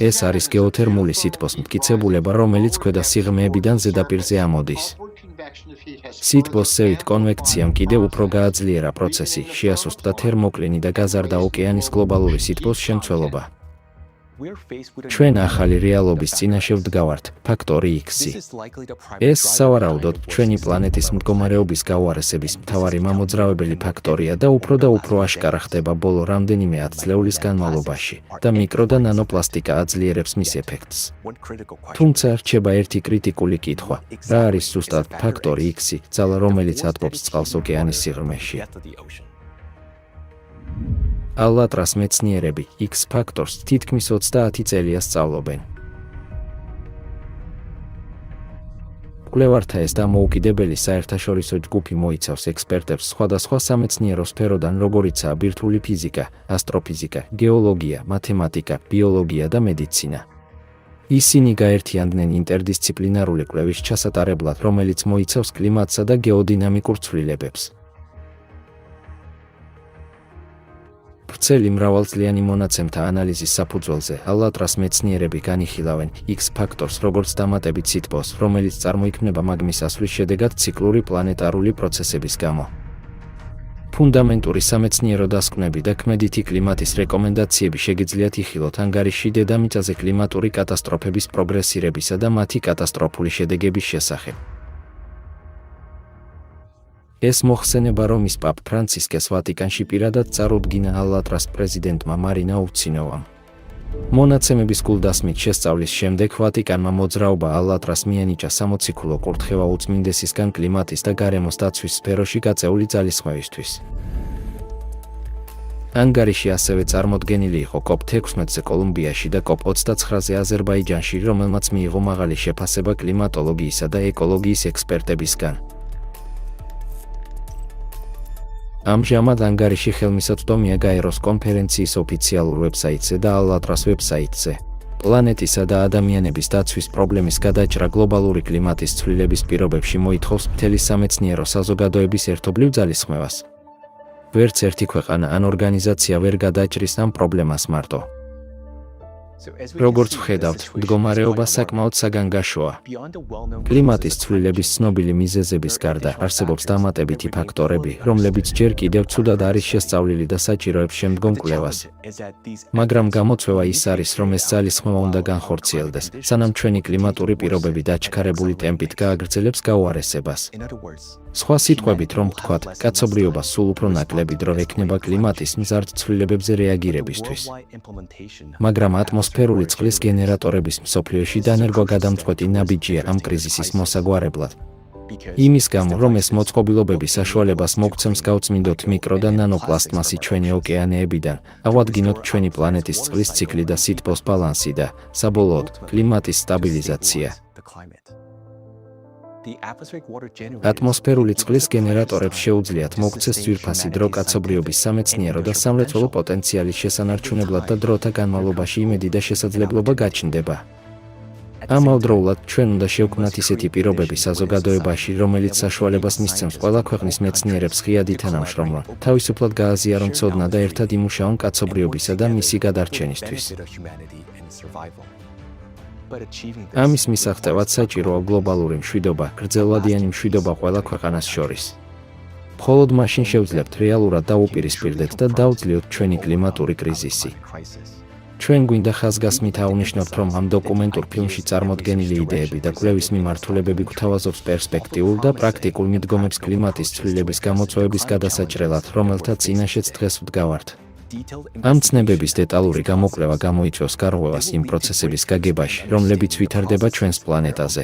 ეს არის გეოთერმული სითბოს მტკიცებულება, რომელიც ქვედა სიღრმეებიდან ზედაპირზე ამოდის. სითბოს ზევით კონვექციამ კიდევ უფრო გააძლიერა პროცესი, შეასუსტა თერმოკლინი და გაზარდა ოკეანის გლობალური სითბოს შემცველობა. ჩვენ ახალი რეალობის წინაშე ვდგავართ, ფაქტორი X-ი. ეს სავარაუდოდ ჩვენი პლანეტის მდგომარეობის გაუარესების მთავარი მამოძრავებელი ფაქტორია და უფრო აშკარა ხდება ბოლო რამდენიმე ათწლეულის განმავლობაში და მიკრო და ნანოპლასტიკა აძლიერებს მის ეფექტს. თუმცა რჩება ერთი კრიტიკული კითხვა, რა არის ზუსტად ფაქტორი X-ი, ძალა რომელიც ატყობს წყალს ოკეანის სიღრმეში. ალატრას მეცნიერები X ფაქტორს თითქმის 30 წელია სწავლობენ. კვლევართა ეს დამოუკიდებელი საერთაშორისო ჯგუფი მოიცავს ექსპერტებს სხვადასხვა სამეცნიერო სფეროდან, როგორიცაა ბირთვული ფიზიკა, ასტროფიზიკა, გეოლოგია, მათემატიკა, ბიოლოგია და მედიცინა. ისინი გაერთიანდნენ ინტერდისციპლინარული კვლევის ჩასატარებლად, რომელიც მოიცავს კლიმატსა და გეოდინამიკურ ცვლილებებს. ვრცელი მრავალწლიანი მონაცემთა ანალიზის საფუძველზე ალატრას მეცნიერები განიხილავენ X ფაქტორს როგორც დამატებით სითბოს, რომელიც წარმოიქმნება მაგმის ასვლის შედეგად ციკლური პლანეტარული პროცესების გამო. ფუნდამენტური სამეცნიერო დასკვნები და ქმედითი კლიმატის რეკომენდაციები შეგიძლიათ იხილოთ ანგარიში დედამიწაზე კლიმატური კატასტროფების პროგრესირებისა და მათი კატასტროფული შედეგების შესახებ. ეს მოხსენება რომის პაპ ფრანცისკეს ვატიკანში პირადად წარუდგინა ალატრას პრეზიდენტმა მარინა უცინოვამ. მონაცემების გულდასმით შესწავლის შემდეგ ვატიკანმა მოძრაობა ალატრას მიანიჭა სამოციქულო კურთხევა უწმინდესისგან კლიმატის და გარემოს დაცვის სფეროში გაწეული ძალისხმევისთვის. ანგარიში ასევე წარმოდგენილი იყო COP16-ზე კოლუმბიაში და COP29-ზე აზერბაიჯანში, რომელმაც მიიღო მაღალი შეფასება კლიმატოლოგიისა და ეკოლოგიის ექსპერტებისგან. ამჟამად ანგარიში ხელმისაწვდომია გაეროს კონფერენციის ოფიციალურ ვებსაიტზე და ალატრას ვებსაიტზე. პლანეტისა და ადამიანების დაცვის პრობლემის გადაჭრა გლობალური კლიმატის ცვლილების პირობებში მოითხოვს მთელი სამეცნიერო საზოგადოების ერთობლივ ძალისხმევას. ვერც ერთი ქვეყანა ან ორგანიზაცია ვერ გადაჭრის ამ პრობლემას მარტო. როგორც ვხედავთ, მდგომარეობა საკმაოდ საგანგაშოა. კლიმატის ცვლილების ცნობილი მიზეზების გარდა არსებობს დამატებითი ფაქტორები, რომლებიც ჯერ კიდევ ცუდად არის შესწავლილი და საჭიროებს შემდგომ კვლევას. მაგრამ გამოწვევა ის არის, რომ ეს ძალისხმევა უნდა განხორციელდეს, სანამ ჩვენი კლიმატური პირობები დაჩქარებული ტემპით გააგრძელებს გაუარესებას. სხვა სიტყვებით რომ ვთქვათ, კაცობრიობა სულ უფრო ნაკლები დრო ექნება კლიმატის მზარდ ცვლილებებზე რეაგირებისთვის. მაგრამ ატმოსფერული წყლის გენერატორების მსოფლიოში დანერგვა-გადამწყვეტი ნაბიჯია ამ კრიზისის მოსაგვარებლად. იმის გამო, რომ ეს მოწყობილობები საშუალებას მოგცემს გავწმინდოთ მიკრო და ნანოპლასტმასი ჩვენი ოკეანეებიდან, ავადგინოთ ჩვენი პლანეტის წყლის ციკლი და სითბოს ბალანსი და, საბოლოოდ, კლიმატის სტაბილიზაცია. ატმოსფერული წყლის გენერატორებს შეუძლიათ მოგცეს ძვირფასი დრო კაცობრიობის სამეცნიერო და სამრეწველო პოტენციალის შესანარჩუნებლად და დროთა განმავლობაში იმედი და შესაძლებლობა გაჩნდება. ამავდროულად ჩვენ უნდა შევქმნათ ისეთი პირობები საზოგადოებაში, რომელიც საშუალებას მისცემს ყველა ქვეყნის მეცნიერებს ღიად ითანამშრომლონ, თავისუფლად გააზიარონ ცოდნა და ერთად იმუშაონ კაცობრიობისა და მისი გადარჩენისთვის. ამის მისაღწევად საჭიროა გლობალური მშვიდობა, გრძელვადიანი მშვიდობა ყველა ქვეყანას შორის. მხოლოდ მაშინ შევძლებთ რეალურად დაუპირისპირდეთ და დავძლიოთ ჩვენი კლიმატური კრიზისი. ჩვენ გვინდა ხაზგასმით აღვნიშნოთ, რომ ამ დოკუმენტურ ფილმში წარმოდგენილი იდეები და კვლევის მიმართულებები გვთავაზობს პერსპექტიულ და პრაქტიკულ მიდგომებს კლიმატის ცვლილების გამოწვევების გადასაჭრელად, რომელთა წინაშეც დღეს ვდგავართ. ამ ცნებების დეტალური გამოკვლევა გამოიწვევს გარღვევას იმ პროცესების გაგებაში, რომლებიც ვითარდება ჩვენს პლანეტაზე.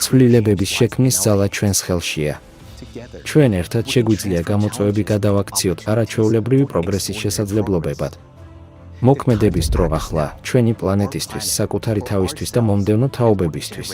ცვლილებების შექმნის ძალა ჩვენს ხელშია. ჩვენ ერთად შეგვიძლია გამოწვევები გადავაქციოთ არაჩვეულებრივი პროგრესის შესაძლებლობებად. მოქმედების დრო ახლა ჩვენი პლანეტისთვის, საკუთარი თავისთვის და მომდევნო თაობებისთვის.